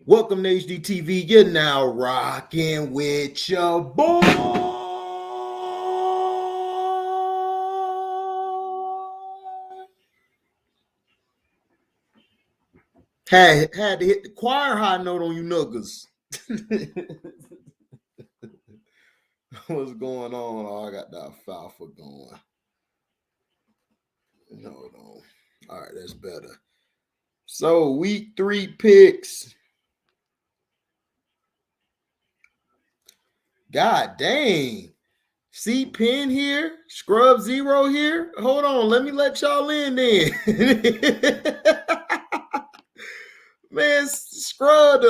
Welcome to HDTV. You're now rocking with your boy. Had to hit the choir high note on you niggas. What's going on? Oh, I got that alfalfa going. No. All right, that's better. So week 3 picks. God dang. C Pen here, Scrub Zero here. Hold on, let me let y'all in then. Man, Scrub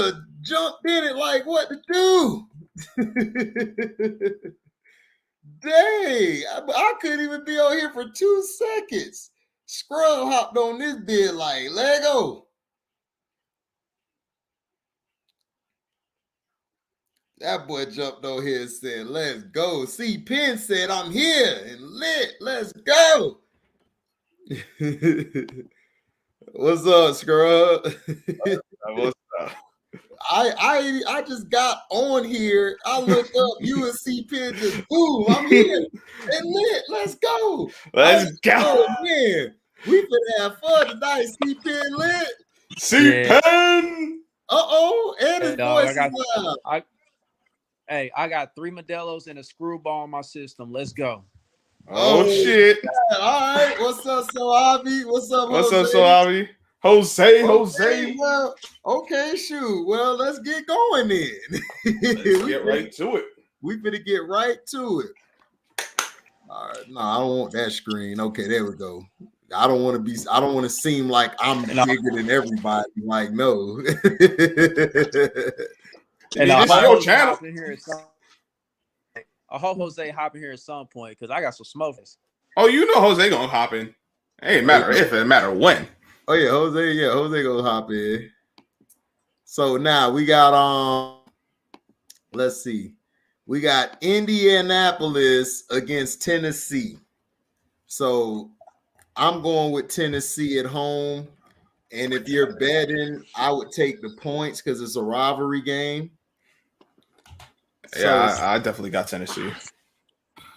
jumped in it like what to do. Dang, I couldn't even be on here for 2 seconds. Scrub hopped on this bit like, let go. That boy jumped on here and said, let's go. C Pen said, I'm here and lit. Let's go. What's up, Scrub? What's up? I just got on here. I looked up, you and C Pen just boom, I'm here and lit. Let's go. Let's go. Oh, man. We finna have fun tonight. C Pen lit. C Pen. And his voice is loud. I got 3 Modelos and a screwball in my system. Let's go. Oh shit. All right. What's up, Soavi? What's up, What's Jose? up, Soavi? Jose. Well, okay, shoot. Well, let's get going then. Get right to it. We finna get right to it. All right. No, I don't want that screen. Okay, there we go. I don't want to seem like I'm bigger than everybody. Like, no. And this is your channel. I hope Jose hop in here at some point because I got some smoke. Oh, you know Jose gonna hop in. It ain't matter if, it matter when. Oh yeah, Jose gonna hop in. So now we got let's see. We got Indianapolis against Tennessee. So I'm going with Tennessee at home. And if you're betting, I would take the points because it's a rivalry game. Yeah, I definitely got Tennessee.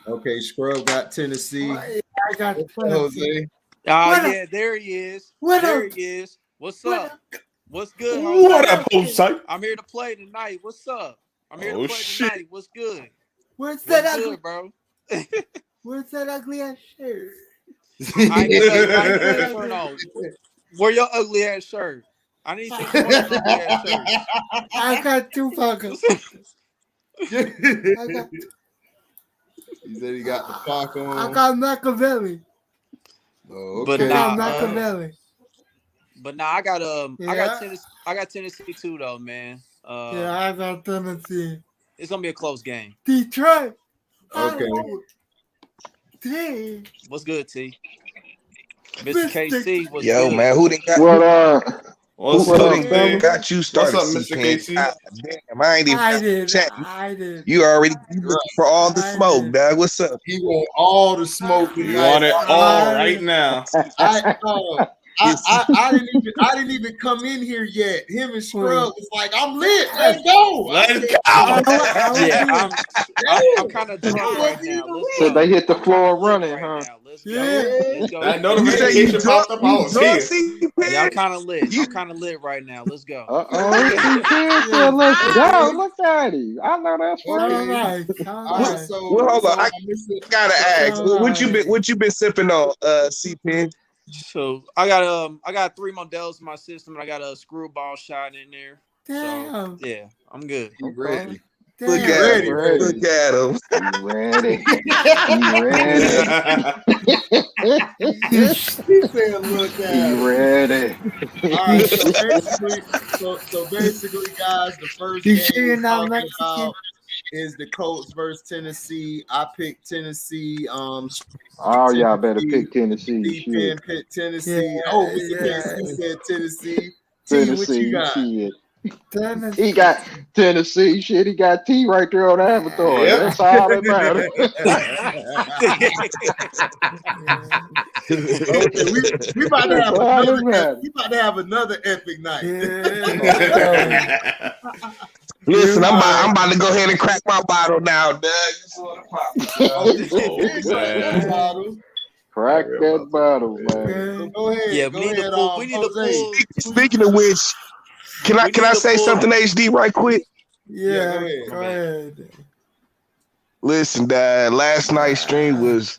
Okay, Scrub got Tennessee. I got Jose. Yeah, there he is. He is. What's up? What's good, Jose? What up, Jose? I'm here to play tonight. What's up? I'm here to play tonight. What's good? Where's that What's ugly, good, bro? Where's that ugly ass shirt? I ain't shirt on. Wear your ugly ass shirt. I need to see your ugly ass shirt. I got 2 pockets. He said he got the pock on. I got Machiavelli. Oh, But okay. nah, Machiavelli. But now I got Tennessee too though, man. I got Tennessee. It's gonna be a close game. Detroit. Okay. Dang. What's good, T? Mr. KC was Yo, good. man, who done got What up? What's who up, done man? got you started? What's up, Mr. C-Pen? KC? Damn, I ain't even chat. I did. You already looking for all the smoke, dog. What's up? He want all the smoke. You want it all right now. I didn't even come in here yet. Him and Scrub was like, I'm lit. Let's go. Let's go. Yeah, I'm kind of drunk right now. So they hit the floor running, huh? Let's go. Yeah. Let's go. That You say you notification popped up. I was here. C-Pen? Yeah, I'm kind of lit. I'm kind of lit right now. Let's go. Said, let's go. Look at him. I know that's All right. right. All right, so Well, hold on. I Mr. gotta ask. What you been sipping on, C-Pen? So I got 3 Modelos in my system, and I got a screwball shot in there. Damn. So yeah, I'm good. He ready. Look Damn. at Ready, him. ready. Look at him. You ready? He said, look at him. You ready? All right, so basically, guys, the first You game sure you're we're not talking Mexican? about is the Colts versus Tennessee. I picked Tennessee. Oh, y'all better pick Tennessee. C-Pen picked Tennessee. Yeah, Oh, Mr. yeah. KC said Tennessee. T, what Tennessee. you got? Shit. Tennessee. He got Tennessee. Shit, he got T right there on the avatar. Yep. That's all that matters. we about to have another epic night. Yeah. Listen, I'm about to go ahead and crack my bottle now, Doug. Crack that bottle, man. So go ahead. Yeah, go we need ahead, to pull. We need to Jose. pull. Speaking of which, can I say something to HD right quick? Yeah, Yeah, go ahead. Listen, Dad, last night's stream was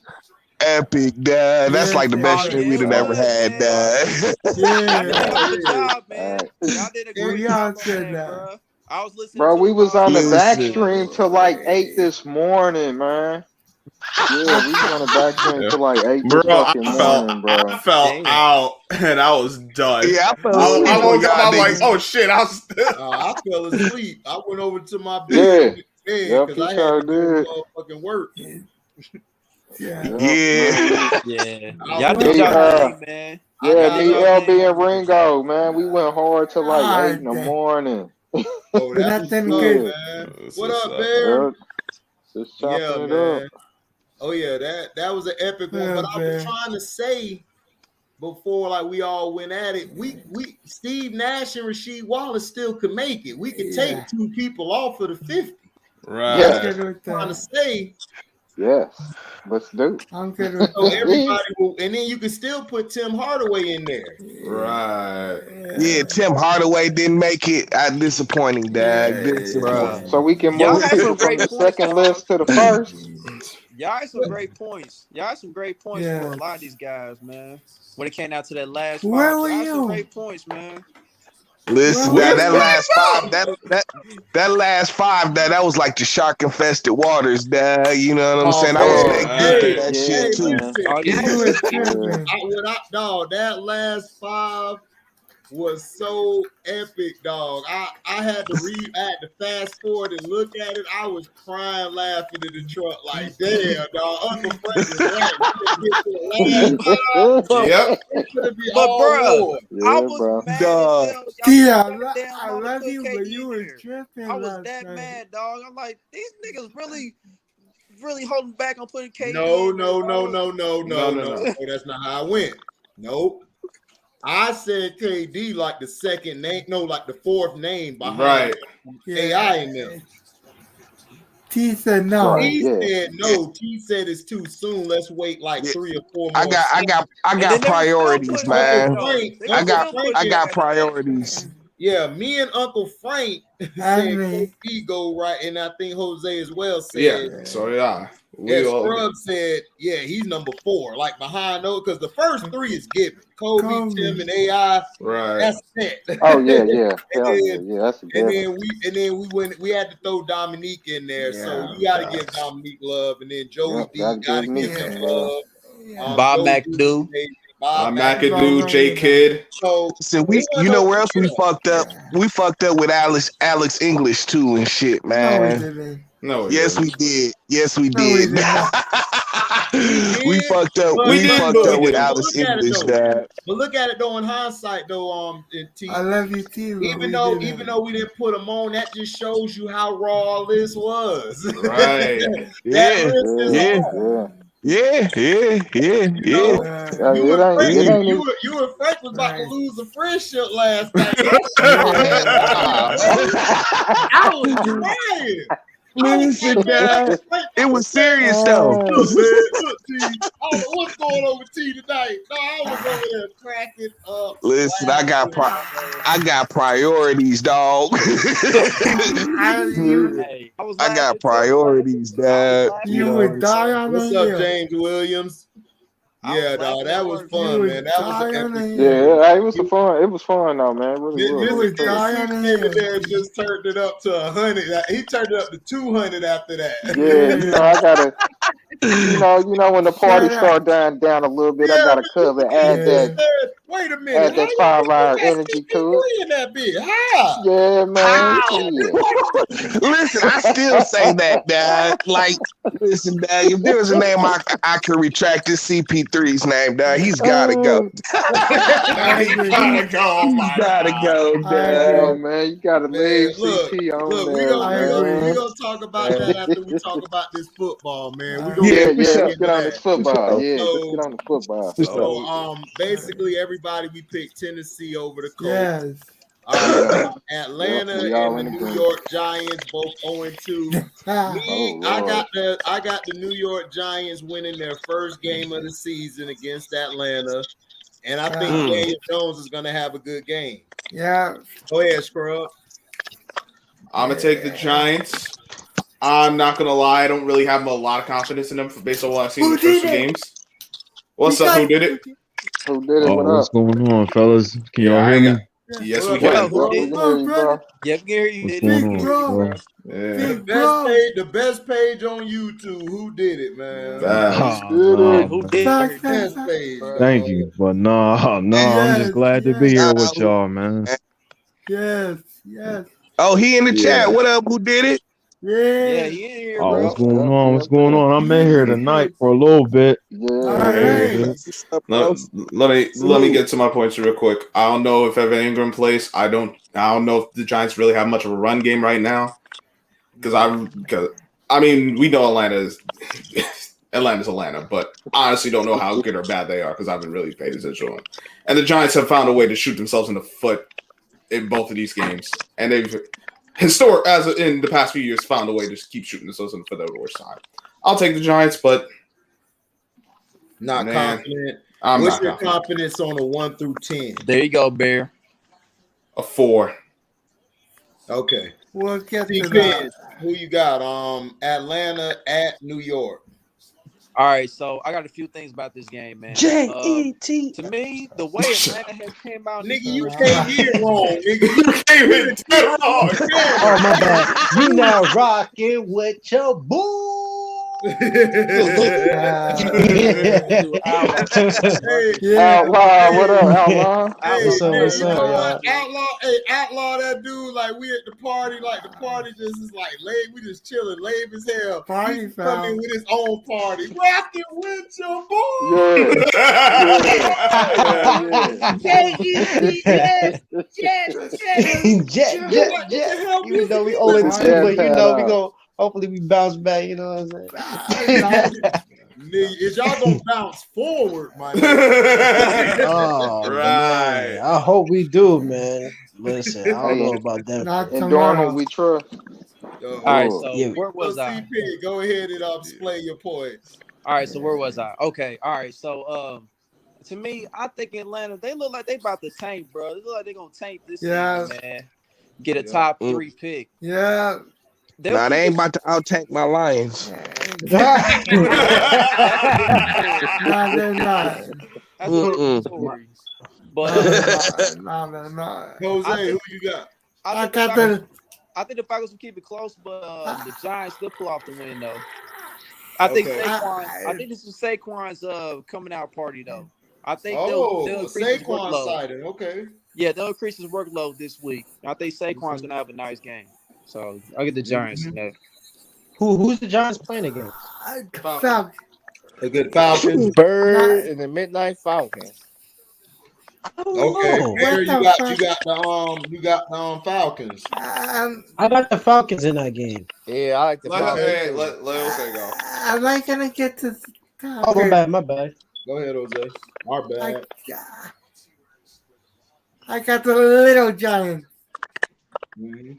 epic, Dad. That's like the best stream we've ever had, Dad. Y'all did a Yeah. good job, man. Y'all did a great y'all job on said that, that. bro. I was listening. Bro, to we was on the back Listen. stream till like 8 this morning, man. Yeah, we was on the back stream till like 8 Bro, this fucking morning, bro. I fell out and I was done. Yeah, I fell I asleep. woke up, I'm y'all like, niggas. oh shit, I was I fell asleep. I went over to my bed Yep, because I he had sure to go did. motherfucking work. Yeah. Yeah. Yeah, I y'all was- did y'all Yeah. thing, man. Yeah, got me, up. LB, and Ringo, man, we went hard till like 8 in the God damn. morning. Oh, that was Nothing fun, good. man. That's What what's up, up. Bear? Yep. Just chopping Yeah, it man. up. Oh yeah, that was an epic one. Yeah, But I was man. trying to say before, like we all went at it, we Steve Nash and Rasheed Wallace still could make it. We could Yeah. take 2 people off of the 50. Right. Yeah. I'm good with Trying to that. say, Yes, let's do. I'm good with so that. everybody will, and then you can still put Tim Hardaway in there. Right. Yeah, Tim Hardaway didn't make it. Disappointing, Dad. Yeah. Disappointing. So we can Y'all move had some people from great the points, second dog. list to the first. Y'all had some great points. Y'all had some great points Yeah. for a lot of these guys, man. When it came out to that last Where five, were y'all had some you? great points, man. Listen, Where that was last five, that last five, that was like the shark infested waters, Dad. You know what I'm saying? I was man. back Hey, deep in that yeah, shit too. man. Oh, yeah. You was Yeah. tripping. Dog, that last 5 was so epic, dog. I had to fast forward and look at it. I was crying, laughing in the truck, like, damn, dog. Uncle Frank was right. We could get to the last 5. Yep. It could be But, all bruh, war. I Yeah, was bro. mad Dog. as hell. Yeah, I, Goddamn I mama love put you, KD but you in was there. tripping I was last that night. mad, dog. I'm like, these niggas really holding back on putting KD No, in there, no, dog. no. That's not how I went. Nope. I said KD like the second name, no, like the fourth name behind Right. AI in them. T said no. Right. T Yeah. said no. T said it's too soon. Let's wait like Yeah. 3 or 4 more. I got And then got they was still priorities, pushing man. though. They I was got still pushing got that. priorities. Yeah, me and Uncle Frank said KD go right, and I think Jose as well said. Yeah. So yeah. We Yeah, all Scrub said, yeah, he's number 4, like behind those, because the first 3 is given. Kobe, Tim, and AI. right. That's it. Oh yeah, yeah. Hell And yeah, then- yeah. That's a And given. then we had to throw Dominique in there, so Yeah, you got to facts. give Dominique love, and then Joey Yep, D gotta got to give me give him some love. Bob Joey D, McAdoo. Bob McAdoo, McAdoo. J Kid. So So you know where else we fucked up? We fucked up with Alex English too and shit, No, we man. didn't. No, Yes, we did. Yes, we No, we did. didn't. We fucked up. But- We but- fucked but- up with but Alex look at it, English, though. Dad. But look at it though in hindsight though, T. I love you too. Even though we didn't put them on, that just shows you how raw all this was. Right. Yeah. list is Yeah. hard. Yeah. know? Yeah, You it ain't. It ain't. you and Frank was about to lose a friendship last night. I was crying. Listen, Dad. It was serious though. Look, man, look, T. I don't know what's going on with T tonight. No, I was over there cracking up. Listen, I got priorities, dog. Hey, I was I got laughing, priorities, Dad. You would die on the What's up, hill. James Williams? I was Yeah, dog, laughing that at was work. You fun, would man. That was die an on the epic. hill. Yeah, it was fun. It was fun though, man. It really was. You would die on the hill. There just turned it up to 100. He turned it up to 200 after that. Yeah, you know, I gotta. You know when the party Shut up. start dying down a little bit, I gotta cover, add Yeah. that. Wait a minute. Add that 5-hour energy to it. In that bit. How? Yeah, man. Listen, I still say that, Dad. Like, listen, Dad, if there was a name I could retract, this CP3's name, Dad. He's got to go. He's gotta go. He's got to go, Yeah, Dad. man. You gotta leave CP on Look, there, we man. gonna talk about that after we talk about this football, man. We Yeah, gonna let's get on this football. Yeah, let's So- get on the football. So, basically, everybody we picked Tennessee over the Colts. Yes. Atlanta Yep, we all and in the New agreement. York Giants both 0-2. Ah, Me, Oh, I got the New York Giants winning their first game of the season against Atlanta, and I think Daniel Jones is gonna have a good game. yeah. Go ahead, Scrub. I'm gonna take the Giants. I'm not gonna lie, I don't really have a lot of confidence in them based on what I've seen in the first two games. What's up? Who did it? Who did it? Oh, What what's up? going on, fellas? Can y'all I hear got- me? Yes, we What can. up, bro? We can hear you, bro. Yeah, we can hear you. What's It going is. on, bro? Yeah. The best page on YouTube. Who did it, man? Facts. Oh, Good. no, Who man. did Fact, it? fact, Best page. Thank you, but no, I'm Yes, just glad to be here with y'all, man. Yes. Yes. Oh, he in the Yeah. chat. What up? Who did it? Yeah, Yeah. he in here, Oh, bro. what's going on? What's going on? I'm in here tonight for a little bit. Yeah. Alright. Let me get to my points real quick. I don't know if Evan Ingram plays. I don't know if the Giants really have much of a run game right now. Because I mean we know Atlanta's Atlanta, but I honestly don't know how good or bad they are because I haven't really paid attention to them. And the Giants have found a way to shoot themselves in the foot in both of these games, and they've as in the past few years found a way to keep shooting themselves in the foot at the worst time. I'll take the Giants, but Not Man, confident. I'm What's not your confident. confidence on a 1 through 10? There you go, Bear. A 4. Okay. We'll get to that. Depends. Who you got? Atlanta at New York. All right, so I got a few things about this game, man. J-E-T. To me, the way Atlanta has came out, Nigga, you came here wrong, nigga. You came in dead wrong. Oh, my bad. You now rocking with your boo. Yeah. Outlaw, what up, Outlaw? What's up, what's you know up, what? Outlaw that dude, like we at the party, like the party just is like lame, we just chilling, lame as hell. Party He come in foul. with his own party. Rocking with your boy. Yeah. Jet. Even though we 0-2, but you know, we go. Hopefully we bounce back, you know what I'm saying? Nigga, is y'all gonna bounce forward, my nigga? Oh, Right. man. I hope we do, man. Listen, I don't know about that. Not And tomorrow. Darnold, we trust. Yo, All right, so Yeah. where was so I? CP, go ahead and display your points. All right, so where was I? Okay, all right, so to me, I think Atlanta, they look like they about to tank, bro. They look like they gonna tank this season, man. Get a top 3 pick. Yeah. Nah, they ain't about to out-tank my Lions. No, they're not. That's a story. But No, they're not. Jose, who you got? I got the. I think the Falcons will keep it close, but the Giants still pull off the win, though. I think Okay. I think this is Saquon's coming out party, though. I think Oh, they'll increase his Saquon workload. sided. Okay. Yeah, they'll increase his workload this week. I think Saquon's gonna have a nice game. So I'll get the Giants in that. Who's the Giants playing against? Falcons. A good Falcons. Bird and the Midnight Falcons. Okay. Oh, There you what got the Falcons. I got the Falcons in that game. Yeah, I like the Falcons. Let Jose go. Am I gonna get to? Oh, my bad. Go ahead, Jose. Our bad. I got the little giant. Mhm.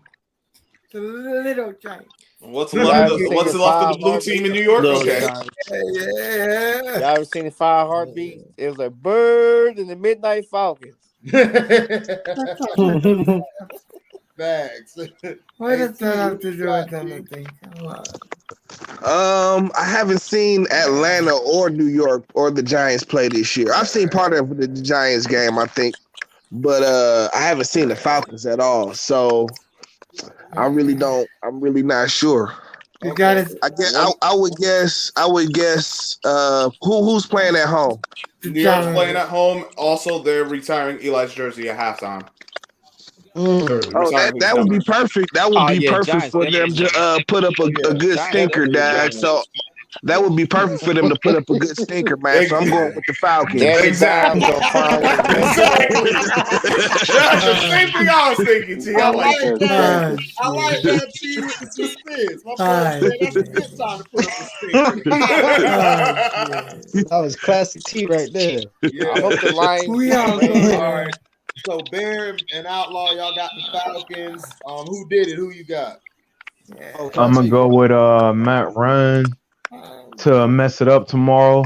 The little giant. What's Y'all left ever of seen the blue team in New York? Little Okay. Giants. Yeah. Y'all ever seen the 5 heartbeats? It was a Bird and the Midnight Falcons. Facts. What does that have to do with anything? Come on. I haven't seen Atlanta or New York or the Giants play this year. I've seen part of the Giants game, I think, but I haven't seen the Falcons at all. So I'm really not sure. You gotta. I would guess. Who's playing at home? New York's playing at home. Also, they're retiring Eli's jersey at halftime. Oh, that would be perfect. That would be perfect Giants for them to put up a good stinker, Dad. So that would be perfect for them to put up a good stinker, man. So I'm going with the Falcons. Exactly. That's the same thing I was thinking, T. I like that. I like that, T, with the suspense. My friend said that's a good time to put up a stinker. That was classic T right there. Yeah. I hope the Lions. All right. So Bear and Outlaw, y'all got the Falcons. Who did it? Who you got? I'm gonna go with Matt Ryan to mess it up tomorrow.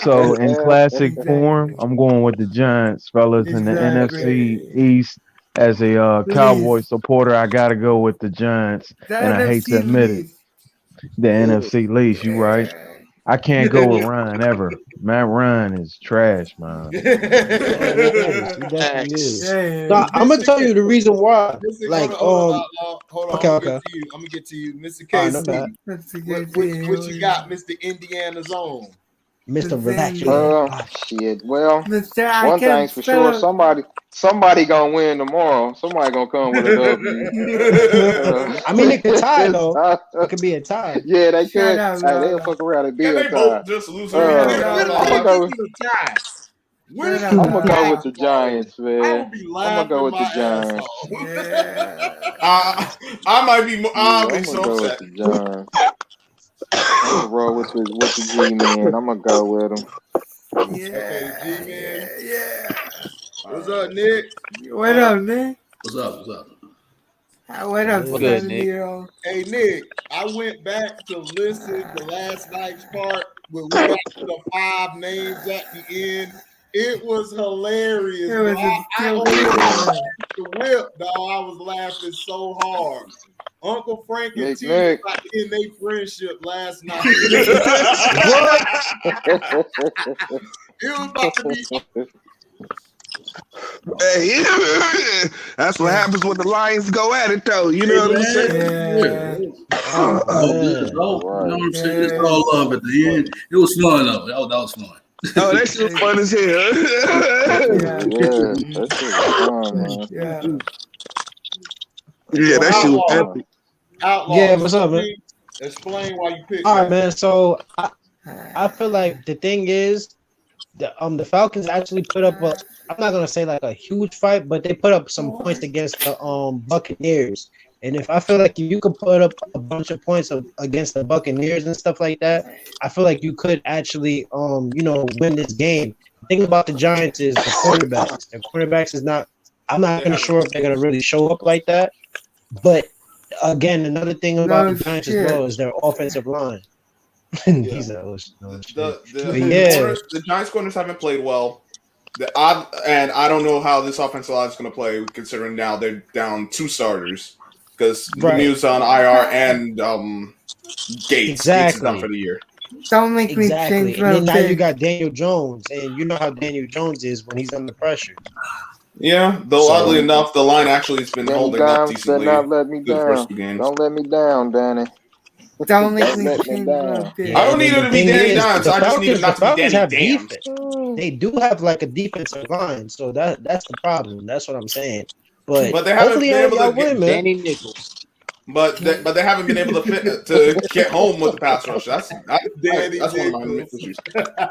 So in classic form, I'm going with the Giants, fellas, in the NFC East. As a Cowboy supporter, I gotta go with the Giants, and I hate to admit it. The NFC least, you right. I can't go with Ryan ever. Matt Ryan is trash, man. He definitely is. No, I'm gonna tell you the reason why. Like, hold on. Okay. I'm gonna get to you, Mr. KC. What you got, Mr. Indiana Zone? Mr. Relax. Shit. Well, one thing's for sure. Somebody gonna win tomorrow. Somebody gonna come with a W. I mean, it could tie though. It could be a tie. Yeah, they could. They'll fuck around and be a tie. Both just lose. I'm gonna go with the Giants, man. I'm gonna go with the Giants. I might be. I'll be so upset. I'm gonna roll with the G-Man. I'm gonna go with him. Yeah, G-Man. Yeah. What's up, Nick? What up, Nick? What's up? What up, good, Nick? Hey, Nick, I went back to listen to last night's part where we got to the 5 names at the end. It was hilarious. It was I the whip, dog. I was laughing so hard. Uncle Frank and T in their friendship last night. It was about to be. Hey, that's what happens when the Lions go at it, though. You know what I'm saying? You know what I'm saying? It's all love at the end. It was fun, though. That was fun. Oh, that shit was fun as hell. That shit was fun, man. Yeah, that shit was epic. Outlaw, Yeah, what's up, man? Explain why you picked. All right, man. So I feel like the thing is, the Falcons actually put up a. I'm not gonna say like a huge fight, but they put up some points against the Buccaneers. And if I feel like you could put up a bunch of points against the Buccaneers and stuff like that, I feel like you could actually win this game. The thing about the Giants is the quarterbacks. The quarterbacks is not. I'm not gonna sure if they're gonna really show up like that. But again, another thing about the Giants as well is their offensive line. The Giants corners haven't played well. I don't know how this offensive line is going to play, considering now they're down 2 starters because Lemieux's on IR and Gates is done for the year. Don't make me change my and then now you got Daniel Jones, and you know how Daniel Jones is when he's under pressure. Yeah, though oddly enough, the line actually has been holding up decently. Not let me down. Don't let me down, Danny. Don't let me down. I don't need it to be Danny Dimes. I just need it not to be Danny Dimes. They do have like a defensive line, so that's the problem. That's what I'm saying. But they haven't been able to get Danny Nichols. But they haven't been able to get home with the pass rush. That's one of my issues.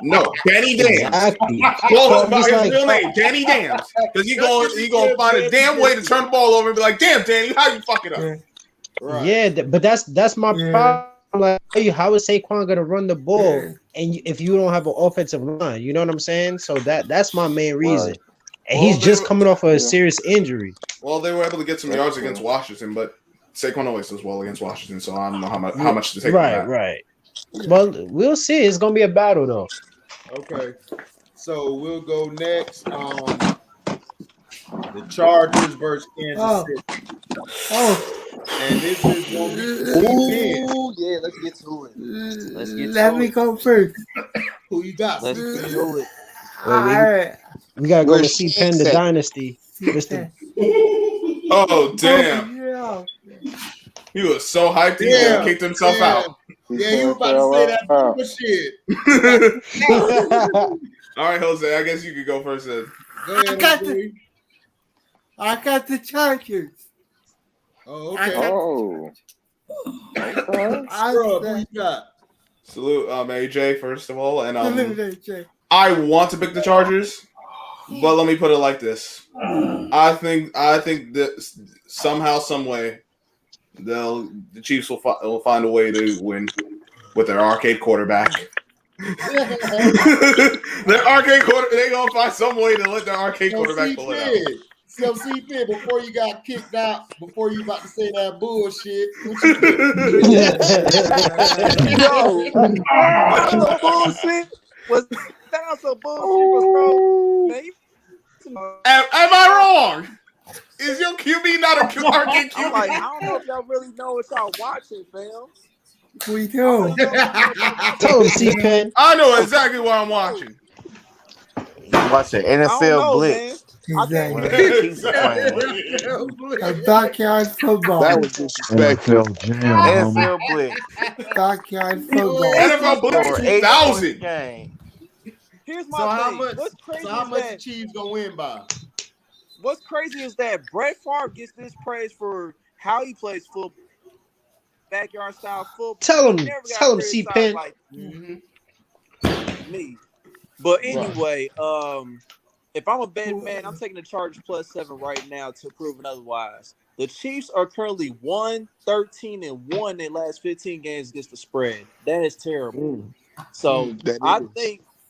No, Danny Dams. Exactly. Close by his real name, Danny Dams. Because you gonna find a damn way to turn the ball over and be like, damn, Danny, how you fuck it up? Right. Yeah, but that's my problem. Like, how is Saquon gonna run the ball, and if you don't have an offensive line, you know what I'm saying? So that's my main reason. Right. And he's just coming off of a serious injury. Well, they were able to get some yards against Washington, but Saquon always does well against Washington, so I don't know how much to take. Right. Well, we'll see. It's gonna be a battle, though. Okay, so we'll go next. The Chargers versus Kansas City. And this is going to be yeah, let's get to it. Let me go first. Who you got? Let's do it. All right. We gotta go to see Penn the Dynasty. Oh damn! He was so hyped he just kicked himself out. Yeah, you about to say that bullshit. All right, Jose, I guess you could go first then. Go ahead, I got the Chargers. Oh, okay. Okay. Who you got? Salute, AJ, first of all. And I want to pick the Chargers, but let me put it like this. I think that somehow, some way, the Chiefs will find a way to win with their arcade quarterback. Their arcade quarterback, they're gonna find some way to let their arcade quarterback pull it out. So, CP, before you got kicked out, before you about to say that bullshit, what you did? Bullshit. Was that some bullshit? Am I wrong? Is your QB not a arcade QB? I don't know if y'all really know what y'all watching, fam. We do. Tell him, C-Pen. I know exactly what I'm watching. Watching NFL Blitz. A backyard football. That was disrespectful. NFL Blitz. Backyard football. NFL Blitz 2000. Here's my thing. What's crazy how much the Chiefs gonna win by? What's crazy is that Brett Favre gets this praise for how he plays football, backyard style football. Tell him, C-Pen. Like me. But anyway, if I'm a betting man, I'm taking the Chargers +7 right now to prove otherwise. The Chiefs are currently 1-13-1 in their last 15 games against the spread. That is terrible. So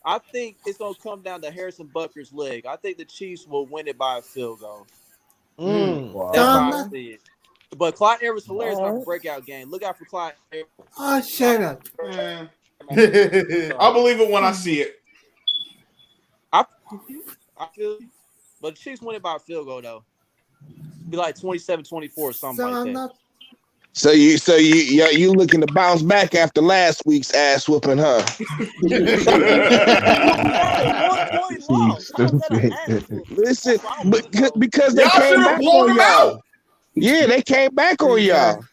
I think it's gonna come down to Harrison Butker's leg. I think the Chiefs will win it by a field goal. Wow. That's how I see it. But Clyde Edwards-Helaire is like a breakout game. Look out for Clyde Edwards. Oh, shut up. I'll believe it when I see it. I feel you. But the Chiefs win it by a field goal, though. Be like 27-24 or something like that. So you looking to bounce back after last week's ass whooping, huh? Listen, because they came back on y'all. Yeah, they came back on y'all.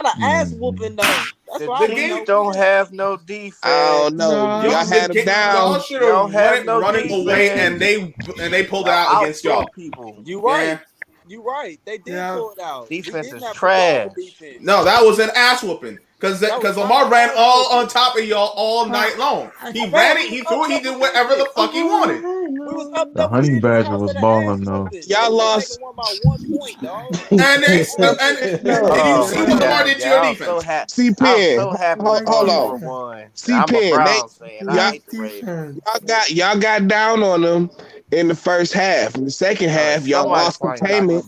An ass whooping though. The Chiefs don't have no defense. I don't know. Y'all had them down. Y'all should have running away, and they pulled out against y'all. People. You right. You right. They did pull it out. Defense is trash. No, that was an ass whooping. Because Lamar ran all on top of y'all all night long. He ran it, he threw it, he did whatever the fuck he wanted. The honey badger was balling though. Y'all lost. And did you see Lamar did to your defense? C-Pen, hold on. C-Pen, y'all got down on them in the first half. In the second half, y'all lost containment.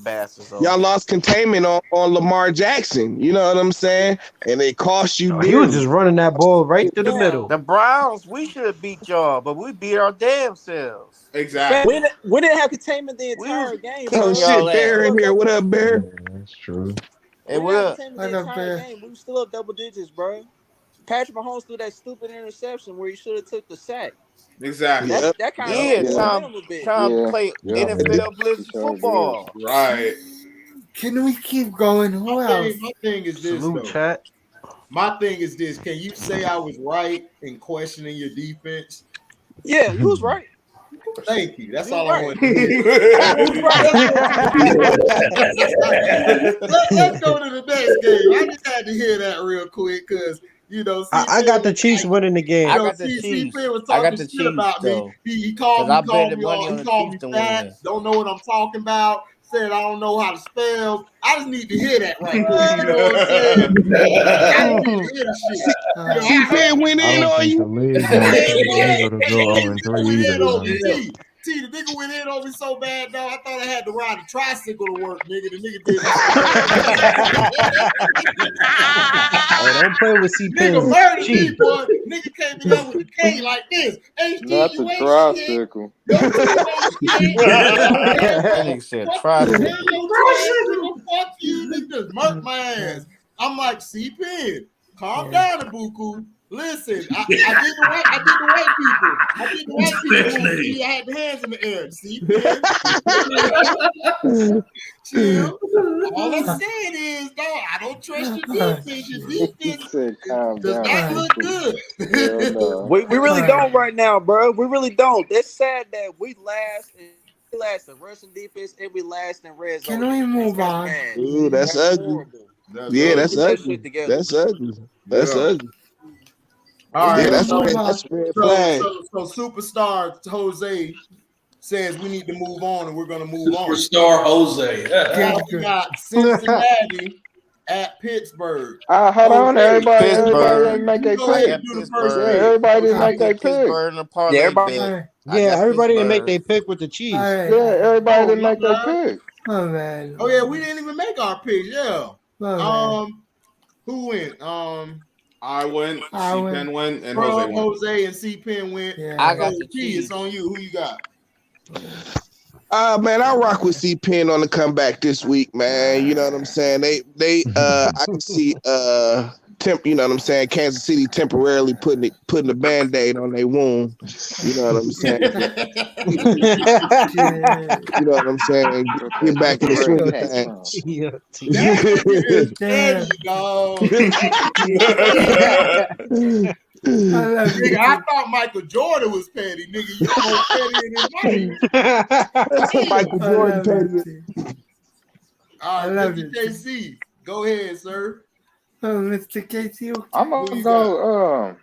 Y'all lost containment on Lamar Jackson. You know what I'm saying? And they cost you. He was just running that ball right through the middle. The Browns, we should have beat y'all, but we beat our damn selves. Exactly. We didn't have containment the entire game. Oh shit, Bear in here. What up, Bear? That's true. And what up, Bear? We still up double digits, bro. Patrick Mahomes threw that stupid interception where he should have took the sack. Exactly. That kind of time to play NFL blitz football. Right. Can we keep going? Who else? My thing is this, Salute, though. chat. My thing is this. Can you say I was right in questioning your defense? Yeah, you was right. Thank you. That's all I want. Let's go to the next game. I just had to hear that real quick because I got the Chiefs winning the game. I got the Chiefs. I got the Chiefs about though. me. He called me fat. Don't know what I'm talking about. Said I don't know how to spell. I just need to hear that right now. You know what I'm saying? I need to hear the shit. C-Pen went in on you. The nigga went in on me so bad, though. I thought I had to ride a tricycle to work, nigga. The nigga did. Don't play with C-Pen. Nigga murdered me, boy. Nigga came in with a cane like this. Not the tricycle. Nigga said tricycle. Fuck you, nigga. Just murked my ass. I'm like, C-Pen, calm down, Buku. Listen, I did the white people. I did the white people. See, I had the hands in the air. See, chill. All I'm saying is, no, I don't trust your defense. Your defense does not look good. We really don't right now, bro. We really don't. It's sad that we last in rushing defense and we last in red zone. Can we move on? Ooh, that's ugly. That's ugly. That's ugly. That's ugly. All right, that's red flag. So superstar Jose says we need to move on, and we're going to move on. Superstar Jose. Now we got Cincinnati at Pittsburgh. Hold on, everybody didn't make their pick. Everybody didn't make their pick. Everybody didn't make their pick with the Chiefs. Everybody didn't make their pick. Oh man. Oh yeah, we didn't even make our pick. Yeah. Who went? I went. C-Pen went, and Jose went. Jose and C-Pen went. Yeah. I got the Chiefs. It's on you. Who you got? Man, I rock with C-Pen on the comeback this week, man. You know what I'm saying? They I can see you know what I'm saying, Kansas City temporarily putting a Band-Aid on their wound. You know what I'm saying? You know what I'm saying? Get back in the swing of things. There you go. Nigga, I thought Michael Jordan was petty, nigga. You more petty than Michael Jordan petty. All right, Mr. KC, go ahead, sir. Mr. KC, I'm gonna go.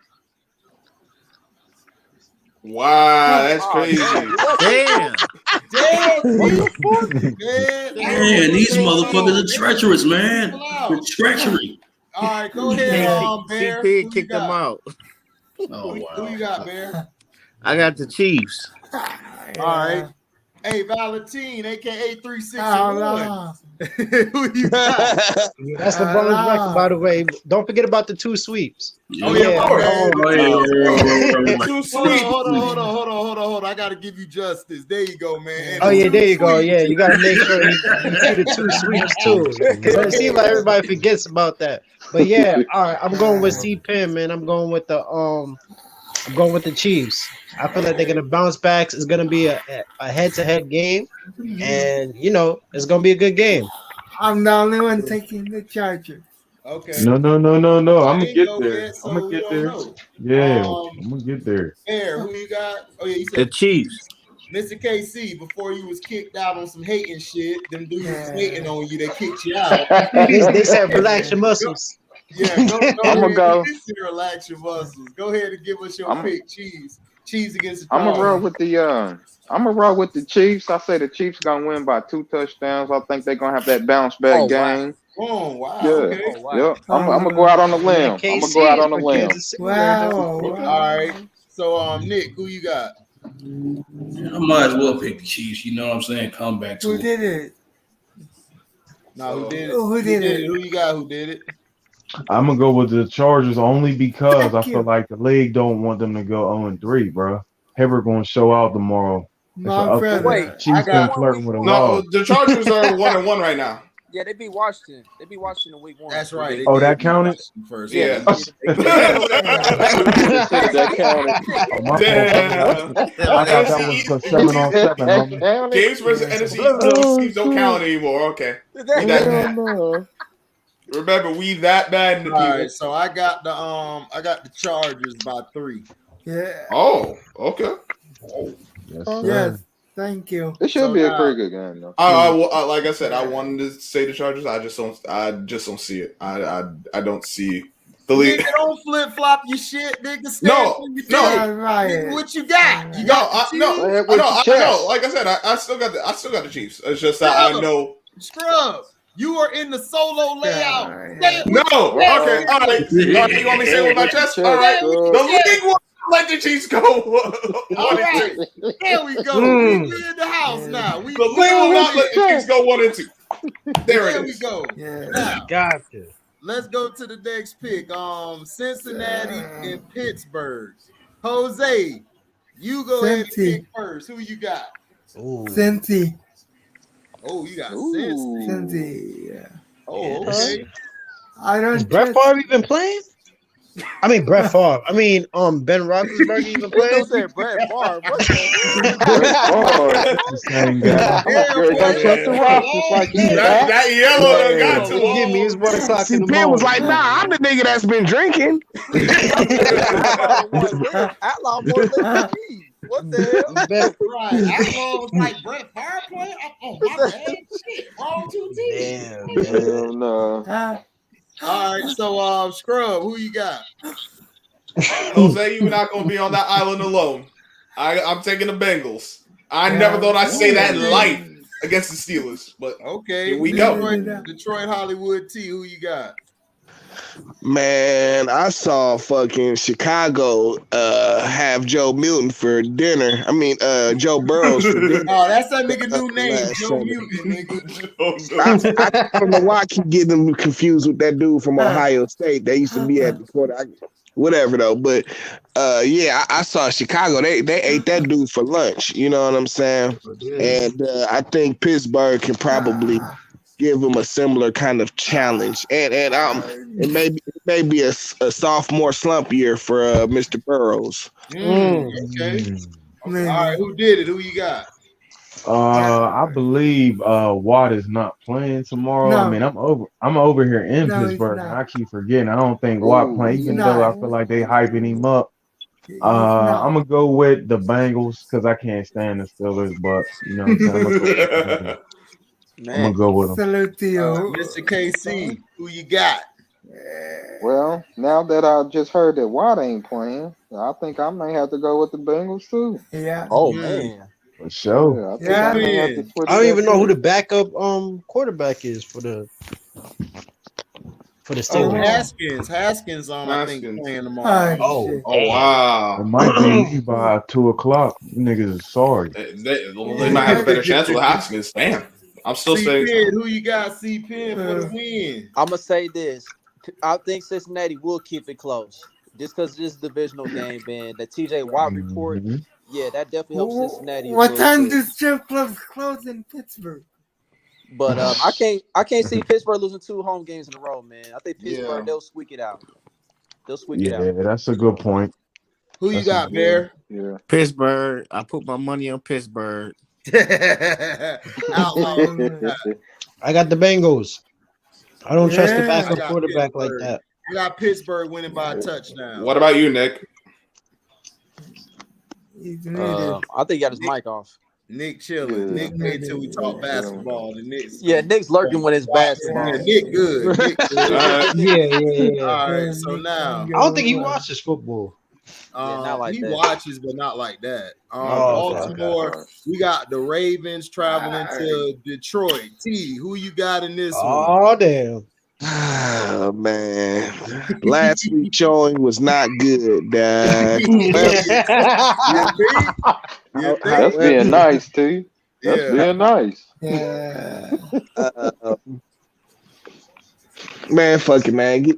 Wow, that's crazy. Damn, these motherfuckers are treacherous, man. They're treachery. All right, go ahead, Bear. CP kicked them out. Oh, wow. Who you got, Bear? I got the Chiefs. All right. Hey, Valentine, aka 361. Who you got? That's the bonus record, by the way. Don't forget about the 2 sweeps. Oh yeah. Two sweeps. Hold on. I gotta give you justice. There you go, man. Oh yeah, there you go. Yeah, you gotta make sure you see the 2 sweeps too. It seems like everybody forgets about that. But yeah, all right. I'm going with C-Pen, man. I'm going with the Chiefs. I feel like they're gonna bounce back. It's gonna be a head-to-head game, and you know it's gonna be a good game. I'm the only one taking the Chargers. Okay. No. I'm gonna get there. Yeah, I'm gonna get there. Bear, who you got? Oh yeah, you said The Chiefs. Mr. KC, before you was kicked out on some hating shit, them dudes was hating on you, they kicked you out. They said relax your muscles. Yeah, I'm gonna go. Relax your muscles. Go ahead and give us your pick. Cheese against the I'm gonna roll with the Chiefs. I say the Chiefs gonna win by 2 touchdowns. I think they're gonna have that bounce back game. Oh wow! Yeah, Okay. Yep. I'm gonna go out on the limb. Wow. All right. So Nick, who you got? I might as well pick the Chiefs. You know what I'm saying? Come back to Who did it? No, who did it? Who did it? Who you got? Who did it? I'm gonna go with the Chargers only because I feel like the league don't want them to go 0-3, bro. Heber gonna show out tomorrow. Wait, Chiefs been flirting with a No, the Chargers are 1-1 right now. Yeah, they beat Washington. They beat Washington in week 1. That's right. Oh, that counted? First. Yeah. That counted. I thought that was a 7-on-7. homie. Games versus NFC teams don't count anymore. Okay. Remember, we that bad in the All right, so I got the Chargers by 3. Yeah. Oh, okay. Yes. Thank you. It should be a pretty good game, though. Like I said, I wanted to say the Chargers. I just don't see it. I don't see the league. Nigga, don't flip flop your shit, nigga. No. Nigga, what you got? You got I know. Like I said, I still got the Chiefs. It's just that I know. Scrub. You are in the solo layout. No. Okay. All right. You want me to say it with my chest? All right. The league will let the Chiefs go. All right. There we go. We in the house now. The league will not let the Chiefs go 1 and 2. There we go. Yeah. Now, Gotcha. Let's go to the next pick. Cincinnati and Pittsburgh. Jose, you go ahead and pick first. Who you got? Cincy. Oh, you got Cincy. Yeah. Oh, okay. Has Brett Favre been playing? I mean Brett Favre. I mean Ben Roethlisberger even playing. Said Brett Favre. What the The same guy. Girl, don't check the rosters like you back. That yellow done got to Give me his 1 o'clock See, in the Penn was like, morning. nah, I'm the nigga that's been drinking. Outlaw more than me. What the hell? Right. Outlaw was like Brett Favre playing. Oh my bad. Shit. Wrong 2 teams. Hell no. All right, so Scrub, who you got? Jose, you're not gonna be on that island alone. I'm taking the Bengals. I never thought I'd say that in life against the Steelers, but Okay, here we go. Detroit Hollywood T, who you got? Man, I saw fucking Chicago have Joe Milton for dinner. I mean, Joe Burrows for dinner. Oh, that's that nigga new name, last Joe Sunday. Mutant, nigga. I don't know why I keep getting them confused with that dude from Ohio State. They used to be at the quarter. Whatever though, but yeah, I saw Chicago. They ate that dude for lunch. You know what I'm saying? And I think Pittsburgh can probably give him a similar kind of challenge. And it may be a sophomore slump year for Mr. Burrows. Okay. All right, who did it? Who you got? I believe Watt is not playing tomorrow. No. I mean, I'm over here in No, he's Pittsburgh, not. and I keep forgetting. I don't think Watt playing, even though I feel like they hyping him up. I'm gonna go with the Bengals because I can't stand the Steelers, but you know what I'm gonna go with them. Salute to you. Mr. KC, who you got? Well, now that I just heard that Watt ain't playing, I think I may have to go with the Bengals too. Yeah. Oh man. For sure. Yeah, I think I may have to switch I don't it even up know who too. the backup quarterback is for the Oh, Steelers. Haskins I think Haskins. playing tomorrow. Oh, Oh wow! It might be me by 2:00. Niggas is sorry. They might have a better chance with Haskins. Damn, I'm still saying. C-Pin, who you got? C-Pin for the win. I'm gonna say this. I think Cincinnati will keep it close, just because this divisional game, man. The TJ Watt report, yeah, that definitely helps Cincinnati. What time does strip clubs close in Pittsburgh? But I can't see Pittsburgh losing 2 home games in a row, man. I think Pittsburgh they'll squeak it out. They'll squeak it out. Yeah, that's a good point. Who you got, Bear? Yeah. Pittsburgh. I put my money on Pittsburgh. Outlaw. I got the Bengals. I don't trust the I backup got quarterback like Pittsburgh. that. I got Pittsburgh winning by a touchdown. What about you, Nick? I think he got his mic off. Nick chilling. Nick wait till we talk basketball. And Nick's lurking with his basketball. Yeah, Nick good. Nick good. Yeah. All right, so now I don't think he watches football. not like he that. watches, but not like that. Okay, Baltimore, we got the Ravens traveling to Detroit. T, who you got in this one? Oh damn. Oh man, last week's showing was not good, dog. That's being nice, T. That's Yeah. being nice. Yeah. Man, fuck it, man. You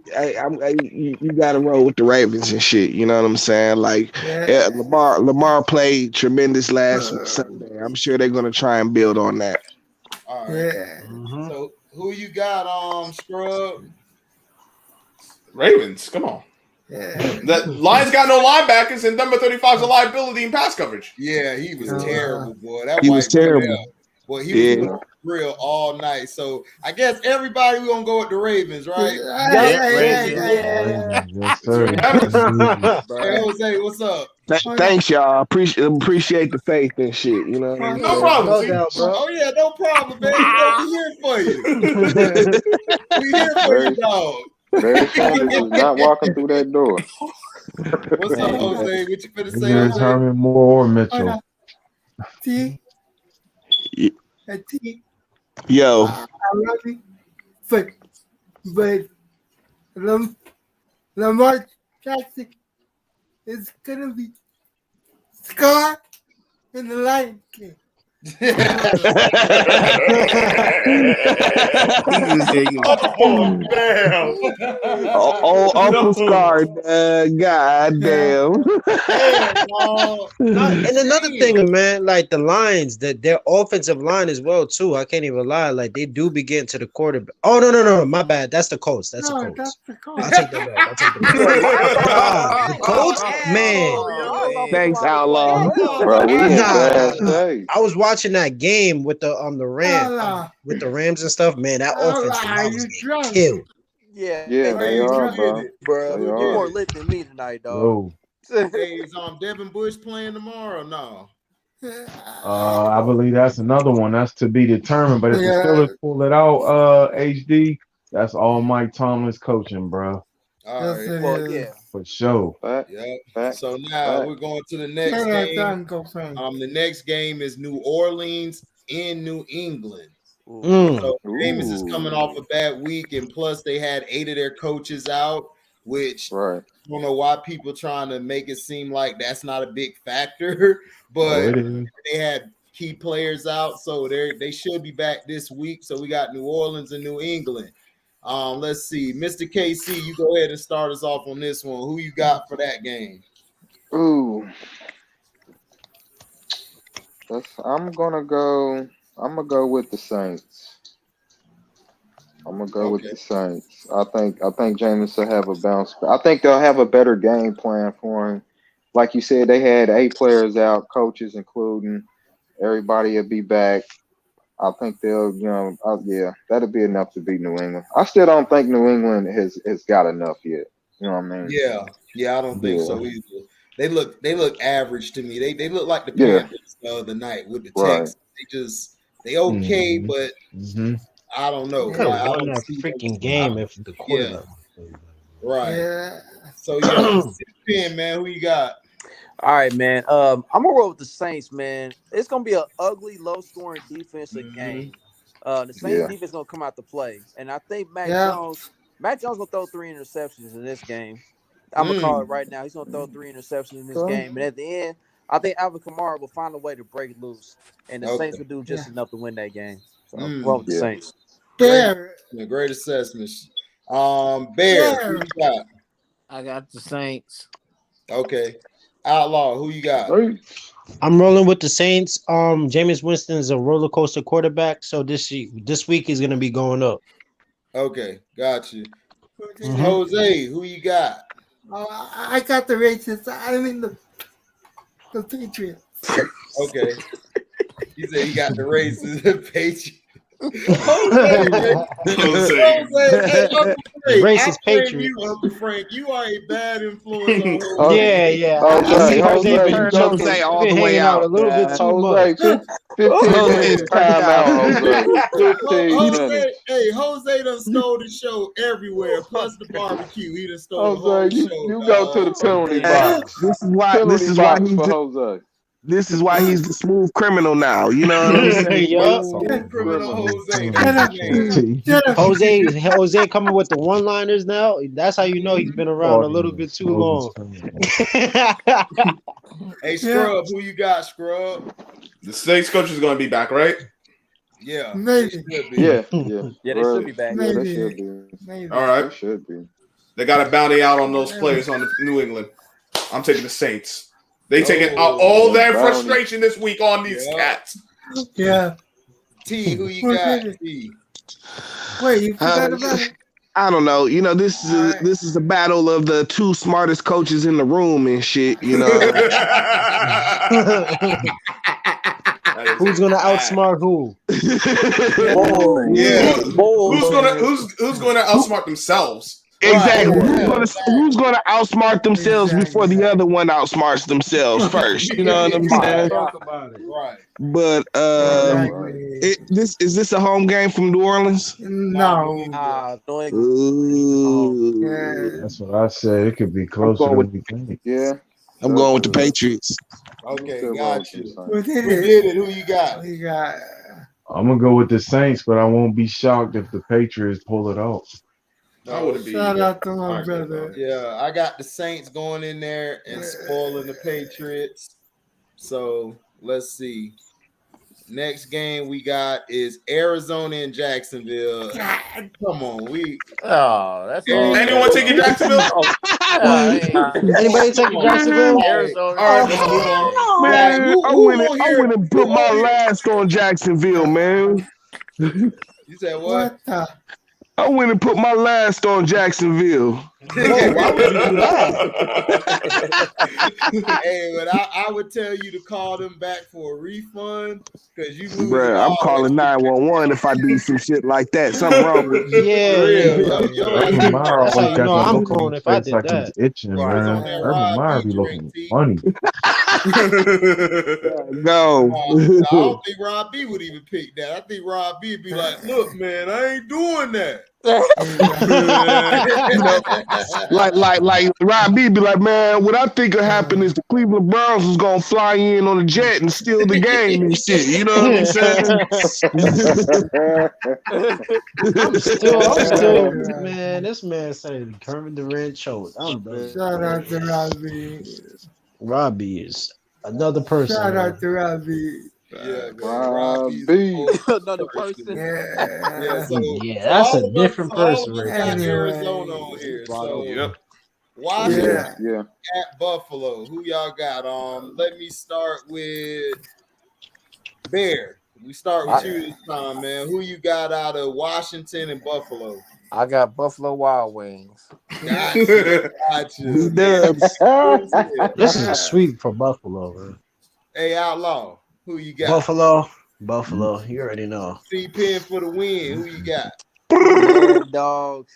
got to roll with the Ravens and shit. You know what I'm saying? Like, Yeah. Lamar played tremendous last Sunday. I'm sure they're gonna try and build on that. All right. Yeah. So who you got, Scrub? Ravens. Come on. Yeah. The Lions got no linebackers, and number 35 is a liability in pass coverage. Yeah, he was terrible, boy. That He was white boy terrible. there. Boy, he was Yeah. on the grill all night. So I guess everybody we gonna go with the Ravens, right? Yeah. Yes, sir. Hey, Jose, what's up? Thanks, y'all. Appreciate the faith and shit. You know what I mean? No problem. No see? doubt, bro. Oh yeah, no problem, man. We here for you. We here for you, dog. Barry Sanders is not walking through that door. What's up, Jose? What you finna say, Either Jose? Herman Moore or Mitchell. T. Yeah. T. Yo, I love you, but Lamar Jackson is gonna be Scar in the Lion King. Oh, damn. Oh, Uncle Scar, god damn. And another thing, man, like the lines, that their offensive line as well too. I can't even lie, like they do be getting to the quarterback. Oh no, my bad. That's the Colts. That's the Colts. I'll take that back. The Colts, man. Thanks, Outlaw. Bro, we in bad shape. I was watching that game with the Rams, with the Rams and stuff. Man, that offensive line was getting killed. Yeah, They are, bro. You more lit than me tonight, dog. Oh. Hey, is Devin Bush playing tomorrow? No. I believe that's another one that's to be determined. But if the Steelers pull it out, HD, that's all Mike Tomlin's coaching, bro. All right. Well, yeah, for sure. Yeah. So now we're going to the next game. The next game is New Orleans in New England. So Jameis is coming off a bad week, and plus they had 8 of their coaches out, which I don't know why people trying to make it seem like that's not a big factor, but they had key players out, so they should be back this week. So we got New Orleans and New England. Let's see, Mr. KC, you go ahead and start us off on this one. Who you got for that game? Ooh, I'm gonna go with the Saints. With the Saints. I think Jameis will have a bounce. I think they'll have a better game plan for him. Like you said, they had 8 players out, coaches including. Everybody will be back. I think they'll, that'll be enough to beat New England. I still don't think New England has got enough yet. You know what I mean? Yeah, I don't think so either. They look average to me. They look like the Panthers the other night with the Texans. They okay, but I don't know. Could have won that freaking game if the quarterback. Right. Yeah. So man, who you got? All right, man. I'm gonna roll with the Saints, man. It's gonna be an ugly, low-scoring defensive game. The Saints defense gonna come out to play, and I think Mac Jones gonna throw 3 interceptions in this game. I'm gonna call it right now. He's gonna throw 3 interceptions in this game, and at the end, I think Alvin Kamara will find a way to break it loose, and the Saints will do just enough to win that game. So I'm roll with the Saints. Great assessment. Bear, who you got? I got the Saints. Okay. Outlaw, who you got? I'm rolling with the Saints. Jameis Winston is a roller coaster quarterback, so this week he's gonna be going up. Okay, got you. Jose, who you got? I got the Racists. I mean the Patriots. Okay. He said he got the Racists, the Patriots. Racist Patriot. Uncle Frank, you are a bad influence. Yeah. Jose all the way out. A little bit too much. 15 minutes time out, Jose. Jose done stole the show everywhere. Plus the barbecue, he done stole the whole show. You go to the penalty box. This is why he's the smooth criminal now. You know what I'm saying? Smooth criminal Jose. Jose coming with the one-liners now. That's how you know he's been around a little bit too long. Hey, Scrub, who you got, Scrub? The Saints coach is going to be back, right? Yeah. Maybe. Yeah, they should be back. Yeah, they should be. Maybe. All right. They should be. They got a bounty out on those players on New England. I'm taking the Saints. They taking out all their frustration this week on these cats. Yeah. T, who you got? T. Wait, you forgot about it? I don't know. You know, this is a battle of the 2 smartest coaches in the room and shit. You know, who's gonna outsmart who? Who's gonna outsmart themselves? Exactly. Who's going to outsmart themselves before the other one outsmarts themselves first? You know what I'm saying? Talk about it. Right. But is this a home game from New Orleans? No. That's what I said. It could be closer than we think. Yeah. I'm going with the Patriots. Okay, got you. Who did it? Who you got? I'm gonna go with the Saints, but I won't be shocked if the Patriots pull it off. Shout out to my brother. Yeah, I got the Saints going in there and spoiling the Patriots. So let's see. Next game we got is Arizona and Jacksonville. Come on, that's all. Anyone taking Jacksonville? Anybody taking Jacksonville? Arizona. Man, I went and put my last on Jacksonville, man. You said what? I went and put my last on Jacksonville. Whoa, why would you do that? Hey, but I would tell you to call them back for a refund because you lose. Bruh, I'm calling 911 if I do some shit like that. Something wrong with you. That's how you know I'm calling if I did that. Itching, man. Urban Meyer be looking funny. No. I don't think Rob B would even pick that. I think Rob B would be like, look, man, I ain't doing that. like Rob B be like, man, what I think will happen is the Cleveland Browns was gonna fly in on a jet and steal the game and shit. You know what I'm saying? I'm still, man. This man saying Kermit Durant choked. I'm done. Shout out to Robbie. Robbie is another person. Shout out to Robbie. Yeah, another person. Yeah, that's a different person. Right there. Arizona on here. So, Washington at Buffalo. Who y'all got? Let me start with Bear. We start with you this time, man. Who you got out of Washington and Buffalo? I got Buffalo Wild Wings. Gotcha. This is a sweep for Buffalo, man. Hey, Outlaw. Who you got? Buffalo. You already know. C-Pen for the win. Who you got? Man, dog.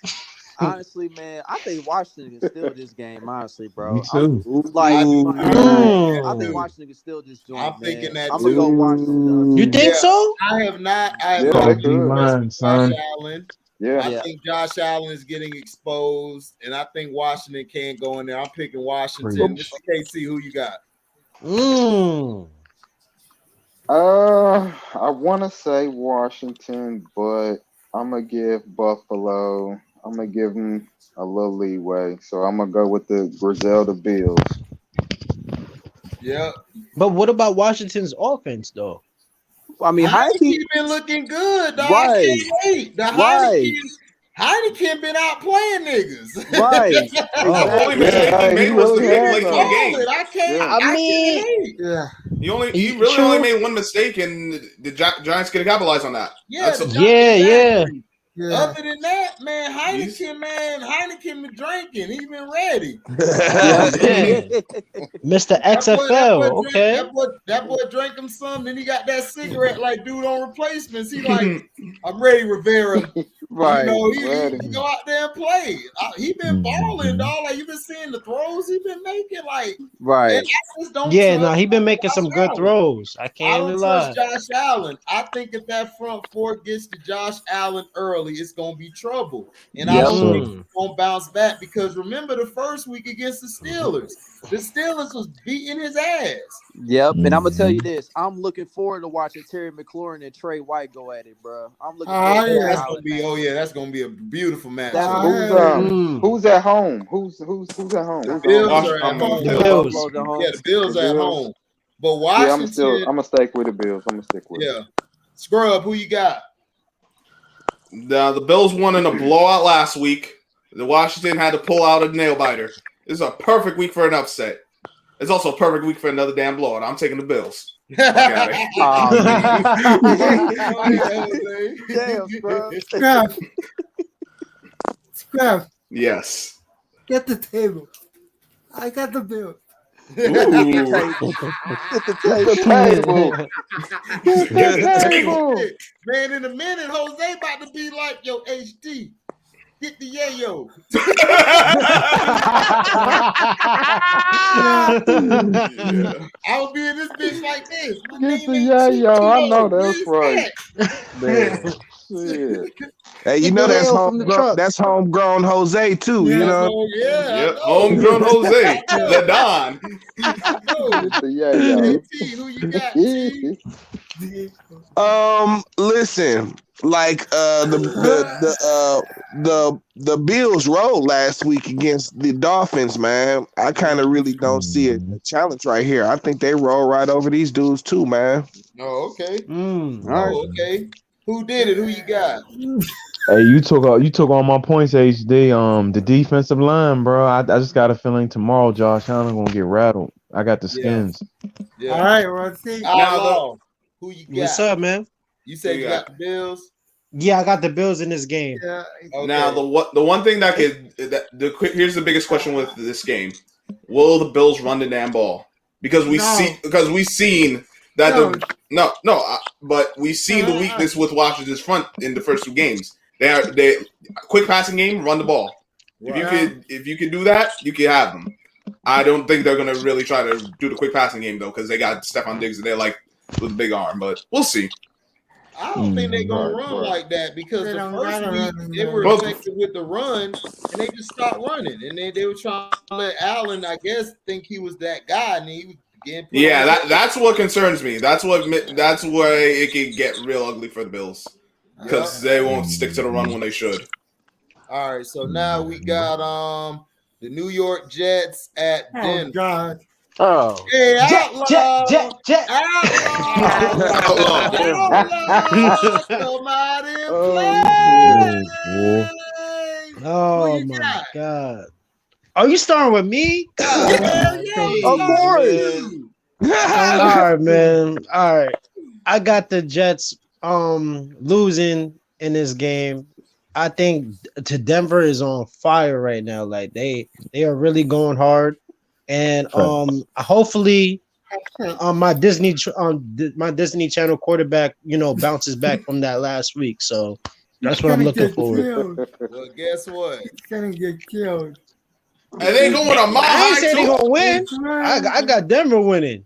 Honestly, man, I think Washington can steal this game. Honestly, bro. Me too. I think Washington can steal this joint. I'm thinking that I'm gonna go Washington. You think so? I have not. son. Allen. Yeah. I think Josh Allen is getting exposed, and I think Washington can't go in there. I'm picking Washington. Mr. KC, who you got? I want to say Washington, but I'm gonna give Buffalo. I'm gonna give them a little leeway, so I'm gonna go with the Griselda Bills. Yeah. But what about Washington's offense, though? I mean, Heineke been looking good, dog. Right. Heineken been out playing niggas. Right. He really only made one mistake, and the Giants could have capitalized on that. Yeah. Other than that, man, Heineken been drinking. He been ready. Mr. XFL, okay. That boy drank him some, then he got that cigarette like dude on replacements. He like, I'm ready, Rivera. Right. He go out there and play. He been balling, dog. Like you been seeing the throws he been making, like right. He been making some good throws. I can't even lie. Josh Allen. I think if that front four gets to Josh Allen early, it's gonna be trouble. And I don't think he's gonna bounce back because remember the first week against the Steelers. The Steelers was beating his ass. Yep, and I'm gonna tell you this: I'm looking forward to watching Terry McLaurin and Trey White go at it, bro. I'm looking forward to that's gonna be a beautiful match. Who's at home? Who's at home? The Bills are at home. The Bills are at home. But Washington, I'm gonna stick with the Bills. Yeah, Scrub, who you got? The Bills won in a blowout last week. The Washington had to pull out a nail biter. This is a perfect week for an upset. It's also a perfect week for another damn blowout. I'm taking the Bills. Scrub. Yes. Get the table. I got the bill. Get the table. Man, in a minute, Jose about to be like, yo, HD. Get the yayo. I'll be in this bitch like this. Get the yayo. I know that's right. Hey, you know that's homegrown Jose too. You know. Yep, homegrown Jose, the Don. Get the yayo. Who you got? Listen, like the Bills rolled last week against the Dolphins, man. I kind of really don't see a challenge right here. I think they roll right over these dudes too, man. Oh, okay. All right. Okay. Who did it? Who you got? Hey, you took all my points, HD. The defensive line, bro. I just got a feeling tomorrow Josh Allen gonna get rattled. I got the Skins. Yeah. All right, well, see. Outlaw. Who you got? What's up, man? You said you got the Bills. Yeah, I got the Bills in this game. Yeah. Okay. Now the one thing that here's the biggest question with this game: will the Bills run the damn ball? Because we've seen that but we've seen the weakness with Washington's front in the first two games. They quick passing game, run the ball. If you can do that, you can have them. I don't think they're gonna really try to do the quick passing game though, because they got Stephon Diggs and they're like with a big arm, but we'll see. I don't think they're gonna run like that because the first week they were effective with the run and they just stopped running, and they were trying to let Allen, I guess, think he was that guy, and he was getting put on that's what concerns me. That's where it can get real ugly for the Bills because they won't stick to the run when they should. All right, so now we got the New York Jets at Denver. Oh God. Oh. Hey, Outlaw! Jet. Outlaw! Come out and play! Oh my God. Are you starting with me? Of course. All right, man. All right. I got the Jets losing in this game. I think Denver is on fire right now. Like they are really going hard. And hopefully my Disney Channel quarterback, bounces back from that last week. So that's what I'm looking for. Well, guess what? It's gonna get killed. And they going a mile high. I ain't saying they gonna win. I got Denver winning.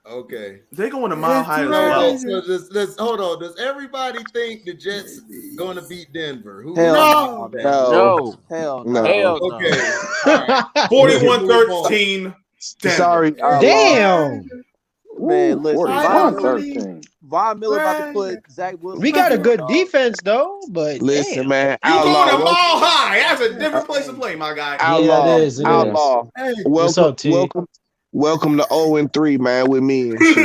Okay. They going a mile high as well. So let's hold on. Does everybody think the Jets going to beat Denver? Hell no. Hell no. Okay. Right. 41-13. Sorry. Damn. Man, listen. Von Miller about to put Zach Wilson. We got a good defense though, but listen, man. You going a mile high. That's a different place to play, my guy. Outlaw. Yeah, it is. Outlaw. Hey, What's up, T? Welcome to 0-3, man, with me and shit.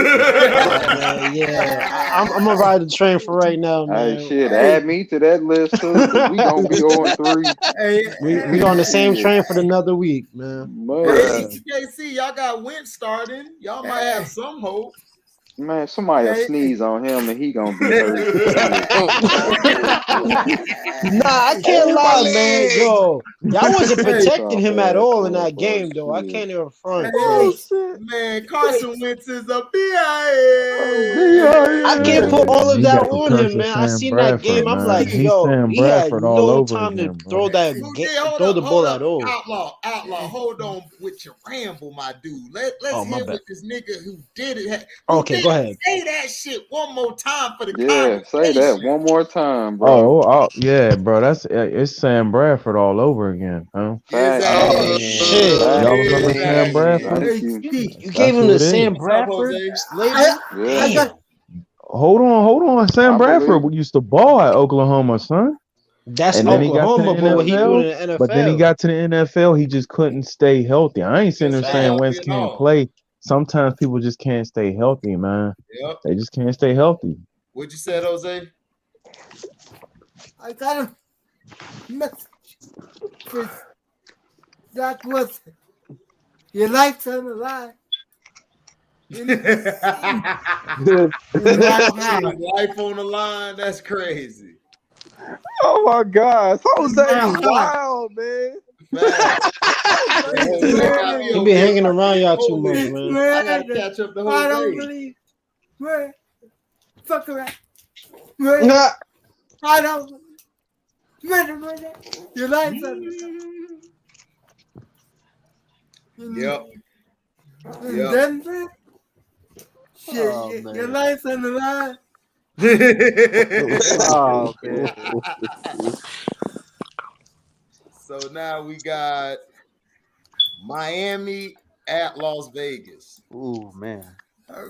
I'm gonna ride the train for right now, man. Hey, shit, add me to that list too. We gonna be 0-3. Hey, We on the same train for another week, man. Hey, KC, y'all got Wentz starting. Y'all might have some hope. Man, somebody will sneeze on him and he gonna be hurt. Nah, I can't lie, man. Yo, y'all wasn't protecting him at all in that game, though. I can't even front. Man, Carson Wentz is a BIA. I can't put all of He that got the on curse him, of man. I Sam seen Bradford, that game. I'm man. like, He's yo, Sam he had Bradford all no over time again, to bro. throw the ball at all. Outlaw, hold on with your ramble, my dude. Let's hear what this nigga who did it. Okay, go ahead. Say that shit one more time for the Say that one more time, bro. Oh, yeah, bro. It's Sam Bradford all over again, huh? Oh, shit. Y'all remember Sam Bradford? You gave him the Sam Bradford label? Hold on. Sam Bradford used to ball at Oklahoma, son. That's and then Oklahoma, he got to the but what he doing in the NFL? But then he got to the NFL, he just couldn't stay healthy. I ain't sitting there saying Wentz can't play. Sometimes people just can't stay healthy, man. Yep. They just can't stay healthy. What'd you say, Jose? I got a message for Zach Wilson. Your life's on the line. Life on the line, that's crazy. Oh my God, Jose is wild, man. He be hanging around y'all too much, man. I gotta catch up the whole I don't day. believe. Where? Fuck around. Nah. I don't. Your life's on the line. Yep. Denver? Shit, your life's on the line. Oh, man. So now we got Miami at Las Vegas. Ooh, man.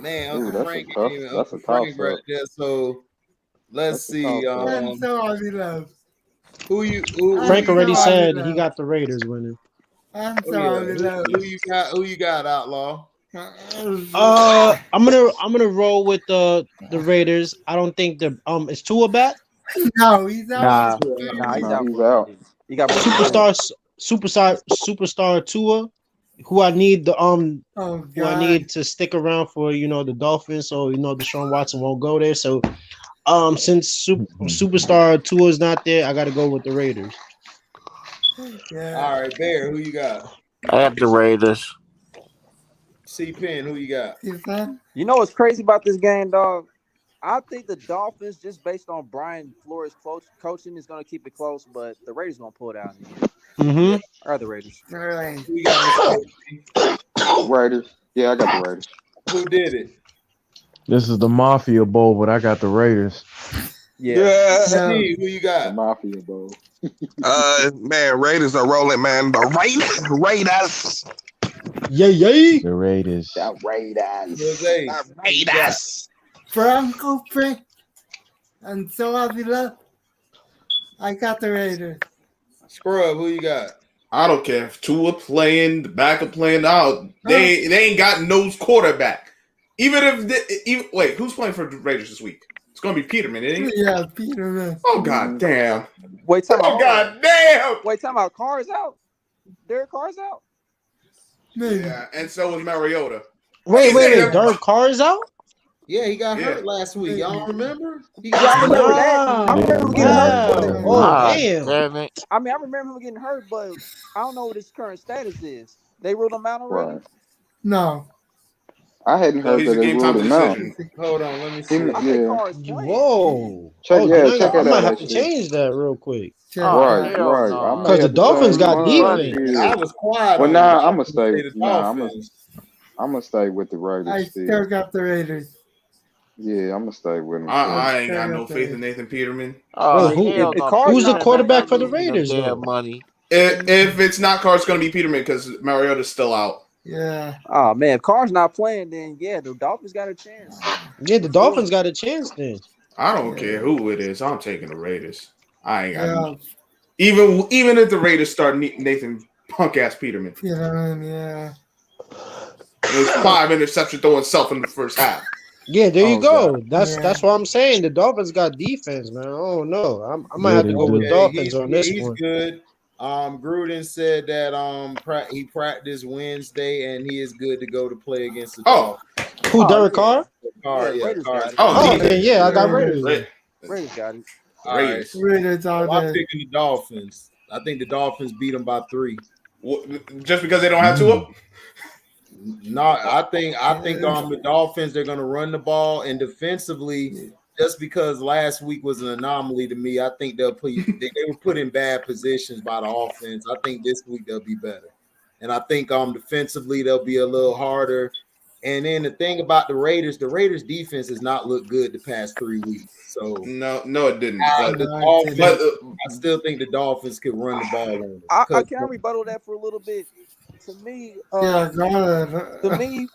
Man, Ooh, Uncle Frank ain't even Uncle Frank right there. So let's see. So all he loves. Frank already said he got the Raiders winning. I'm sorry. Who you got, Outlaw? I'm gonna roll with the Raiders. I don't think is Tua back? No, he's out. Nah, he's out. He's out. You got superstar Tua, who I need who I need to stick around for the Dolphins, so Deshaun Watson won't go there. So since superstar Tua is not there, I got to go with the Raiders. All right, Bear, who you got? I got the Raiders. C-Pen, who you got? You know what's crazy about this game, dog? I think the Dolphins, just based on Brian Flores' coaching, is going to keep it close, but the Raiders going to pull it out. Mm-hmm. Or the Raiders. All right. Who you got? Raiders. Yeah, I got the Raiders. Who did it? This is the Mafia Bowl, but I got the Raiders. Yeah. Steve, who you got? The Mafia Bowl. Man, Raiders are rolling, man. The Raiders. Yay. The Raiders. The Raiders. The Raiders. Franco Frank. And so Avila. I got the Raiders. Scrub, who you got? I don't care if Tua playing, the backup playing out. They ain't got no quarterback. Wait, who's playing for the Raiders this week? It's gonna be Peterman, isn't it? Yeah, Peterman. Oh god damn. Wait, time out. Oh god damn. Wait, time out. Carr's out. Derek Carr's out. Yeah, and so was Mariota. Wait. Derek Carr is out? Yeah, he got hurt last week. Y'all don't remember? I remember that. I remember him getting hurt. Damn. I mean, I remember him getting hurt, but I don't know what his current status is. They ruled him out already? Right. No. I hadn't heard that they ruled him out. Hold on, let me see. Whoa. Check I it out. might have to change that real quick. Right. Because the Dolphins got defense. I was quiet. Well, I'm gonna stay. I'm gonna stay with the Raiders. I still got the Raiders. Yeah, I'm gonna stay with them. I ain't got no faith in Nathan Peterman. Who's the quarterback for the Raiders? Money. If it's not Carr, it's gonna be Peterman because Mariota's still out. Yeah. Oh man, if Carr's not playing, then yeah, the Dolphins got a chance. Yeah, the Dolphins got a chance then. I don't care who it is. I'm taking the Raiders. I ain't got even if the Raiders start Nathan punk ass Peterman. Yeah. There's 5 interceptions throwing himself in the first half. Yeah, there you go. God. That's what I'm saying. The Dolphins got defense, man. Oh no, I might have to go with Dolphins on this one. He's good. Gruden said that he practiced Wednesday and he is good to go to play against the Dolphins. Who, Derek Carr? Carr. I got Raiders. Raiders got it. Raiders. I'm picking the Dolphins. I think the Dolphins beat them by 3. Just because they don't have Tua? No, I think the Dolphins, they're going to run the ball, and defensively, just because last week was an anomaly to me, I think they were put in bad positions by the offense. I think this week they'll be better, and I think defensively they'll be a little harder. And then the thing about the Raiders defense has not looked good the past 3 weeks. So no, it didn't. I still think the Dolphins could run the ball on them. I can rebuttal that for a little bit. To me,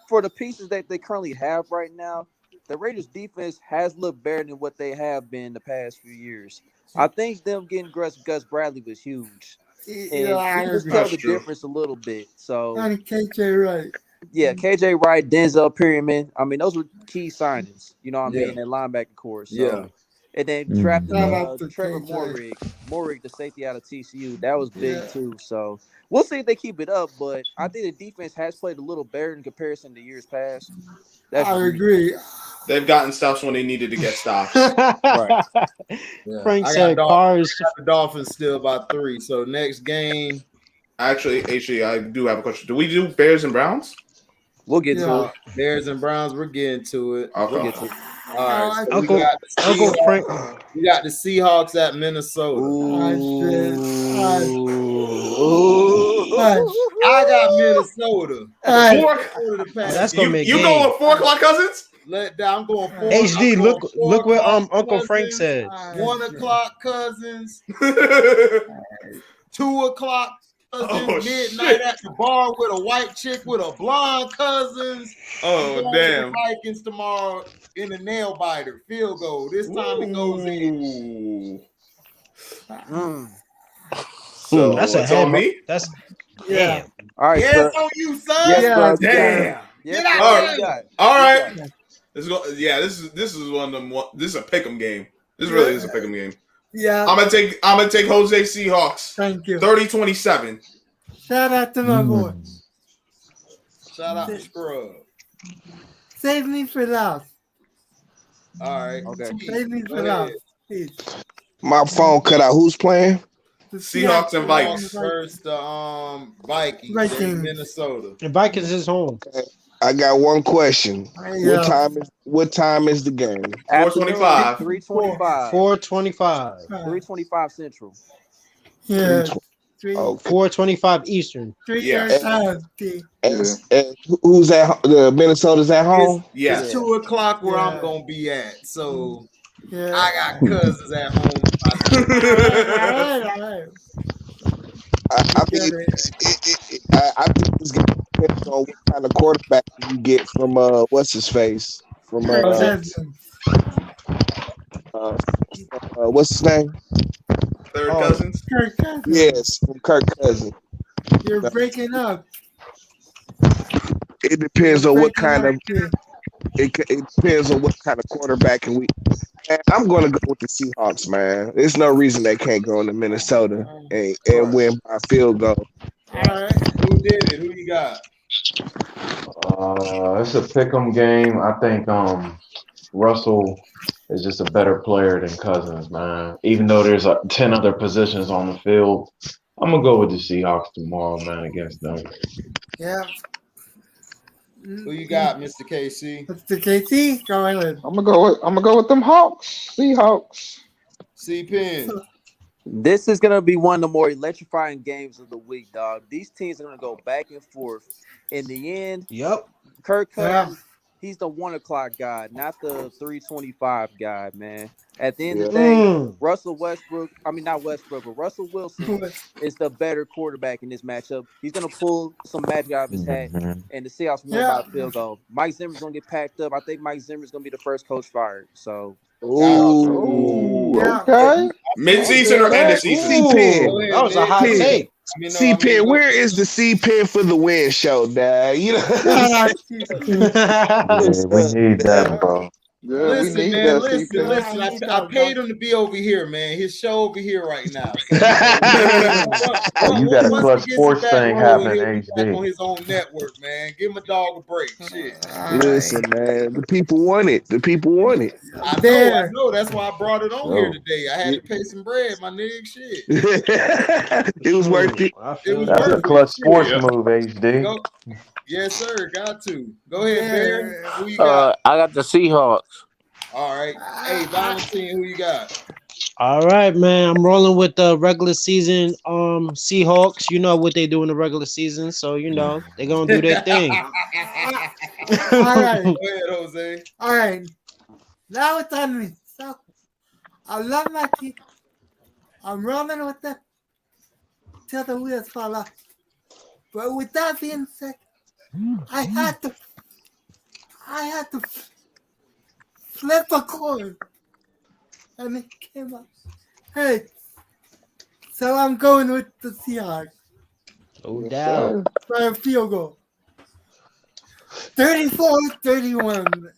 for the pieces that they currently have right now, the Raiders defense has looked better than what they have been the past few years. I think them getting Gus Bradley was huge. And I just tell the difference a little bit. So KJ Wright. Yeah, KJ Wright, Denzel Perryman. I mean, those were key signings. You know what I mean? That linebacker course. So. Yeah. And then drafting Trevor Morig, the safety out of TCU. That was big too. So we'll see if they keep it up. But I think the defense has played a little better in comparison to years past. I agree. They've gotten stops when they needed to get stops. Right. Yeah. Frank said cars. The Dolphins still by 3. So next game. Actually, I do have a question. Do we do Bears and Browns? We'll get to it. Bears and Browns, we're getting to it. Okay. We'll get to it. All right. So Uncle Frank. We got the Seahawks at Minnesota. I got Minnesota. That's gonna make you going with 4 o'clock Cousins? I'm going 4. HD, look what Uncle Frank said. 1 o'clock Cousins. 2 o'clock Cousins. Midnight at the bar with a white chick with a blonde Cousins. Oh damn! Vikings tomorrow in the nail biter field goal. This time it goes in. So That's a it's on head. me. That's Yeah. damn. All right, Yeah, sir. it's on you, son. Yes, Yeah, bro. You got it. Damn. Yes, Get bro. out You there. got it. All You right. got it. This is one of them. This is a pick'em game. This Yeah. really is a pick'em game. Yeah. I'm gonna take Jose Seahawks. Thank you. 30-27. Shout out to my boy. Shout out to Scrub. Save me for last. All right. Okay. Save me Go for ahead. last. Please. My phone cut out. Who's playing? The Seahawks and Vikings. Versus the Vikings Vikings. in Minnesota. The Vikings is home. I got one question. Yeah. What time is the game? 425. 325. 425. 325 Central. Yeah. 425 Eastern. Yeah. And who's at the Minnesota's at home? Yes. It's 2 o'clock where I'm gonna be at. So I got cousins at home. All right. I think I think this game depends on what kind of quarterback you get from what's his face from what's his name? Third Cousins. Kirk Cousins. Yes, from Kirk Cousins. You're breaking up. It depends on what kind of it depends on what kind of quarterback and we. Man, I'm going to go with the Seahawks, man. There's no reason they can't go into Minnesota and win by field goal. All right. Who did it? Who you got? It's a pick'em game. I think Russell is just a better player than Cousins, man. Even though there's 10 other positions on the field, I'm gonna go with the Seahawks tomorrow, man, against them. Yeah. Who you got, Mr. KC? Mr. KC, go ahead. I'm gonna go with them Hawks. Seahawks. C-Pen. This is gonna be one of the more electrifying games of the week, dog. These teams are gonna go back and forth. In the end, Kirk Cousins, he's the 1 o'clock guy, not the 325 guy, man. At the end of the day, Russell Wilson is the better quarterback in this matchup. He's gonna pull some magic out of his hat, and the Seahawks win by a field goal. Mike Zimmer's gonna get packed up. I think Mike Zimmer's gonna be the first coach fired. So. Okay. Mid-season or end of season? C-Pen. That was a hot take. C-Pen, where is the C-Pen for the win show, Dad? You know. We need that, bro. Yeah, Listen, we need man, that. listen. I paid him to be over here, man. His show over here right now. You got a Once Clutch he gets Sports it back thing rolling, happening, he'll be back HD. on his own network, man. Give him a dog a break. Shit. Listen, man, the people want it. The people want it. I know. That's why I brought it on here today. I had to pay some bread, my nigga. Shit. It was worth it. That's a Clutch Sports move, HD. Go. Yes, sir. Got to. Go ahead, Barry. Who you got? I got the Seahawks. All right. Hey, Valentine, who you got? All right, man. I'm rolling with the regular season Seahawks. You know what they do in the regular season, so you know they're gonna do their thing. All right. Go ahead, Jose. All right. Now it's on me. So, I love my team. I'm rolling with them till the wheels fall off. But with that being said, I had to flip a coin, and it came up. Hey, so I'm going with the Seahawks. No doubt. For a field goal. 34-31.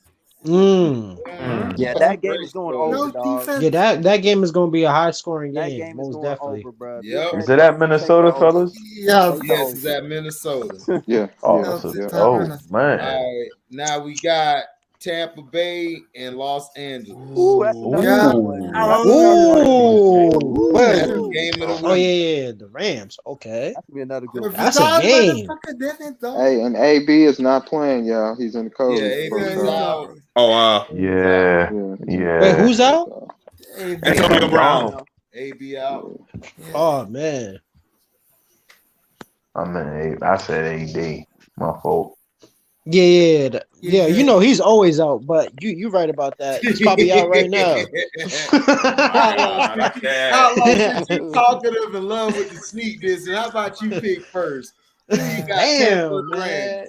Yeah, that game is going over, dog. Yeah, that game is going to be a high scoring game, most definitely. Over, yep. Is it at Minnesota, fellas? Yeah. Yes, it's at Minnesota. Yeah. Oh, Yeah. man. All right. Now we got Tampa Bay and Los Angeles. Ooh, that's another one. That's the game of the week. Oh yeah, the Rams. Okay, that could be another good one. That's a game. Hey, and AB is not playing, y'all. He's in the cold. Yeah, AB is out. Oh, wow. Yeah. Wait, who's out? Antonio Brown. AB out. Oh man. I said AD. My fault. Yeah. You know he's always out, but you right about that. He's probably out right now. How long since you talkative and love with the sneak this? And how about you pick first? Who you got? Damn, man.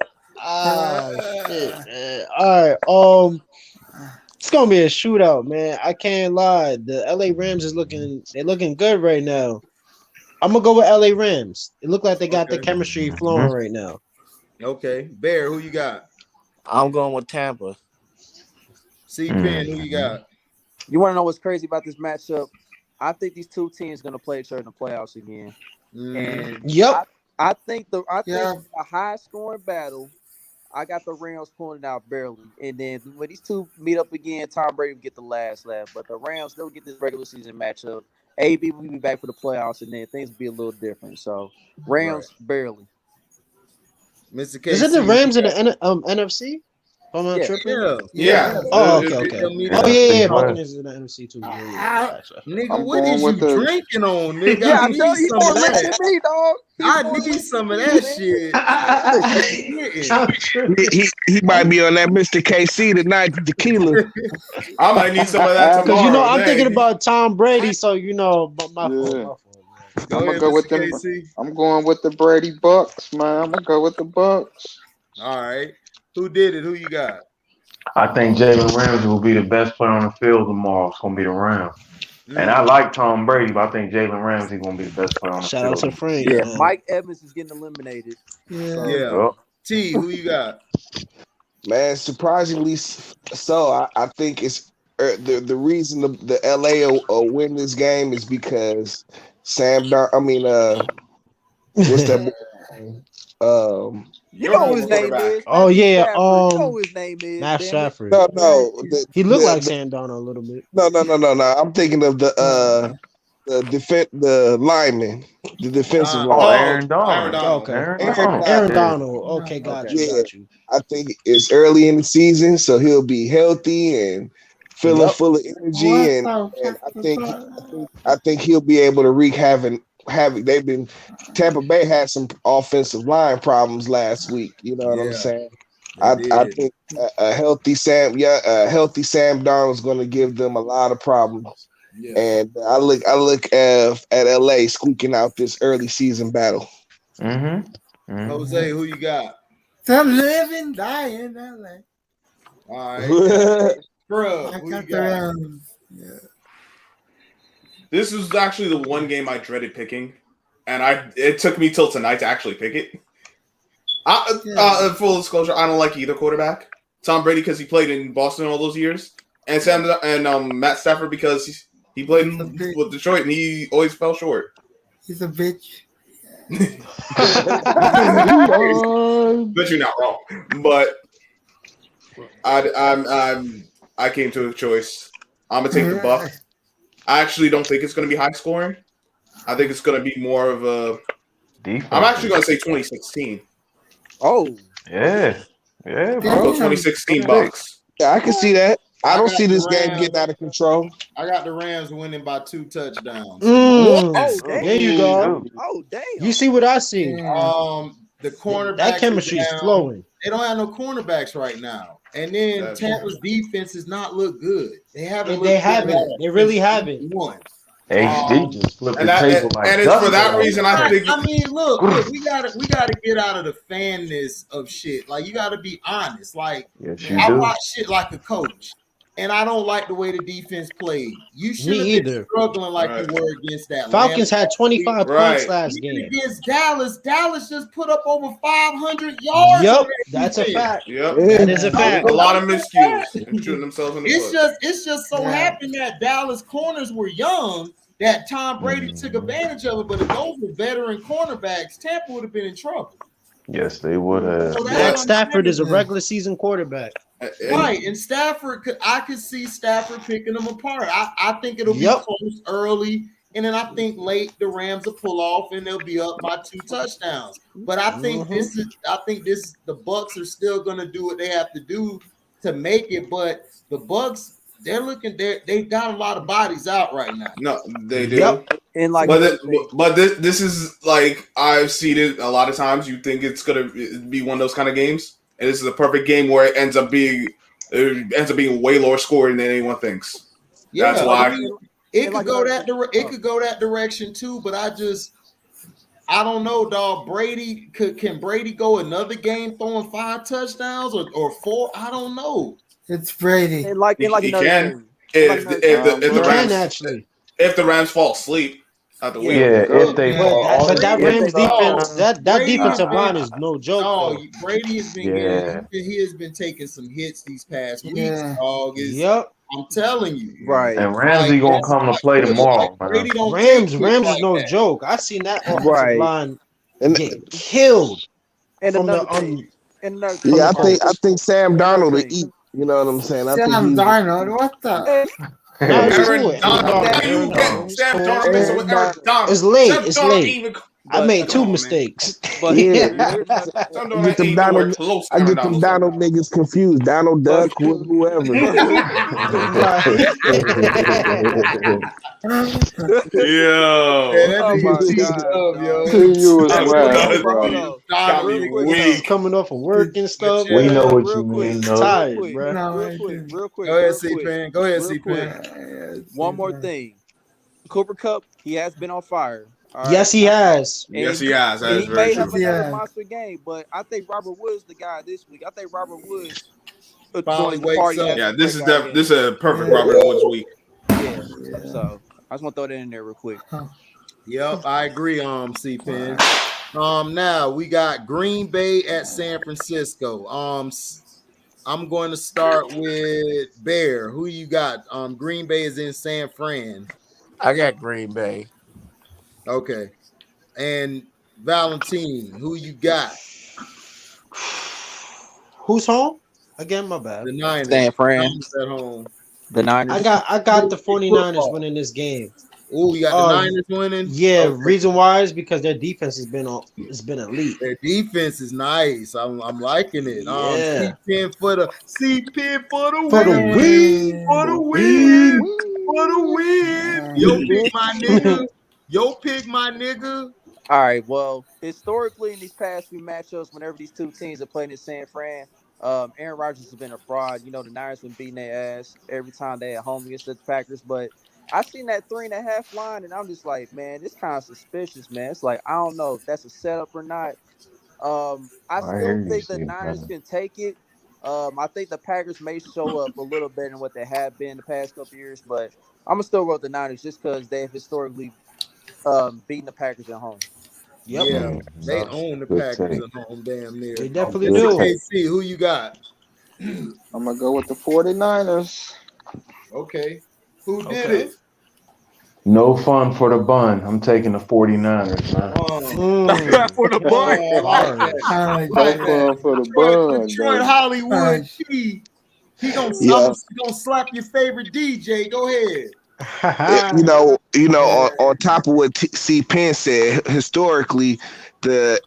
Shit, man. All right. It's gonna be a shootout, man. I can't lie. The LA Rams they're looking good right now. I'm gonna go with LA Rams. It look like they got the chemistry flowing right now. Okay, Bear, who you got? I'm going with Tampa. C-Pen, who you got? You want to know what's crazy about this matchup? I think these two teams going to play each other in the playoffs again. And I think a high scoring battle. I got the Rams pulling it out barely, and then when these two meet up again, Tom Brady will get the last laugh. But the Rams, they'll get this regular season matchup. AB will be back for the playoffs, and then things will be a little different. So Rams barely. Mr. KC, is it the Rams in the NFC? If I'm not tripping. Yeah. Oh, okay. Oh, yeah. Buccaneers in the NFC too. Nigga, what is you drinking on, nigga? Yeah, I need some of that. Me, dog. I need some of that shit. He might be on that Mr. KC tonight, tequila. I might need some of that tomorrow. Because I'm thinking about Tom Brady, so my fault. I'm gonna go with them. I'm going with the Brady Bucks, man. I'm gonna go with the Bucks. All right. Who did it? Who you got? I think Jalen Ramsey will be the best player on the field tomorrow. It's gonna be the Rams. And I like Tom Brady, but I think Jalen Ramsey gonna be the best player on the field. Shout out to Frank. Yeah, Mike Evans is getting eliminated. Yeah. T, who you got? Man, surprisingly so, I think it's the reason the LA will win this game is because what's that? You know who his name is. Oh yeah, you know who his name is. Matt Stafford. No, he looked like Sam Darnold a little bit. No. I'm thinking of the lineman, the defensive line. Aaron Donald. Okay. Aaron Donald. Okay, got you. I think it's early in the season, so he'll be healthy and feeling full of energy, and I think he'll be able to wreak havoc. Tampa Bay had some offensive line problems last week. You know what I'm saying? I think a healthy Sam Darnold is going to give them a lot of problems. Yeah. And I look at LA squeaking out this early season battle. Jose, who you got? The living, dying LA. All right. Bro, who you got? This is actually the one game I dreaded picking, and it took me till tonight to actually pick it. Full disclosure, I don't like either quarterback. Tom Brady because he played in Boston all those years, and Matt Stafford because he played with Detroit and he always fell short. He's a bitch. But you're not wrong. But I came to a choice. I'm gonna take the Buck. I actually don't think it's going to be high scoring. I think it's going to be more of a defense. I'm actually going to say 2016. Oh, yeah, bro. 2016 Bucks. Yeah, I can see that. I don't see this game getting out of control. I got the Rams winning by 2 touchdowns. Oh, there you go. Oh, damn. You see what I see? The cornerbacks. That chemistry is flowing. They don't have no cornerbacks right now. And then Tampa's defense does not look good. They haven't. They really haven't. HD just flipped the table like and it's for that reason I think. I mean, look, we gotta get out of the fanness of shit. Like, you gotta be honest. Like, I watch shit like a coach, and I don't like the way the defense played. You should have been struggling like you were against that. Falcons had 25 points last game against Dallas. Dallas just put up over 500 yards. Yep, that's a fact. Yep, that is a fact. A lot of miscues and shooting themselves in the foot. It's just so happened that Dallas corners were young that Tom Brady took advantage of it. But if those were veteran cornerbacks, Tampa would have been in trouble. Yes, they would have. So Matt Stafford is a regular season quarterback. Right, and I could see Stafford picking them apart. I think it'll be close early, and then I think late the Rams will pull off and they'll be up by 2 touchdowns. But I think the Bucks are still gonna do what they have to do to make it. But the Bucks, they got a lot of bodies out right now. No, they do. And like, but this is like I've seen it a lot of times. You think it's gonna be one of those kind of games, and this is a perfect game where it ends up being way lower scoring than anyone thinks. Yeah, that's why it could go that direction too. But I don't know, dog. Can Brady go another game throwing 5 touchdowns or 4? I don't know. It's Brady. And like He another can. team. If the Rams actually. if the Rams fall asleep at the wheel. Yeah, if they fall. But that Rams defense, that Brady defensive has line been- is no joke. No, though. Brady has been getting. He has been taking some hits these past weeks. Dog is. Yep. I'm telling you. Right. And Ramsey gonna come to play tomorrow, man. Brady don't Rams take is like no that. joke. I seen that offensive Right. line get killed. And from another the thing. And another thing. Yeah, I think Sam Darnold will eat. You know what I'm saying? I think Sam Darnold, what the? No, it's Aaron cool. Donald. How you get Sam Darnold mixing with Aaron Donald? It's late. Sam It's Darnold late. even- I but made come on, 2 man. mistakes. But Yeah. Sam I Darnold get ain't them even nowhere Donald. close to I Aaron get them Donald. Donald niggas confused. Donald Duck, whoever. Yo. Man, that Oh nigga my cheesed God, up, yo. Continuous That's rap, nuts, bro. dude. Got me weak. Coming off of work and stuff. We know what real you quick, mean, real though. Tired, quick, bro. real quick. Go ahead, real C quick, Pan. Go ahead, real C quick. Pan. One more thing. Cooper Kupp, he has been on fire. All Yes, right? he has. And Yes, he has. That and is he very may true. have another Yeah. monster game, but I think Robert Woods the guy this week. I think Robert Woods Finally joins the wakes party. up. after Yeah, the this is breakout this game. is a perfect Robert Woods week. Yeah. So I just want to throw that in there real quick. Yep, I agree. C Pan. Now we got Green Bay at San Francisco. I'm going to start with Bear. Who you got? Green Bay is in San Fran. I got Green Bay. Okay. And Valentine, who you got? Who's home? Again, my bad. The Niners. San Fran. Niners at home. The Niners. I got the 49ers winning this game. Oh, we got the Niners winning. Yeah, Okay. reason why is because their defense has been elite. Their defense is nice. I'm liking it. Yeah. C-Pin for the win. For the win. Yo, pick my nigga. Pick my nigga. All right. Well, historically, in these past few matchups, whenever these two teams are playing in San Fran, Aaron Rodgers has been a fraud. You know, the Niners been beating their ass every time they at home against the Packers. But I seen that 3.5 line, and I'm just like, man, this kind of suspicious, man. It's like I don't know if that's a setup or not. I still think the Niners can take it. I think the Packers may show up a little better than what they have been the past couple years, but I'm gonna still go with the Niners just because they've historically beaten the Packers at home. Yep. Yeah, they own the Good Packers take. at home, damn near. They definitely Good do. take. KC, who you got? I'm gonna go with the 49ers. Okay. Who did Okay. it? No fun for the bun. I'm taking the 49ers, man. For the bun. I like that. I No fun for the bun, Detroit baby. Hollywood. He gonna slap your favorite DJ. Go ahead. On top of what C. Penn said, historically, the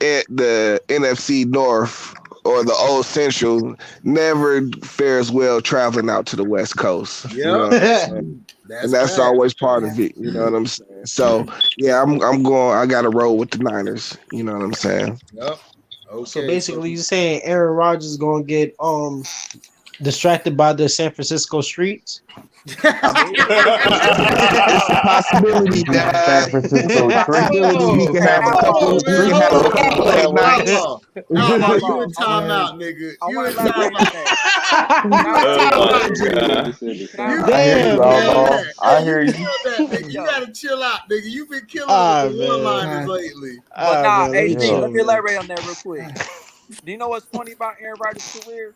NFC North or the old Central never fares well traveling out to the West Coast. You know what I'm saying? And that's right. always part of it. You know what I'm saying? So yeah, I'm going. I got to roll with the Niners. You know what I'm saying? Yep. Okay. So basically, you're saying Aaron Rodgers is gonna get distracted by the San Francisco streets? It's a possibility that San Francisco we can have a couple. We can have a couple late nights. No, you in timeout, nigga. I You want in to elaborate timeout. on that. I hear you. You gotta chill out, nigga. You've been killing with the one-liners lately. But nah, man, hey, yeah. let me elaborate on that real quick. Do you know what's funny about Aaron Rodgers' career?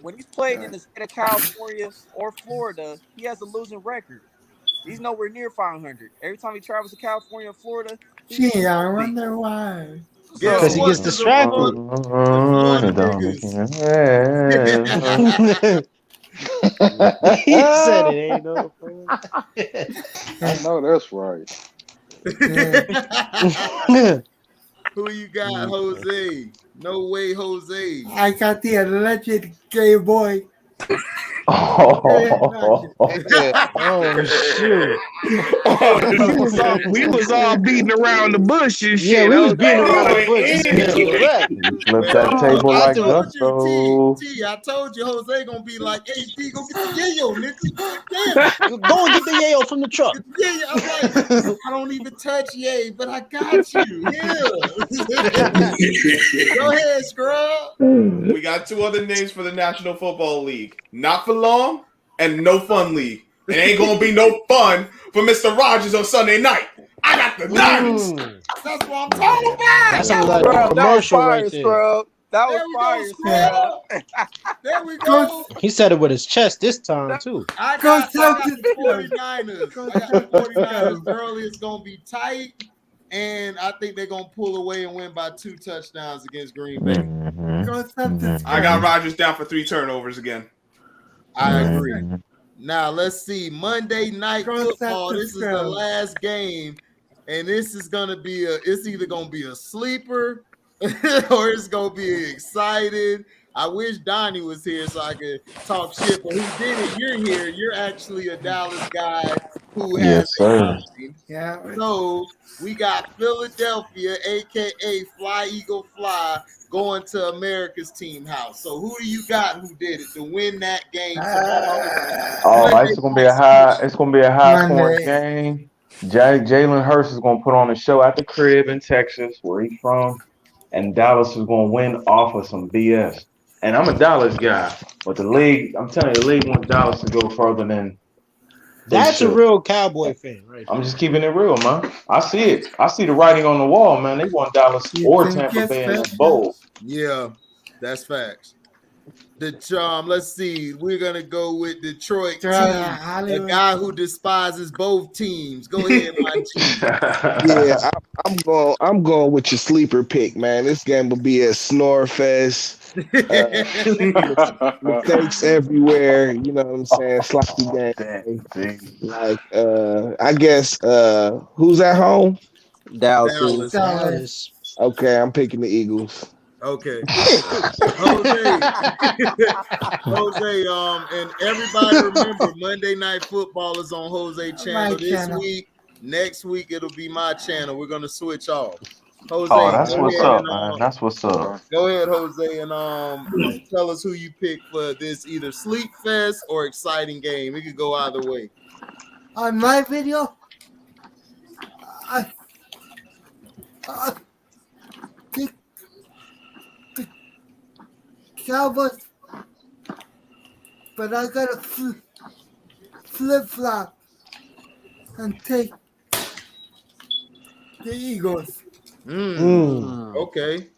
When he's played in the state of California or Florida, he has a losing record. He's nowhere near 500. Every time he travels to California or Florida, Gee, I wonder why. Because he gets distracted. He said it ain't no fun. I know that's right. Who you got, Jose? No way, Jose. I got the alleged gay boy. Oh shoot! We was all beating around the bush and shit. Yeah, we was beating around the bush. Flip that table like gusto. I told you Jose gonna be like, HD, go get the yayo, nigga. Go and get the yayo from the truck. Yeah, I'm like, I don't even touch yay, but I got you. Yeah. Go ahead, scrub. We got two other names for the National Football League. not for long, and no fun league. It ain't gonna be no fun for Mr. Rogers on Sunday night. I got the diamonds. That's what I'm talking about. That sounds like a commercial right there. Scrub. That was fire, Scrub. There we go. He said it with his chest this time too. I got the 49ers. I got the 49ers early. It's gonna be tight, and I think they're gonna pull away and win by 2 touchdowns against Green Bay. I got Rodgers down for 3 turnovers again. I agree. Now let's see. Monday Night Football. This is the last game, and this is gonna be it's either gonna be a sleeper or it's gonna be excited. I wish Donnie was here so I could talk shit, but who did it? You're here. You're actually a Dallas guy who has Yeah. So we got Philadelphia, aka Fly Eagle Fly, going to America's team house. So who do you got who did it to win that game? It's gonna be a high. It's gonna be a high scoring game. Jalen Hurts is gonna put on a show at the crib in Texas, where he's from, and Dallas is gonna win off of some BS. And I'm a Dallas guy, but the league, I'm telling you, the league wants Dallas to go further than. That's a real Cowboy fan, right? I'm just keeping it real, man. I see it. I see the writing on the wall, man. They want Dallas or Tampa Bay in the bowl. Yeah, that's facts. Let's see. We're gonna go with Detroit team. A guy who despises both teams. Go ahead, my chief. Yeah, I'm going with your sleeper pick, man. This game will be a snore fest. Mistakes everywhere. You know what I'm saying? Sloppy game. Like, I guess who's at home? Dallas. Okay, I'm picking the Eagles. Okay. Jose, and everybody remember Monday Night Football is on Jose channel this week. Next week it'll be my channel. We're gonna switch off. Jose, that's what's up, man. That's what's up. Go ahead, Jose, and tell us who you pick for this either sleep fest or exciting game. It could go either way. On my video, the Cowboys, but I gotta flip flop and take the Eagles. Okay.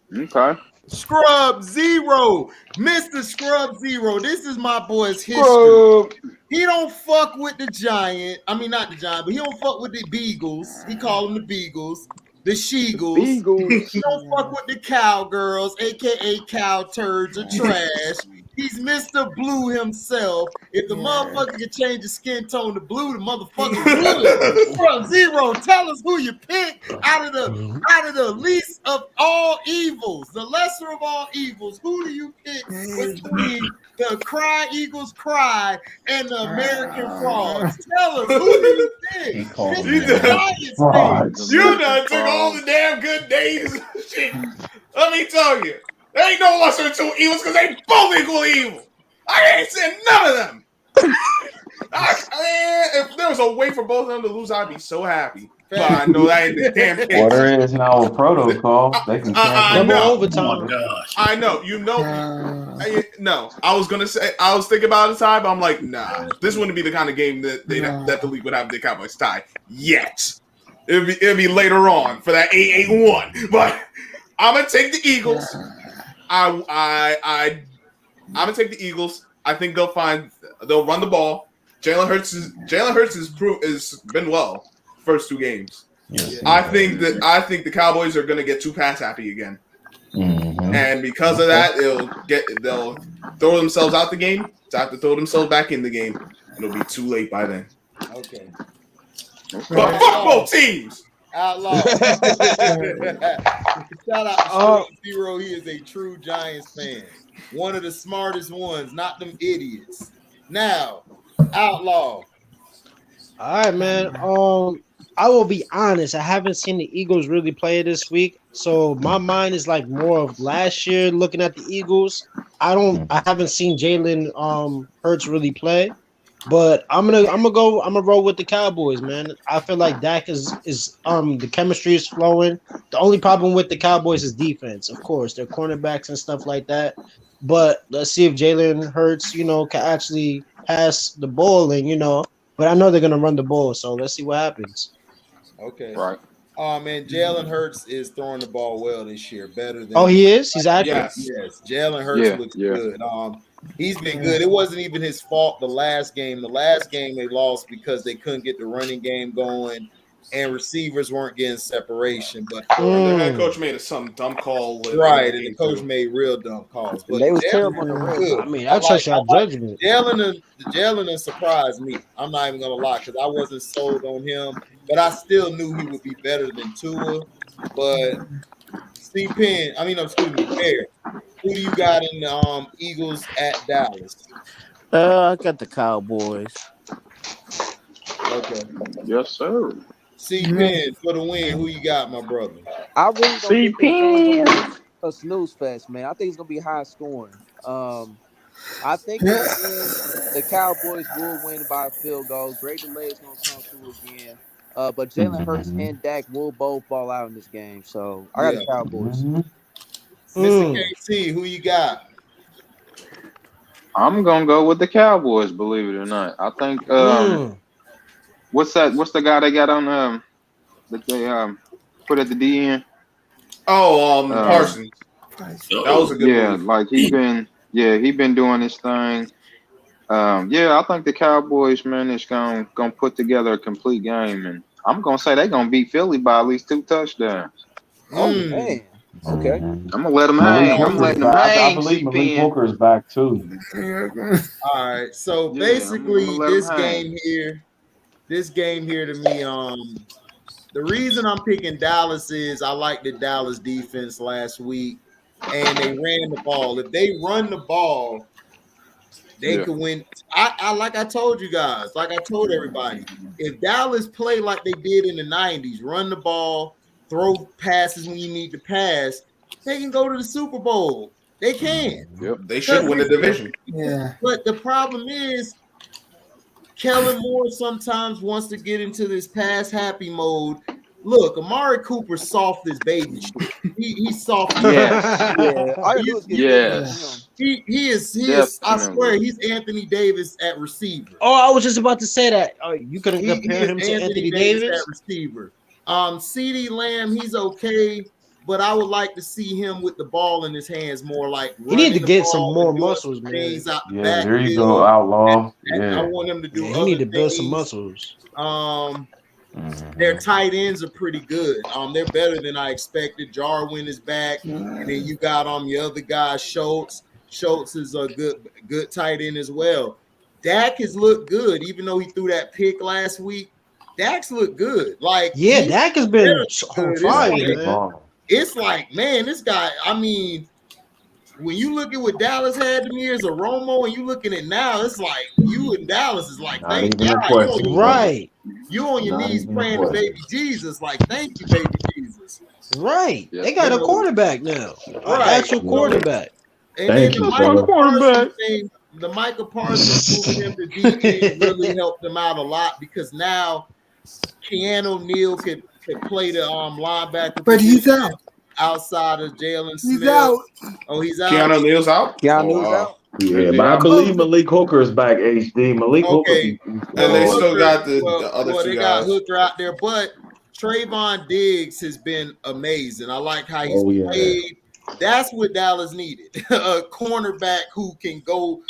Scrub Zero, Mr. Scrub Zero. This is my boy's history. He don't fuck with the Giant. I mean, not the Giant, but he don't fuck with the Beagles. He call them the Beagles. The Sheagles. He don't fuck with the Cowgirls, aka Cow Turds or Trash. He's Mr. Blue himself. If the motherfucker can change his skin tone to blue, the motherfucker blue. Scrub Zero, tell us who you pick out of the least of all evils, the lesser of all evils. Who do you pick between the Cry Eagles Cry and the American Frogs? Tell us, who do you pick? You done took all the damn good days. Shit. Let me tell you. There ain't no lesser of two evils because they both equal evil. I ain't saying none of them. If there was a way for both of them to lose, I'd be so happy. But I know that ain't the damn case. Well, there is now a protocol. They can cancel overtime. I know. You know. No, I was thinking about it time, but I'm like, nah. This wouldn't be the kind of game that the league would have the Cowboys tie yet. It'd be later on for that 8-8-1. But I'm gonna take the Eagles. I'm gonna take the Eagles. I think they'll run the ball. Jalen Hurts has been well first 2 games. Yes, I think the Cowboys are gonna get too pass happy again, and because of that, they'll throw themselves out the game. To have to throw themselves back in the game, and it'll be too late by then. Okay, but fuck both teams. Outlaw. Shout out to Zero. He is a true Giants fan. One of the smartest ones, not them idiots. Now, Outlaw. All right, man. I will be honest. I haven't seen the Eagles really play this week, so my mind is like more of last year. Looking at the Eagles, I haven't seen Jalen Hurts really play. But I'm gonna roll with the Cowboys, man. I feel like Dak is the chemistry is flowing. The only problem with the Cowboys is defense, of course. Their cornerbacks and stuff like that. But let's see if Jalen Hurts, can actually pass the ball and. But I know they're gonna run the ball, so let's see what happens. Okay. Right. Man, Jalen Hurts is throwing the ball well this year, better than. Oh, he is. He's active. Yes. Jalen Hurts looks good. He's been good. It wasn't even his fault the last game. The last game they lost because they couldn't get the running game going, and receivers weren't getting separation. But the head coach made some dumb call. Right, and the coach made real dumb calls. But they was terrible on the red. I mean, I trust your judgment. Jalen surprised me. I'm not even gonna lie because I wasn't sold on him, but I still knew he would be better than Tua. But Bear, who do you got in the Eagles at Dallas? I got the Cowboys. Okay. Yes, sir. C-Pen for the win. Who you got, my brother? I really don't think it's a snooze fest, man. I think it's gonna be high scoring. I think the Cowboys will win by a field goal. Great delay is gonna come through again. But Jalen Hurts and Dak will both ball out in this game. So I got the Cowboys. Mr. KC, who you got? I'm gonna go with the Cowboys, believe it or not. I think what's the guy they got on that they put at the DN? Parsons. That was a good move. Like he been doing his thing. I think the Cowboys, man, is gonna put together a complete game, and I'm gonna say they're gonna beat Philly by at least 2 touchdowns. Oh man. Okay. I'm gonna let them hang. I'm letting them hang. I believe Malik Hooker is back too. All right. So basically, this game here to me, the reason I'm picking Dallas is I like the Dallas defense last week, and they ran the ball. If they run the ball, they could win. I told you guys, like I told everybody, if Dallas play like they did in the 90s, run the ball, throw passes when you need to pass, they can go to the Super Bowl. They can. Yep. They should win the division. Yeah. But the problem is, Kellen Moore sometimes wants to get into this pass happy mode. Look, Amari Cooper's soft as baby shit. He's soft. He is. I swear, he's Anthony Davis at receiver. Oh, I was just about to say that. Oh, you could have compared him to Anthony Davis at receiver. CeeDee Lamb, he's okay, but I would like to see him with the ball in his hands more. Like he need to get some more muscles, man. There you go, Outlaw. I want him to do. He need to build some muscles. Their tight ends are pretty good. They're better than I expected. Jarwin is back, and then you got your other guy, Schultz. Schultz is a good tight end as well. Dak has looked good, even though he threw that pick last week. Dak's looked good. Dak has been on fire, man. It's like, man, this guy. I mean, when you look at what Dallas had to me as a Romo, and you looking at now, it's like you in Dallas is like, thank God, right? You on your knees praying to baby Jesus, like, thank you, baby Jesus. Right. They got a quarterback now. Right. Actual quarterback. And then the Michael Parsons moving him to DB really helped them out a lot because now Keanu Neal could play the linebacker. But he's out. Outside of Jalen Smith. He's out. Oh, he's out. Keanu Neal's out? Keanu's out. Yeah, but I believe Malik Hooker is back, HD. Malik Hooker. And they still got the other two they guys. got Hooker out there, but Trayvon Diggs has been amazing. I like how he's played. That's what Dallas needed. A cornerback who can go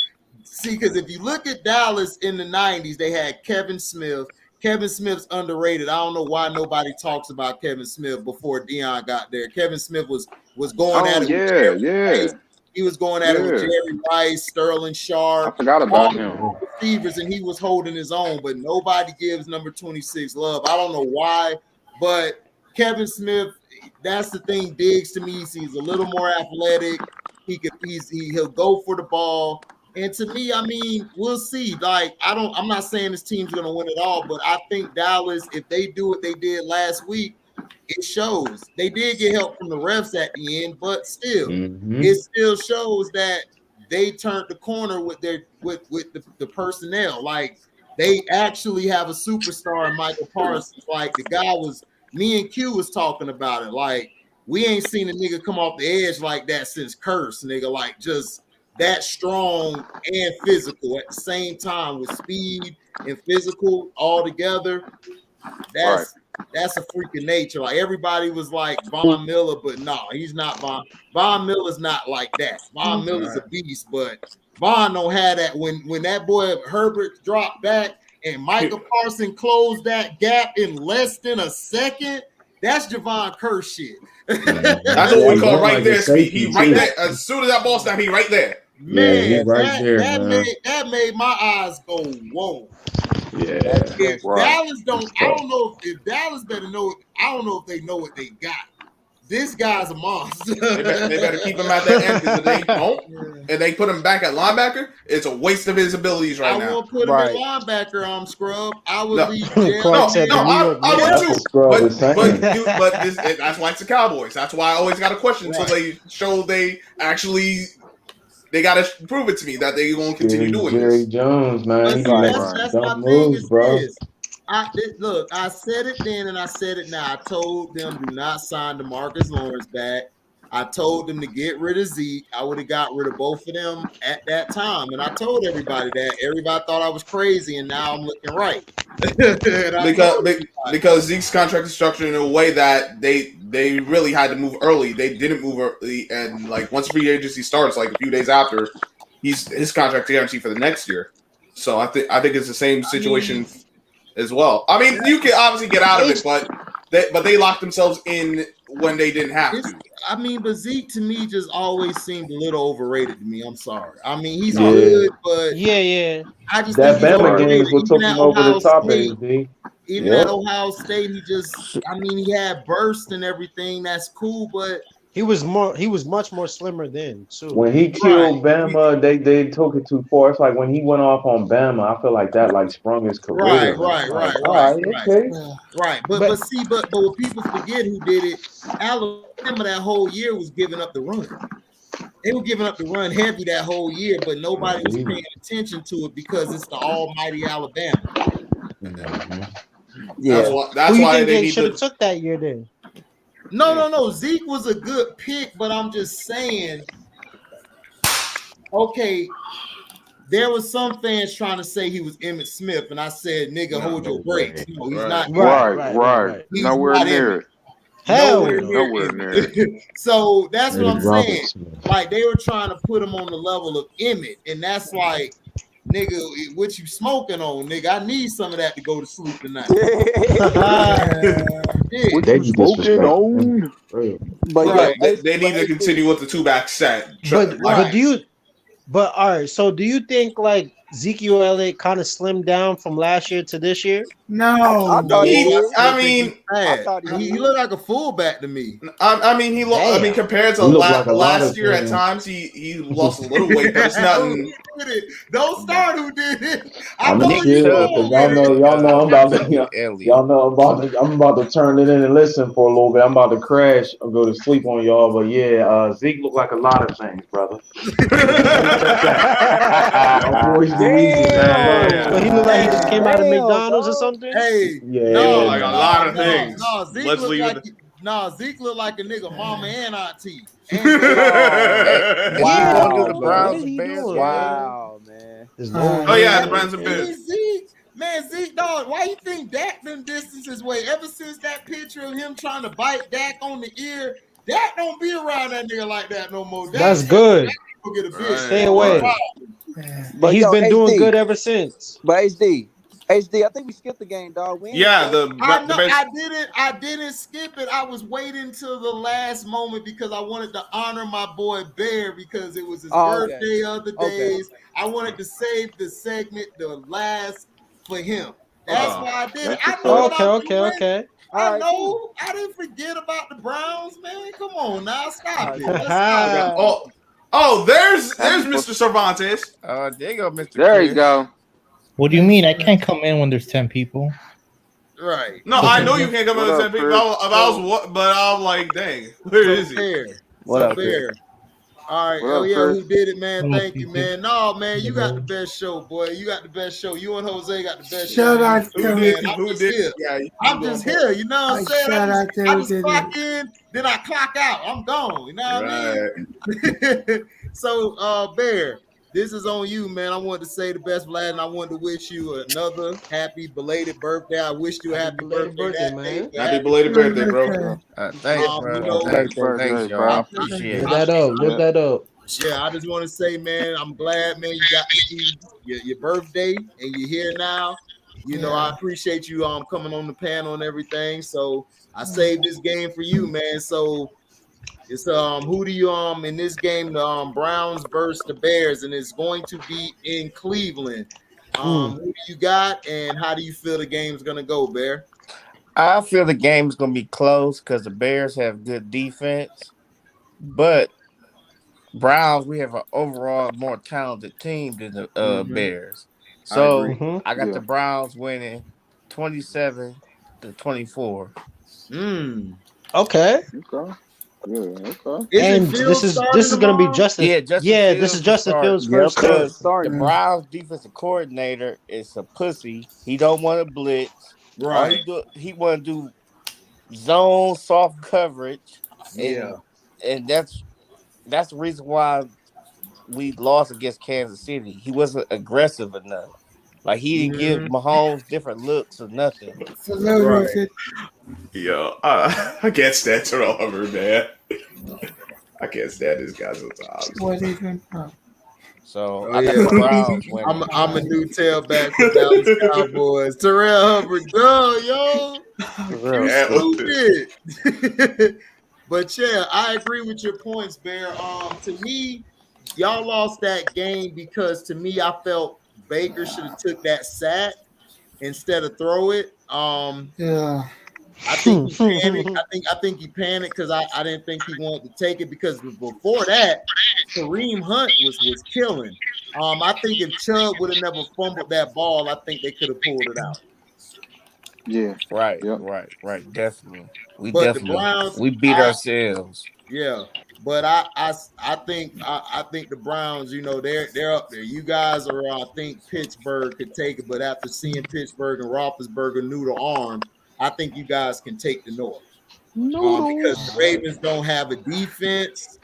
see, because if you look at Dallas in the 90s, they had Kevin Smith. Kevin Smith's underrated. I don't know why nobody talks about Kevin Smith before Deion got there. Kevin Smith was going at it with Jerry Rice. He was going at it with Jerry Rice, Sterling Sharp. I forgot about him. Receivers, and he was holding his own, but nobody gives number 26 love. I don't know why, but Kevin Smith, that's the thing. Diggs to me, he's a little more athletic. He'll go for the ball. And to me, I mean, we'll see. I'm not saying this team's gonna win it all, but I think Dallas, if they do what they did last week, it shows. They did get help from the refs at the end, but still, it still shows that they turned the corner with the personnel. Like, they actually have a superstar in Michael Parsons. Like, the guy was, me and Q was talking about it. Like, we ain't seen a nigga come off the edge like that since Curse, nigga. Like, just that strong and physical at the same time with speed and physical all together. That's a freak of nature. Like everybody was like Von Miller, but no, he's not Von. Von Miller's not like that. Von Miller's a beast, but Von don't have that. When that boy Herbert dropped back and Michael Parsons closed that gap in less than a second, that's Javon Kerr shit. That's what we call right there. He right there. As soon as that ball snap, he right there. Man, that made my eyes go whoa. Yeah. If Dallas don't, I don't know if Dallas better know. I don't know if they know what they got. This guy's a monster. they better keep him at that end because if they don't, and they put him back at linebacker, it's a waste of his abilities now. I won't put him at linebacker. Scrub. I would leave. I would too. But that's why it's the Cowboys. That's why I always got a question until they show they actually. They gotta prove it to me that they gonna continue doing Jerry this. Jones, man, That's my thing. moves, bro. Look, I said it then and I said it now. I told them do not sign DeMarcus Lawrence back. I told them to get rid of Zeke. I would have got rid of both of them at that time, and I told everybody that. Everybody thought I was crazy, and now I'm looking right. because Zeke's contract is structured in a way that they really had to move early. They didn't move early, and like once free agency starts, like a few days after, his contract guaranteed for the next year. So I think it's the same situation as well. I mean, you can obviously get out of it, but they locked themselves in when they didn't have to. I mean, but Zeke to me just always seemed a little overrated to me. I'm sorry. I mean, he's good, but I just that think Bama game is what took him over the top. Even at Ohio State, he had burst and everything. That's cool, but he was much more slimmer then too. When he killed Bama, they took it too far. It's like when he went off on Bama, I feel like that sprung his career. Right. But what people forget who did it, Alabama that whole year was giving up the run. They were giving up the run heavy that whole year, but nobody was paying attention to it because it's the almighty Alabama. Yeah, that's why they should have took that year then. No. Zeke was a good pick, but I'm just saying. Okay, there was some fans trying to say he was Emmitt Smith, and I said, "Nigga, hold your brakes." No, he's not. Right. He's Nowhere not near it. Nowhere near it. So that's what I'm saying. Like they were trying to put him on the level of Emmitt, and that's like, nigga, what you smoking on, nigga? I need some of that to go to sleep tonight. What you smoking on? But they need to continue with the 2-back set. But all right, so do you think like Ezekiel Elliott kind of slimmed down from last year to this year? No, he looked like a fullback to me. Compared to last year, at times he lost a little weight, but it's nothing. Don't start who did it. Y'all know I'm about to turn it in and listen for a little bit. I'm about to crash or go to sleep on y'all. But yeah, Zeke looked like a lot of things, brother. But he looked like he just came out of McDonald's or something. Hey, like a lot of things. Zeke looked like a nigga mama and auntie. Wow, the Browns and Bears. Wow, man. The Browns and Bears. Zeke, dog, why you think Dak them distances way? Ever since that picture of him trying to bite Dak on the ear, Dak don't be around that nigga like that no more. That's good. Get a bitch. Stay away. But he's been doing good ever since. But HD, I think we skipped the game, dog. I didn't skip it. I was waiting till the last moment because I wanted to honor my boy Bear because it was his birthday other days. I wanted to save the segment the last for him. That's why I did it. I know Okay. I know. I didn't forget about the Browns, man. Come on now, stop it. There's Mr. Cervantes. There you go, Mr. There you go. What do you mean? I can't come in when there's 10 people. Right. No, I know you can't come in with 10 people. But I was like, dang, where is he? What up, Bear? All right. What Oh up, yeah, Chris? who did it, man? What up, Thank you, PT? man. No, man, you got the best show, boy. You got the best show. You and Jose got the best Shout show. out You to do, man. I'm Who just did? here. Yeah, you I'm going just back. here. You know what I'm saying? shout out to I who just did clock it. in, then I clock out. I'm gone. You know what I Right. mean? So, Bear, this is on you, man. I wanted to say the best, Vlad, and I wanted to wish you another happy belated birthday. I wished you a happy belated birthday birthday, that day. man. But Happy belated birthday, bro. Okay. Thanks, you bro. know, Happy Thanks, birthday, y'all. I bro. appreciate Live it. that up. Live that up. yeah, I just want to say, man, I'm glad, man, you got to see your birthday and you're here now. You know, I Yeah. appreciate you coming on the panel and everything. So I saved this game for you, man. So it's who do you in this game, the Browns versus the Bears, and it's going to be in Cleveland. Who do you got and how do you feel the game's gonna go, Bear? I feel the game is going to be close because the Bears have good defense, but Browns, we have an overall more talented team than the Bears. I agree. So I got Yeah. the Browns winning 27-24. Okay. Okay. Yeah. Okay. Isn't And Fields this starting is gonna be tomorrow? Justin. Yeah, Justin Yeah, Fields this is is Justin starting. Fields' Yep, first Fields start. is starting. The Browns defensive coordinator is a pussy. He don't want to blitz. All Right. he want to do zone soft coverage, Yeah. and that's the reason why we lost against Kansas City. He wasn't aggressive enough. Like he didn't give Mahomes different looks or nothing. Salute Right. it. Yo, I can't stand Terrell Hubbard, man. I can't stand this guy sometimes. What even from? So Oh, I got yeah. the Browns winning. I'm a new tailback for Dallas Cowboys. Terrell Hubbard, go, yo. For You real. stupid. But yeah, I agree with your points, Bear. To me, y'all lost that game because to me, I felt Baker should have took that sack instead of throw it. Yeah. I think he panicked. I think he panicked because I didn't think he wanted to take it because before that, Kareem Hunt was killing. I think if Chubb would have never fumbled that ball, I think they could have pulled it out. Yeah. Right, Yep. right. Definitely. But the Browns, we beat ourselves. Yeah, but I think the Browns, you know, they're up there. You guys are, I think Pittsburgh could take it, but after seeing Pittsburgh and Roethlisberger noodle arms, I think you guys can take the North. Because the Ravens don't have a defense.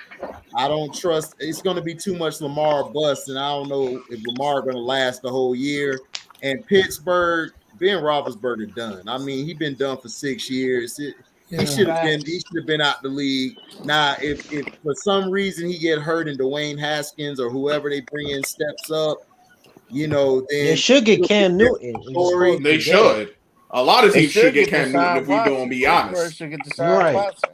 I don't trust. It's going to be too much Lamar bust, and I don't know if Lamar going to last the whole year. And Pittsburgh, Ben Roethlisberger done. I mean, he's been done for 6 years. He should have been out the league. Now, if for some reason he get hurt and Dwayne Haskins or whoever they bring in steps up, you know, then they should get Cam Newton. They should. A lot of teams should get Cam Newton if we're going to be honest. Should get Deshaun Watson.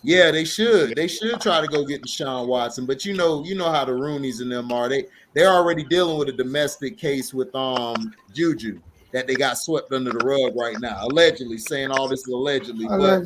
Yeah, they should. They should try to go get Deshaun Watson, but you know how the Roonies and them are. They're already dealing with a domestic case with Juju that they got swept under the rug right now. Allegedly, saying all this is allegedly, but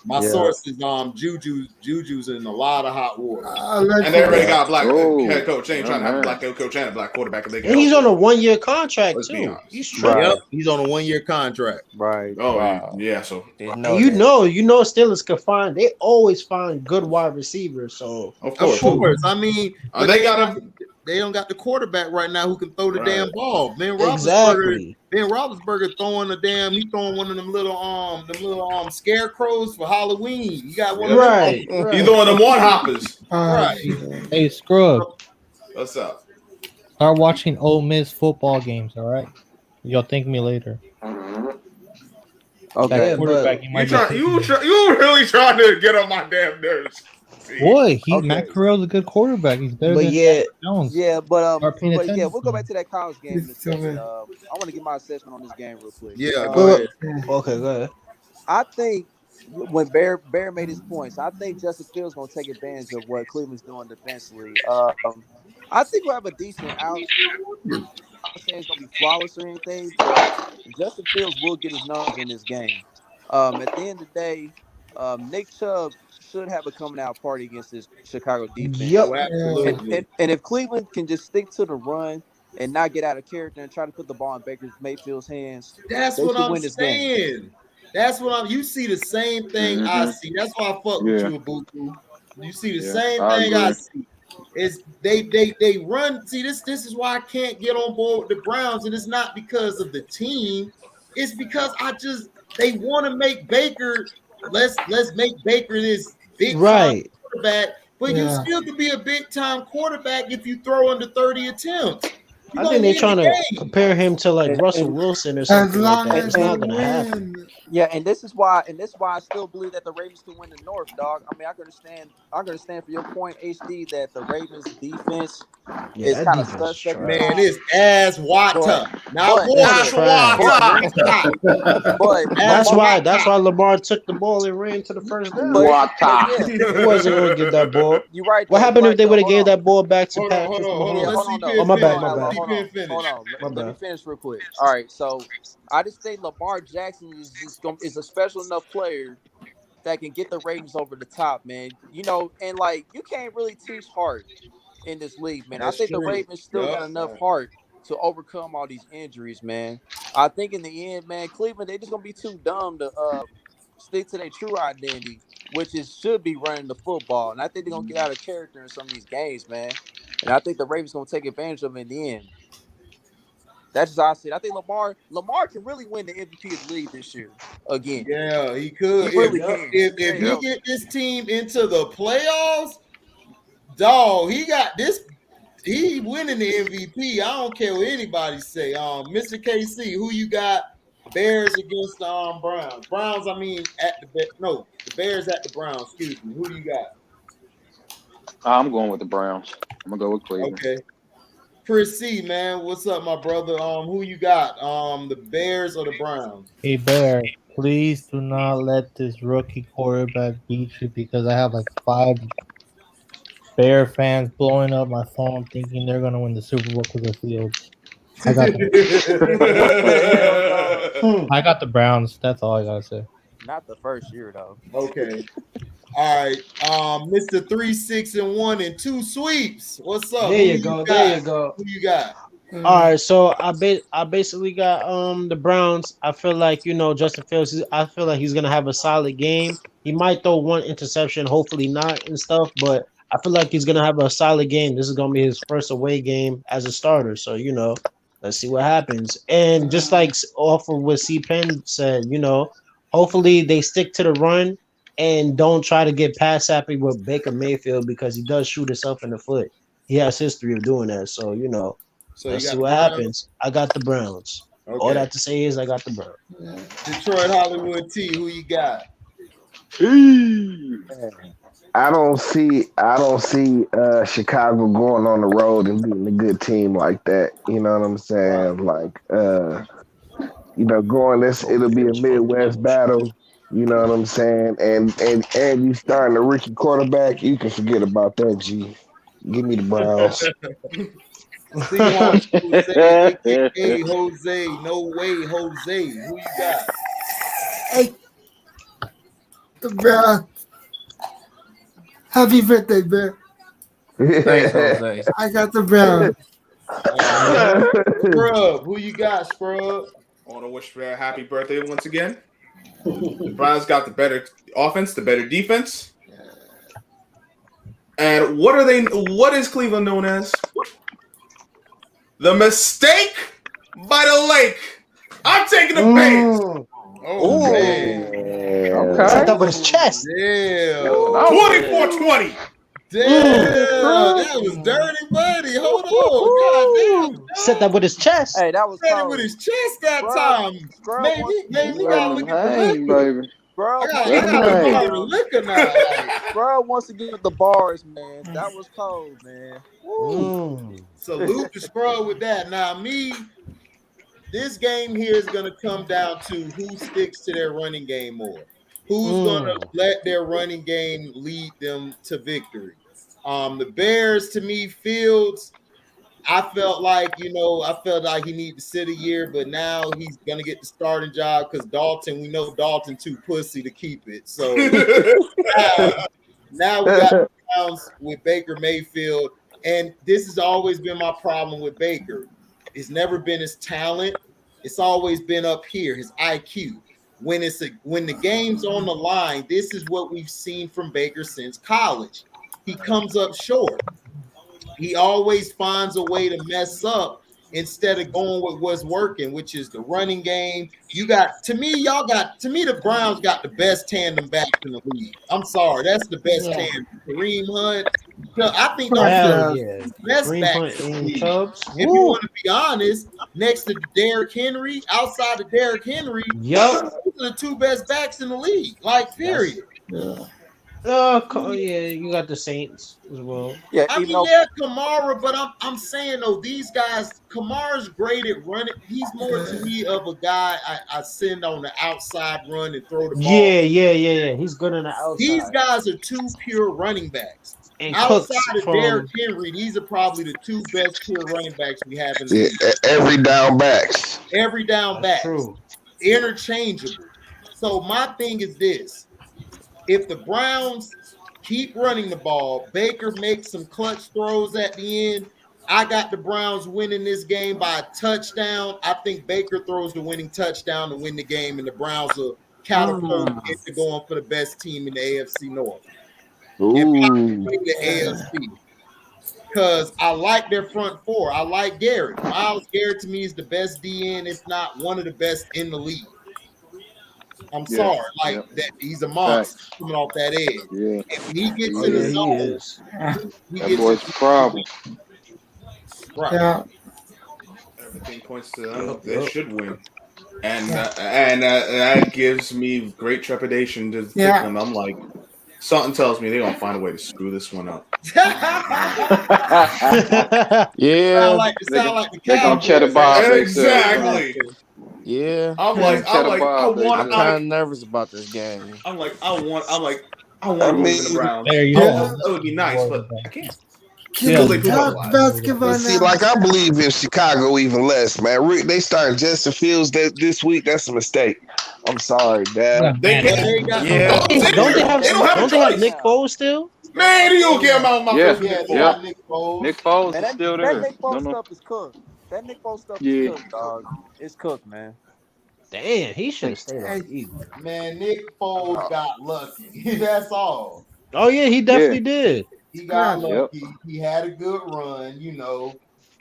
my sources, Juju's in a lot of hot water. And they already got a black head coach. They ain't trying to have a black head coach and a black quarterback. And he's on a 1-year contract too. He's yep, he's on a 1-year contract. Right. Oh yeah. So and you know, Steelers can find. They always find good wide receivers. So of course. I mean, they don't got the quarterback right now who can throw the damn ball. Ben Roethlisberger throwing he throwing one of them little scarecrows for Halloween. You got one of them. He's throwing them one hoppers. Right. Hey, Scrub. What's up? Start watching Ole Miss football games, all right? Y'all thank me later. Okay, you really trying to get on my damn nerves. Boy, Matt Corral's a good quarterback. He's better than Jones. Yeah, but yeah, we'll go back to that college game in a second. I want to get my assessment on this game real quick. Yeah, go ahead. Okay, go ahead. I think when Bear made his points, I think Justin Fields gonna take advantage of what Cleveland's doing defensively. I think we'll have a decent out. I'm not saying it's gonna be flawless or anything, but Justin Fields will get his numbers in this game. At the end of the day, Nick Chubb should have a coming out party against this Chicago defense. Yep, absolutely. And if Cleveland can just stick to the run and not get out of character and try to put the ball in Baker Mayfield's hands, that's what I'm saying. That's what you see the same thing I see. That's why I fuck with you, Abuku. You see the Yeah, same I thing I agree. see. Is they run. See, this is why I can't get on board with the Browns, and it's not because of the team. It's because they want to make Baker. Let's make Baker this big time Right. quarterback, but you Yeah. still could be a big time quarterback if you throw under 30 attempts. You're I gonna think they're win the trying to game. compare him to like Russell And Wilson or As something like long that. as It's he not gonna happen. wins. yeah, and this is why I still believe that the Ravens can win the North, dog. I mean, I can understand for your point, HD, that the Ravens defense Yeah, is that kind of defense is suspect at trash. Man, times. it's ass But water, not but It's water. trash. It's Man. but water. but Ass That's why water. Lamar took the ball and ran to the first down. but yeah, He wasn't gonna get that ball. you're right What though. You're happened if right they though. would have Hold gave on. that ball back to Hold Patrick on. Yeah, Mahomes? Let's hold see on though. Oh, Penn my Hold bad, on finish. my though. Let's bad, see Hold on. Penn finish. Hold on. my Let me bad. finish real quick. All right. So I just think Lamar Jackson is a special enough player that can get the Ravens over the top, man. You know, and like you can't really teach heart in this league, man. I That's think the true. Ravens still got Yup. enough heart to overcome all these injuries, man. I think in the end, man, Cleveland, they just gonna be too dumb to stick to their true identity, which is should be running the football. And I think they're gonna get out of character in some of these games, man. And I think the Ravens gonna take advantage of it in the end. That's just how I see it. I think Lamar can really win the MVP of the league this year again. Yeah, he He could. really can. If he get this team into the playoffs, dog, he got this. He winning the MVP. I don't care what anybody say. Mr. KC, who you got? Bears against the Browns. Browns, I mean, the Bears at the Browns. Excuse me. Who do you got? I'm going with the Browns. I'm gonna go with Cleveland. Okay. Chris C, man, what's up, my brother? Who you got? The Bears or the Browns? Hey Bear, please do not let this rookie quarterback beat you because I have like 5 Bear fans blowing up my phone thinking they're gonna win the Super Bowl because of Fields. I got the What the hell, dog? I got the Browns. That's all I gotta say. Not the first year though. Okay. All right. Mr. 3, 6, and 1 and 2 sweeps. What's up? There you go. There you go. Who you got? All right, so I basically got the Browns. I feel like Justin Fields. I feel like he's gonna have a solid game. He might throw one interception, hopefully not and stuff, but I feel like he's gonna have a solid game. This is gonna be his first away game as a starter, so let's see what happens. And just like off of what C Penn said, hopefully they stick to the run and don't try to get pass happy with Baker Mayfield because he does shoot himself in the foot. He has history of doing that, so So let's you see got what the Browns? happens. I got the Browns. All Okay. that to say is I got the Browns. Detroit Hollywood T, who you got? I don't see Chicago going on the road and beating a good team like that. You know what I'm saying? Like it'll be a Midwest battle. You know what I'm saying? And you starting a rookie quarterback, you can forget about that, G. Give me the Browns. Seahawks Jose, aka Jose, no way, Jose. Who you got? Hey, the Browns. Happy birthday, Bear. Thanks, Jose. I got the Browns. Scrub, who you got, Scrub? I want to wish for a happy birthday once again. The Browns got the better offense, the better defense. And what is Cleveland known as? The mistake by the lake. I'm taking the Bears. Oh, man. Okay. Set up with his chest. Damn. 24-20. Damn. That was dirty, buddy. Hold on. God damn. Set that with his chest. Hey, that was Said it cold. with his chest that Scrub- time. Scrub Maybe wants- we gotta look at the Hey, liquor. baby. Scrub I wants gotta to look get at the the liquor now. Scrub wants to get the bars, man. That was cold, man. Woo. Salute to Scrub with that. Now, this game here is going to come down to who sticks to their running game more. Who's going to let their running game lead them to victory? The Bears, to me, Fields, I felt like he needed to sit a year, but now he's going to get the starting job because we know Dalton too pussy to keep it. So now we got the Browns with Baker Mayfield. And this has always been my problem with Baker. It's never been his talent. It's always been up here, his IQ. when the game's on the line, this is what we've seen from Baker since college. He comes up short. He always finds a way to mess up instead of going with what's working, which is the running game. The Browns got the best tandem back in the league. I'm sorry, that's the best tandem. Kareem Hunt. I think those are the best backs in the league. If you want to be honest, next to Derrick Henry, outside of Derrick Henry, those are the two best backs in the league. Like, period. You got the Saints as well. Yeah, Kamara, but I'm saying though, these guys, Kamara's great at running. He's more to me of a guy I send on the outside run and throw the ball. Yeah. He's good on the outside. These guys are two pure running backs. And outside of Derrick Henry, these are probably the two best pure running backs we have in the league. Every down backs. Every down back. Interchangeable. So my thing is this. If the Browns keep running the ball, Baker makes some clutch throws at the end, I got the Browns winning this game by a touchdown. I think Baker throws the winning touchdown to win the game, and the Browns will catapult into going for the best team in the AFC North. And the AFC. Because I like their front four. I like Garrett. Myles Garrett to me is the best DN, if not one of the best in the league. I'm sorry, that he's a monster coming off that edge. Yeah. If he gets in the zone, that boy's a problem. Right. Yeah. Everything points to them. They should win, and that gives me great trepidation to pick them. I'm like, something tells me they're gonna find a way to screw this one up. Yeah, sound like the they gonna cheddar Bob. Exactly. Yeah, I I'm kind of nervous about this game. I want to believe in the Browns. That would be nice, but I can't. Basketball. See, like I believe in Chicago even less, man. They starting Justin Fields this week. That's a mistake. I'm sorry, Dad. Don't they have Nick Foles still? Man, you don't care about my Nick Foles man, is still there. That Nick Foles stuff is cooked. That Nick Foles stuff is cooked, dog. It's cooked, man. Damn, he should have stayed on Eagles. Man, Nick Foles got lucky. That's all. Oh yeah, he definitely did. He got lucky. He had a good run. You know,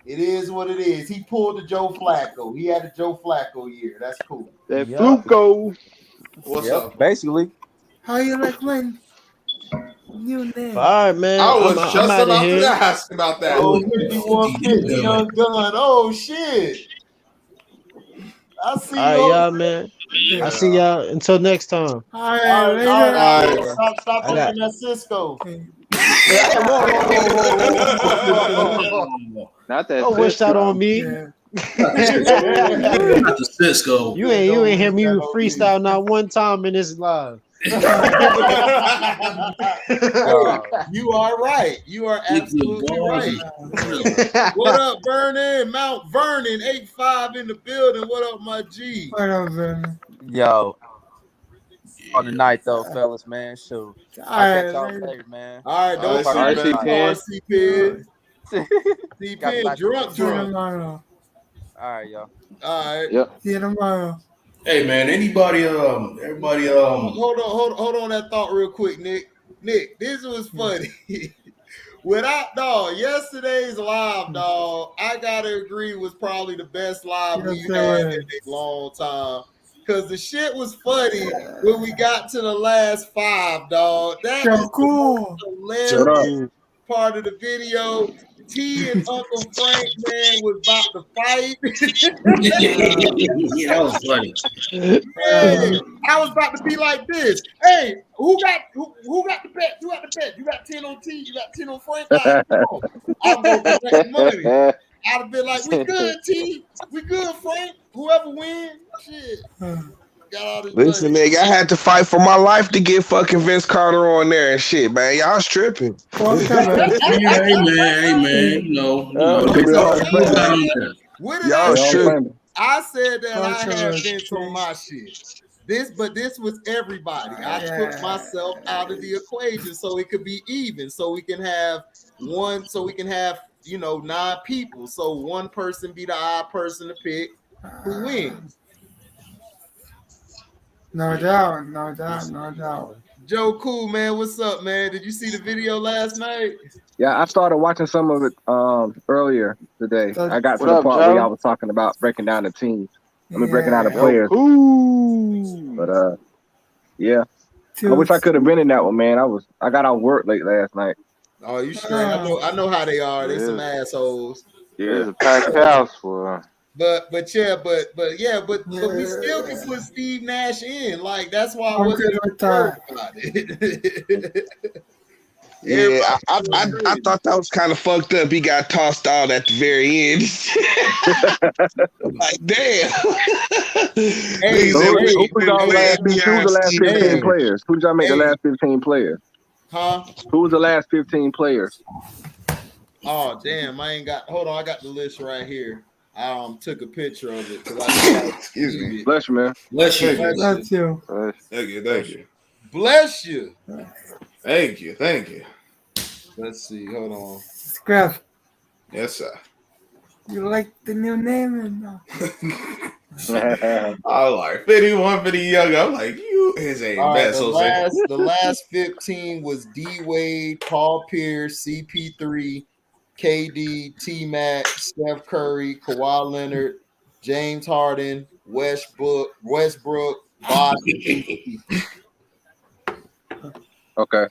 it is what it is. He pulled the Joe Flacco. He had a Joe Flacco year. That's cool. That Fluco. What's up? Basically. How you like when you name? All right, man. I was just about to ask about that. Oh, 5150 Young Gun. Oh shit. I see you. All right, y'all, man. Yeah. I see y'all until next time. All right. Stop looking at Cisco. Not that. Don't wish that on me. Cisco. You ain't hear me freestyle not one time in this live. You are right. You are absolutely right. What up, Vernon? Mount Vernon, 8-5 in the building. What up, my G? What up, Vernon? Yo. On the night though, fellas, man. Shoot. I'll catch y'all later, man. All right, don't C-Pen. C-Pen, drunk. All right, y'all. All right. Yep. See you tomorrow. Hey man, everybody hold on that thought real quick, Nick. Nick, this was funny. Yesterday's live, dog, I gotta agree was probably the best live we've had in a long time. Cause the shit was funny when we got to the last 5, dog. That was cool. Hilarious part of the video. T and Uncle Frank, man, was about to fight. Yeah, that was funny. Man, I was about to be like this. Hey, who got the bet? You got the bet. You got 10 on T. You got 10 on Frank. I'm going to make money. I'd have been like, we good, T. We good, Frank. Whoever wins, shit. Listen, nigga, I had to fight for my life to get fucking Vince Carter on there and shit, man. Y'all stripping. Hey man, you know. Y'all stripping. I said that I had Vince on my shit. This was everybody. I took myself out of the equation so it could be even, so we can have 9 people. So one person be the odd person to pick who wins. No doubt, no doubt, no doubt. Joe Cool, man, what's up, man? Did you see the video last night? Yeah, I started watching some of it earlier today. I got to What the up, part where Joe? y'all was talking about breaking down the teams. Breaking down the Yeah. players. Ooh. But yeah, I wish I could have been in that one, man. I got out work late last night. Oh, you straight? I know how they are. They some assholes. It's a packed house for. But we still can put Steve Nash in. Like that's why I I'm wasn't good with worried that. about it. Yeah, I thought that was kind of fucked up. He got tossed out at the very end. Like, damn. Who was the last 15 players? Who did y'all make the last 15 players? Huh? Who was the last 15 players? Oh damn! I ain't got. Hold on, I got the list right here. I took a picture of it because I. Excuse me. Bless you, man. Bless you. Bless you. Thank you. Thank you. Bless you. Thank you. Thank you. Let's see. Hold on. Scruff, Yes, sir. you like the new name or no? I like 51 for the young. I'm like, you is a All right, mess, the last 15 was D Wade, Paul Pierce, CP3, KD, T Mac, Steph Curry, Kawhi Leonard, James Harden, Westbrook, Bobby. Okay.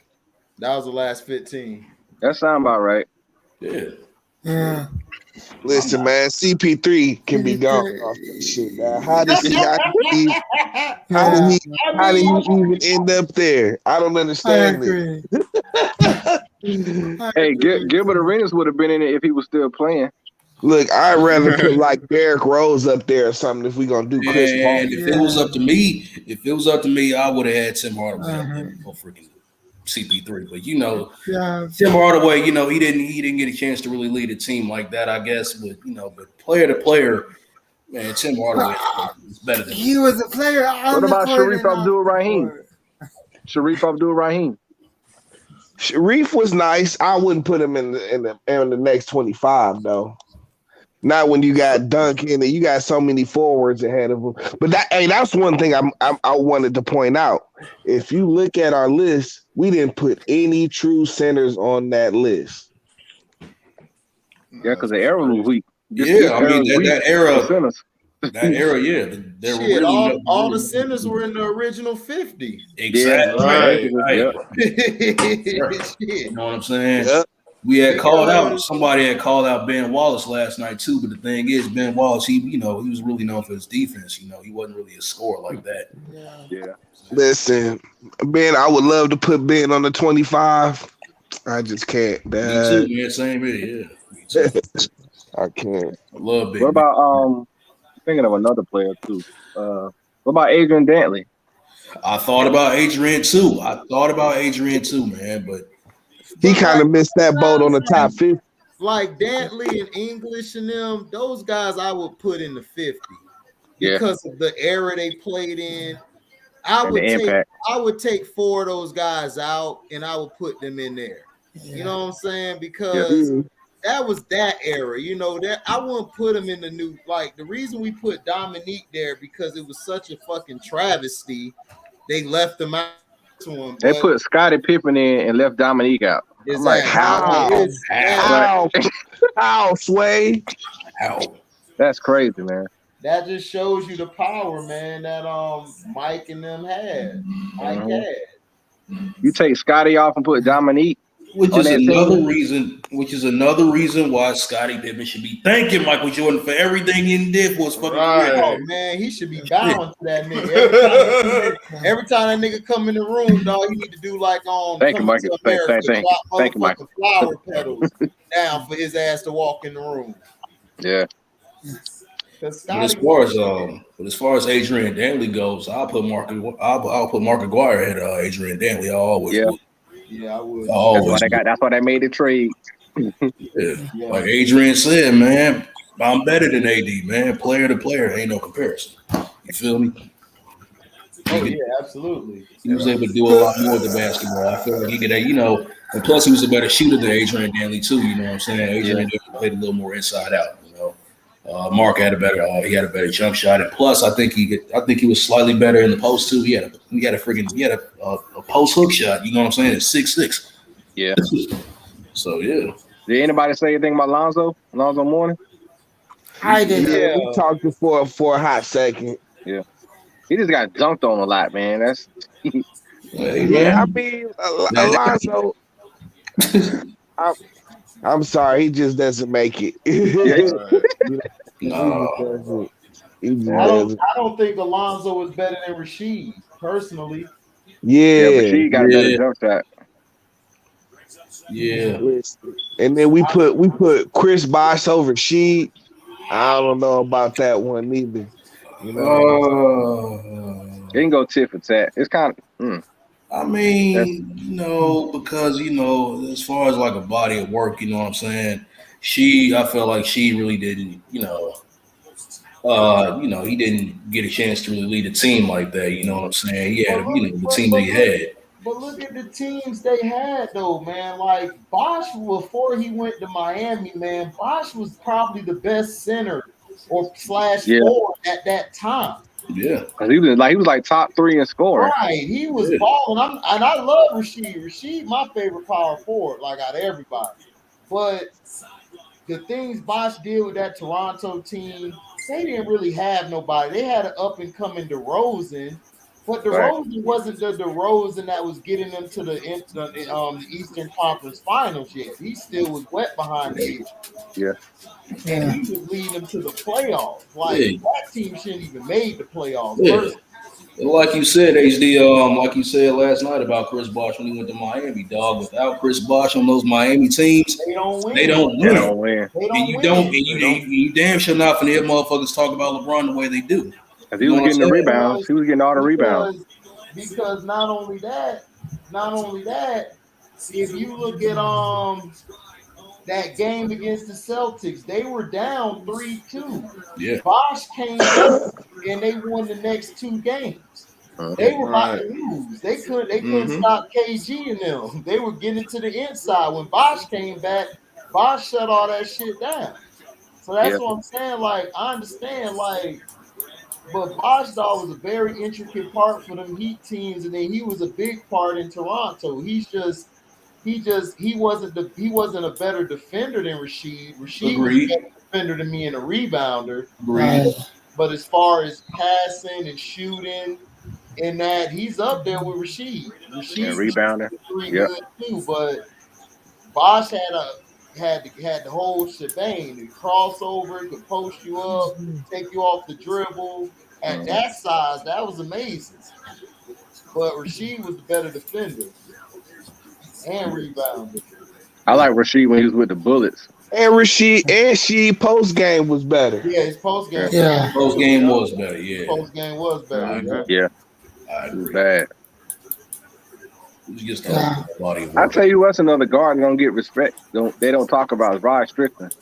That was the last 15. That sound about right. Yeah. Yeah. Listen, man, CP3 can be gone off that shit. Now, how did he even end up there? I don't understand it. Hey, Gilbert Arenas would have been in it if he was still playing. Look, I'd rather put like Derrick Rose up there or something if we're gonna do Chris Paul. And if it was up to me, I would have had Tim Hardaway up there for freaking CP3. But Tim Hardaway, he didn't get a chance to really lead a team like that, I guess. But but player to player, man, Tim Hardaway is better than he was a player. What about Sharif Abdul-Rahim? Sharif Abdul-Rahim. Sharif was nice. I wouldn't put him in the next 25 though. Not when you got Duncan and you got so many forwards ahead of him. But that's one thing I wanted to point out. If you look at our list, we didn't put any true centers on that list. Yeah, because the era was weak. That era. That era, yeah. There were really all the centers were in the original 50. Exactly. Right. You know what I'm saying? Yep. We had called out. Somebody had called out Ben Wallace last night too. But the thing is, Ben Wallace, he was really known for his defense. He wasn't really a scorer like that. Yeah. Listen, Ben, I would love to put Ben on the 25. I just can't. Me too, man. Same here. Yeah. Me too. I can't. I love Ben. What about thinking of another player too? What about Adrian Dantley? I thought about Adrian too. Man. But he kind of missed that boat on the top 50. Like Dantley and English and them, those guys I would put in the 50 because of the era they played in. I would take 4 of those guys out and I would put them in there. You know what I'm saying? Because that was that era. That I wouldn't put them in the new. Like the reason we put Dominique there because it was such a fucking travesty. They left him out to him. They put Scottie Pippen in and left Dominique out. I'm like, how, Sway? How? That's crazy, man. That just shows you the power, man, that Mike and them had. Mike had. You take Scottie off and put Dominique. Which is another reason why Scottie Pippen should be thanking Michael Jordan for everything he did for his fucking career. Oh, man, he should be bound to that nigga. Every time that nigga come in the room, dog, you need to do like Thank you, Michael. Thank you, Michael. Flower petals down for his ass to walk in the room. Yeah. But as far as Adrian Dantley goes, I'll put Mark Aguirre ahead of Adrian Dantley. I always would. Yeah, I would. That's why they made the trade. Like Adrian said, man, I'm better than AD, man. Player to player, ain't no comparison. You feel me? Oh yeah, absolutely. He was able to do a lot more with the basketball. I feel like he could, and plus he was a better shooter than Adrian Dantley too. You know what I'm saying? Adrian Dantley played a little more inside out. Mark had a better jump shot, and plus I think he was slightly better in the post too. He had a post hook shot. You know what I'm saying? It's 6'6". Yeah. So yeah. Did anybody say anything about Alonzo Mourning? I did. Yeah, we talked for a hot second. Yeah, he just got dunked on a lot, man. That's I mean, Alonzo. I'm sorry, he just doesn't make it. I don't think Alonzo is better than Rasheed, personally. Yeah, Rasheed got a better jump shot. Yeah. And then we put Chris Bosh over Sheed. I don't know about that one either. You know, they can go tit for tat. It's kind of. I mean, because as far as like a body of work, you know what I'm saying. I felt like she really didn't, he didn't get a chance to really lead a team like that. You know what I'm saying? He had, the team that he had. But look at the teams they had, though, man. Like Bosh, before he went to Miami, man, Bosh was probably the best center or /4 at that time. Yeah, he was like top 3 in scoring. Right, he was balling. And I love Rasheed. Rasheed, my favorite power forward, like out of everybody. But the things Bosh did with that Toronto team, they didn't really have nobody. They had an up and coming DeRozan. But DeRozan wasn't the DeRozan that was getting them to the Eastern Conference Finals yet. He still was wet behind the ears. Yeah. And he was leading them to the playoffs. Like, that team shouldn't even made the playoffs. Yeah. Like you said, HD, like you said last night about Chris Bosh when he went to Miami, dog. Without Chris Bosh on those Miami teams, they don't win. They don't win. And you damn sure not finna hear motherfuckers talk about LeBron the way they do. He was getting the rebounds. He was getting all the rebounds. Because not only that, if you look at that game against the Celtics, they were down 3-2. Yeah. Bosh came back and they won the next 2 games. They were about to lose. They couldn't stop KG and them. They were getting to the inside. When Bosh came back, Bosh shut all that shit down. So that's what I'm saying. Like, I understand, like, but Bosh dog was a very intricate part for them Heat teams, and then he was a big part in Toronto. He wasn't a better defender than Rasheed. Rasheed was a better defender than me and a rebounder. But as far as passing and shooting and that, he's up there with Rasheed. Rasheed rebounder. Good too, but Bosh had the whole shebang. The crossover, could post you up, take you off the dribble. At that size, that was amazing. But Rasheed was the better defender and rebounder. I like Rasheed when he was with the Bullets. And Rasheed post game was better. Yeah, his post game. Yeah, post game was better. Yeah, post game was better. Yeah, I agree. Bad. Just body of work. I tell you what's another guard that don't get respect. They don't talk about is Rod Strickland.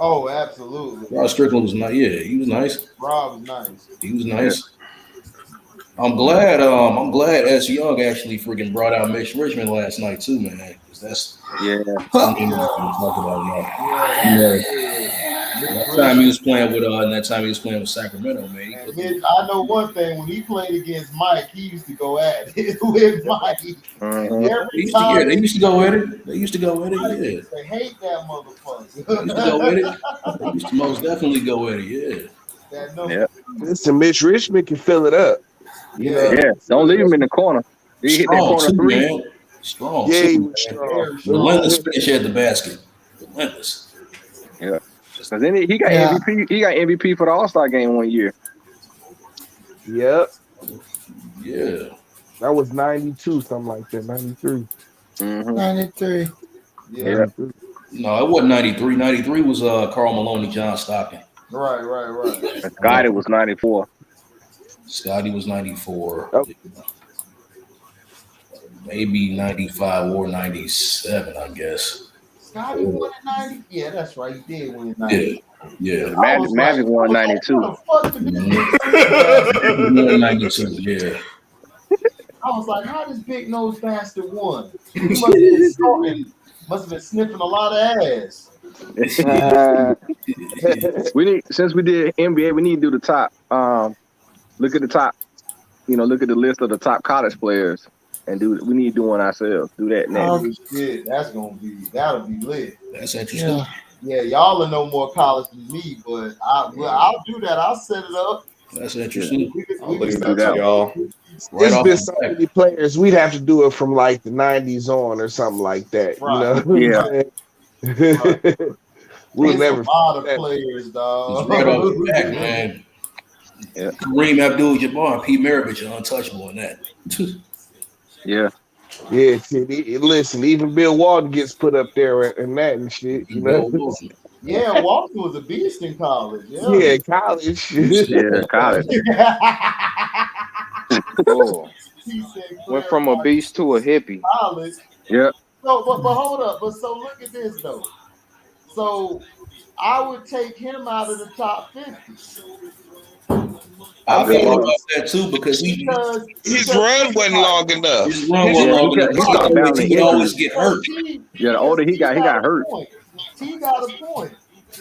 Oh, absolutely. Rod Strickland was nice. Yeah, he was nice. Rob was nice. He was nice. Yeah. I'm glad S. Young actually freaking brought out Mitch Richmond last night too, man. Because that's something we're gonna talk about now. That time he was playing with Sacramento, man. I know one thing: when he played against Mike, he used to go at it with Mike. Every time they used to go at it. They used to go at it. Yeah, they hate that motherfucker. They used to go at it. They used to most definitely go at it. Yeah. Listen, Mitch Richmond can fill it up. Yeah. Don't leave him in the corner. He hit that corner three. Man. Strong. Yeah, he was strong. Relentless finish at the basket. Relentless. Yeah. Because then he got MVP. He got MVP for the All-Star game one year. Yep. Yeah. That was 92, something like that. 93. 93. Yeah. No, it wasn't 93. 93 was Karl Malone, John Stockton. Right. Scotty was 94. Scotty was 94. Oh. Maybe 95 or 97, I guess. Scotty won in 90? Yeah, that's right. He did win in 90. Yeah. Magic won 92. 92, yeah. I was like, how this big nose bastard won? He must have been sniffing a lot of ass. We need, since we did NBA, we need to do the top. Look at the top. Look at the list of the top college players, and we need to do one ourselves. Do that next. Oh shit, that'll be lit. That's interesting. Yeah, y'all will know more college than me, but I'll do that. I'll set it up. That's interesting. I'll leave that to y'all. There's been so many players. We'd have to do it from like the '90s on or something like that. Right. We'll never. A lot of players, dog. Right off the back, man. Yeah. Kareem Abdul-Jabbar, Pete Maravich are untouchable in that. Yeah. Yeah, listen, even Bill Walton gets put up there and that and shit, Yeah, Walton was a beast in college. Yeah, college. Yeah, college. Oh. Went from a beast to a hippie. College. Yeah. So, but hold up. So look at this though. So I would take him out of the top 50. I thought about that too because his run wasn't long enough. His run wasn't long enough. He would always get hurt. Yeah, the older he got hurt. He got a point.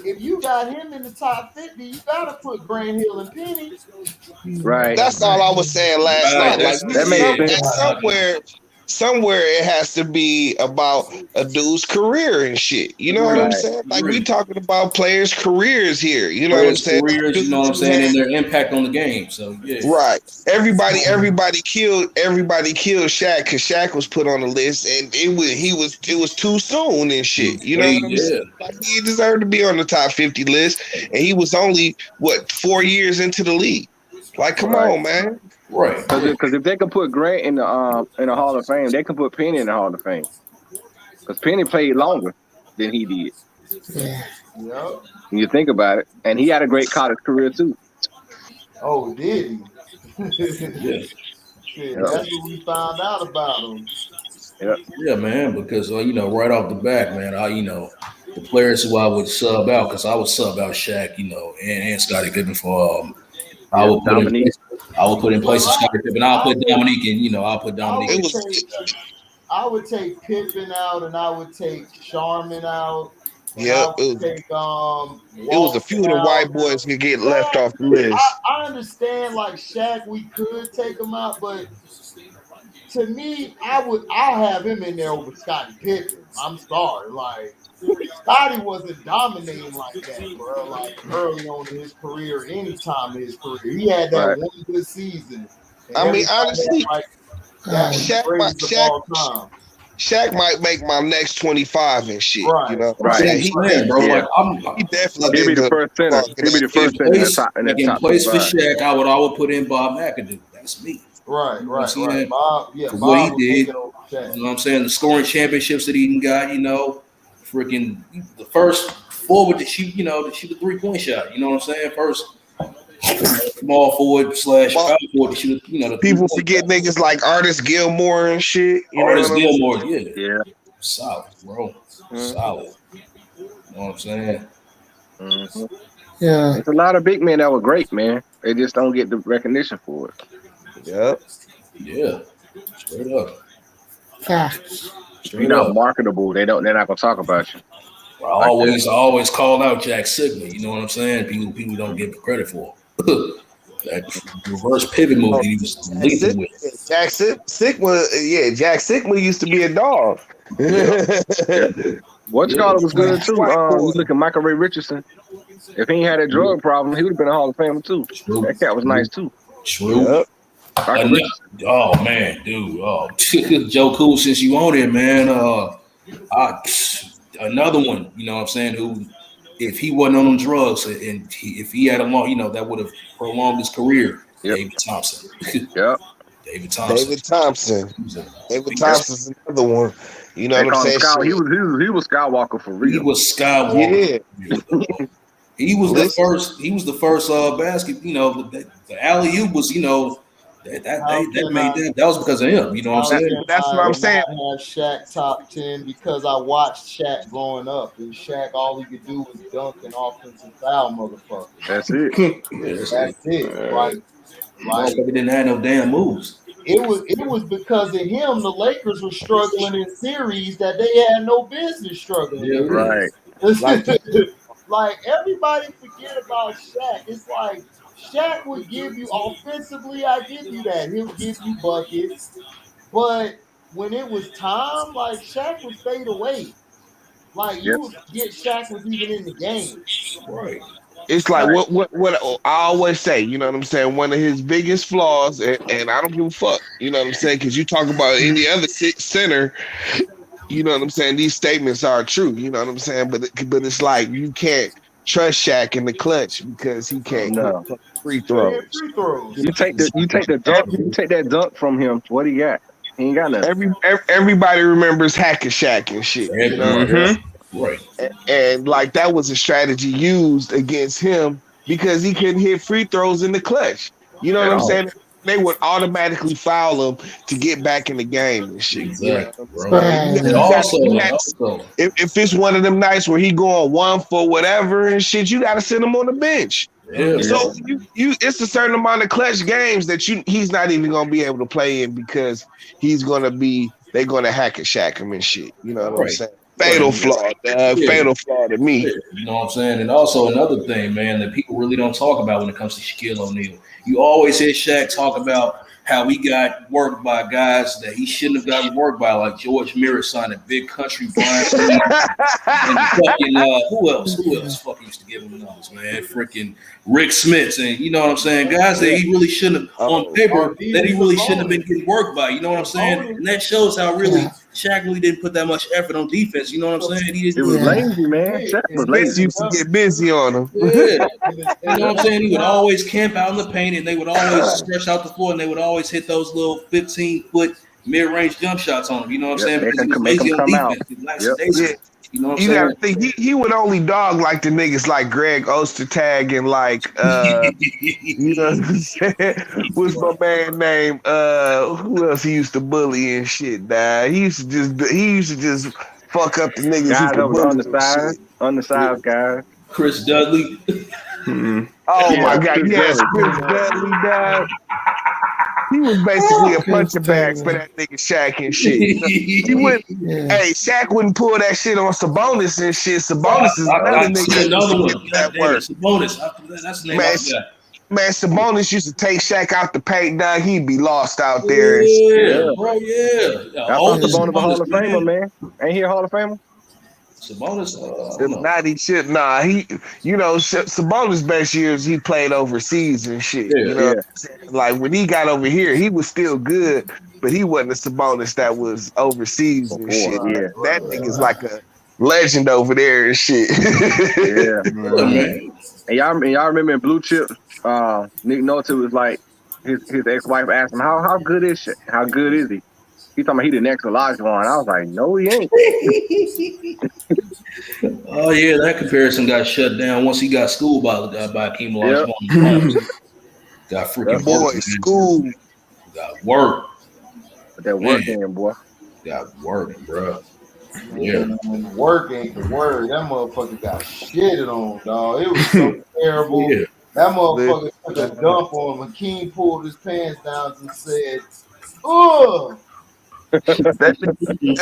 If you got him in the top 50, you gotta put Grant Hill and Penny. Right. That's all I was saying last night. Like that makes sense. Somewhere it has to be about a dude's career and shit. You know what I'm saying? Like we talking about players' careers here. You know what I'm saying? Careers, you know what I'm saying, and their impact on the game. So yeah. Right. Everybody killed Shaq because Shaq was put on the list and it was too soon and shit. You know what I'm saying? Like he deserved to be on the top 50 list, and he was only 4 years into the league. Like, come on, man. Right. Because if they can put Grant in the Hall of Fame, they can put Penny in the Hall of Fame. Because Penny played longer than he did. Yeah. Yep. When you think about it, and he had a great college career too. Oh, did he? Shit, that's what we found out about him. Yeah, man. Because right off the bat, man, the players who I would sub out, because I would sub out Shaq, and Scottie Pippen for. I would put in place of Scottie Pippen. I'll put Dominique in. I'll put Dominique. I would take Pippen out, and I would take Sharman out. Yeah, it was a few of the white boys who get left off the list. I understand, like Shaq, we could take him out, but to me, I'll have him in there over Scottie Pippen. I'm sorry, like. Scottie wasn't dominating like that, bro. Like early on in his career, any time in his career, he had that one good season. I mean, honestly, Shaq might make my next 25 and shit. Right. You know, right? He definitely be the first center. He'll be the first center in place for Shaq. I would put in Bob McAdoo. That's me. Right. Bob, what he did. You know what I'm saying? The scoring championships that he got. Freaking the first forward to shoot, to shoot a 3-point shot. You know what I'm saying? First small forward / power forward to shoot. The people forget niggas like Artis Gilmore and shit. Artis Gilmore, yeah, solid, bro, solid. You know what I'm saying? Mm-hmm. Yeah, there's a lot of big men that were great, man. They just don't get the recognition for it. Yep. Yeah. Straight up. Facts. You're not marketable. They're not gonna talk about you. I always call out Jack Sigma. You know what I'm saying? People don't give credit for that reverse pivot move he was lethal with. Jack Sigma used to be a dog. What's-called was good too. Look at Michael Ray Richardson. If he ain't had a drug problem, he would have been a Hall of Famer too. True. That cat was nice too. True. Yep. Oh man, dude. Oh, Joe Cool, since you on it, man. Another one. You know what I'm saying? Who, if he wasn't on them drugs, and if he had a long, that would have prolonged his career. Yep. David Thompson. Yep. David Thompson. David Thompson's another one. You know what I'm saying? He was Skywalker for real. He was Skywalker. Yeah. He was the first. He was the first basket. The alley-oop was. That was because of him. You know what I'm saying? That's what I'm saying. I have Shaq top 10 because I watched Shaq growing up, and Shaq all he could do was dunk and offensive foul, motherfucker. That's it. That's it. Like he didn't have no damn moves. It was because of him the Lakers were struggling in series that they had no business struggling. Yeah, right. Like everybody forget about Shaq. It's like Shaq would give you offensively, I give you that. He'll give you buckets. But when it was time, like Shaq would fade away. Like you would forget Shaq was even in the game. Right. It's like what I always say, you know what I'm saying? One of his biggest flaws, and I don't give a fuck, you know what I'm saying? Because you talk about any other center, you know what I'm saying? These statements are true, you know what I'm saying? But it's like you can't trust Shaq in the clutch because he can't hit free throws. Free throws. You take that dunk from him. What he got? He ain't got nothing. Everybody remembers Hacker Shaq and shit. You know? Right. And like that was a strategy used against him because he couldn't hit free throws in the clutch. You know what I'm saying? They would automatically foul him to get back in the game and shit. Exactly. If it's one of them nights where he going 1 for whatever and shit, you got to send him on the bench. Yeah, so it's a certain amount of clutch games that he's not even gonna be able to play in because they're gonna hack and shack him and shit. You know what I'm saying? Fatal flaw to me. You know what I'm saying? And also another thing, man, that people really don't talk about when it comes to Shaquille O'Neal. You always hear Shaq talk about how he got worked by guys that he shouldn't have gotten worked by, like George Mirasan and Big Country Brian Lee, and fucking who else fucking used to give him numbers, man? Freaking Rick Smith, and you know what I'm saying? Guys that he really shouldn't have on paper that he really shouldn't have been getting worked by. You know what I'm saying? And that shows how really Shaq really didn't put that much effort on defense. You know what I'm saying? It was lazy, man. Shaq was lazy. Used to get busy on him. Yeah. You know what I'm saying? He would always camp out in the paint, and they would always stretch out the floor, and they would always hit those little 15-foot mid-range jump shots on him. You know what I'm saying? Because he was lazy on defense. You know what I'm saying? Gotta think he would only dog like the niggas like Greg Ostertag and like you know what I'm saying? What's my man name? Who else he used to bully and shit, dad? He used to just fuck up the niggas guys that was undersized guys. Chris Dudley. Oh my god, yes, Chris Dudley, dad. He was basically a punching bag for that nigga Shaq and shit. He wouldn't. Hey, Shaq wouldn't pull that shit on Sabonis and shit. Sabonis is another nigga. Another one. That Sabonis. That's the name of that. Man, Sabonis used to take Shaq out the paint, dog. He'd be lost out there. Yeah, bro. Yeah. That's Sabonis a Hall of Famer, man. Ain't he a Hall of Famer? Sabonis, if not, he should. Nah, Sabonis' best years he played overseas and shit. Yeah, you know, like when he got over here, he was still good, but he wasn't a Sabonis that was overseas and shit. Yeah. That nigga's like a legend over there and shit. Man. And y'all remember in Blue Chips, Nick Nolte was like, his ex-wife asked him, how good is shit? How good is he? He talking about he the next Elijah Wan. I was like, no, he ain't. Oh yeah, that comparison got shut down once he got schooled by Hakeem Olajuwon. Got freaking boy school. Got work. That work in, boy. Got work, bro. Yeah, work ain't the word. That motherfucker got shitted on, dog. It was so terrible. Yeah. That motherfucker took a dump on him. Hakeem pulled his pants down and said, "Ugh." that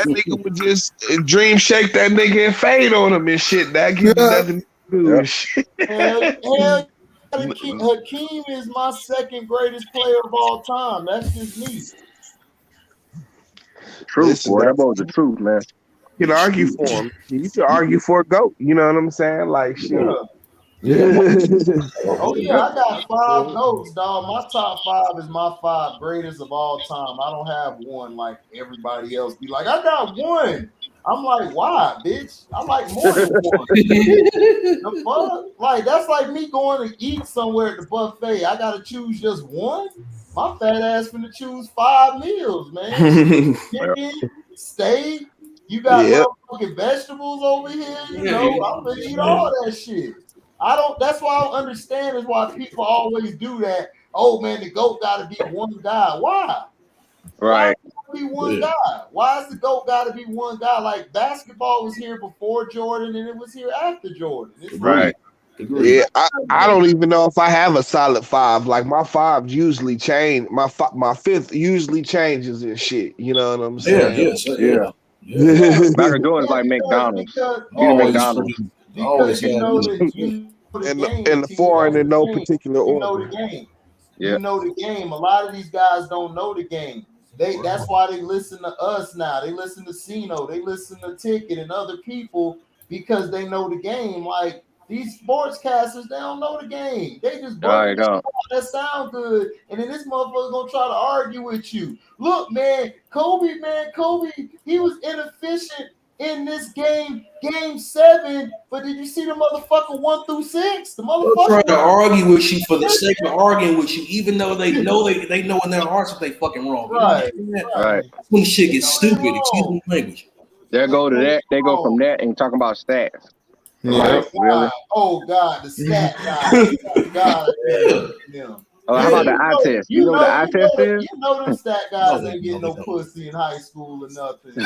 nigga would just dream shake that nigga and fade on him and shit. That gives nothing to do with shit. Hell, Hakeem is my second greatest player of all time. That's just me. Truth, boy. That was the truth, man. You can argue for him. You can argue for a GOAT. You know what I'm saying? Like shit. Oh yeah, I got 5 notes, dog. My top 5 is my 5 greatest of all time. I don't have one like everybody else. Be like, I got one. I'm like, why, bitch? I like more than one. The fuck? Like that's like me going to eat somewhere at the buffet. I gotta choose just one. My fat ass finna choose 5 meals, man. Chicken, steak. You got motherfucking vegetables over here. You know, I'm gonna eat all that shit. That's why I don't understand is why people always do that. Oh man, the GOAT gotta be one guy. Why? Right. Why be one guy? Why is the GOAT gotta be one guy? Like basketball was here before Jordan and it was here after Jordan. Right. Yeah, I don't even know if I have a solid 5. Like my 5s usually change. My 5th usually changes and shit. You know what I'm saying? Yeah. Michael Jordan's like McDonald's. Because you know the game. And the foreign in no particular order. You know the game. You know the game. A lot of these guys don't know the game. That's why they listen to us now. They listen to Cino. They listen to Ticket and other people because they know the game. Like these sportscasters, they don't know the game. They just that sound good, and then this motherfucker gonna try to argue with you. Look, man, Kobe, he was inefficient in this game 7, but did you see the motherfucker 1 through 6? The motherfucker trying to argue with you for the sake of arguing with you, even though they know in their hearts that they fucking wrong. Right. When shit gets stupid, excuse me, language. They go to that. They go from that and talking about stats. Like, really? Oh God, the stat guy. Oh, how about the eye test? You know what the eye test is? You know them stat guys ain't getting no pussy in high school or nothing. I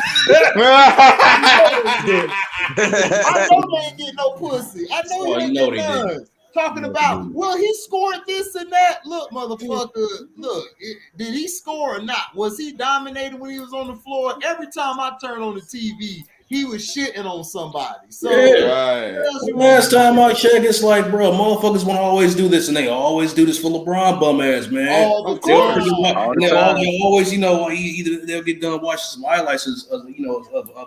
know they ain't getting no pussy. I know he ain't getting none. Talking about, well, he scored this and that. Look, motherfucker, did he score or not? Was he dominating when he was on the floor? Every time I turn on the TV, he was shitting on somebody. So last time I checked, it's like, bro, motherfuckers want to always do this, and they always do this for LeBron bum ass, man. All the time. Always, either they'll get done watching some highlights of a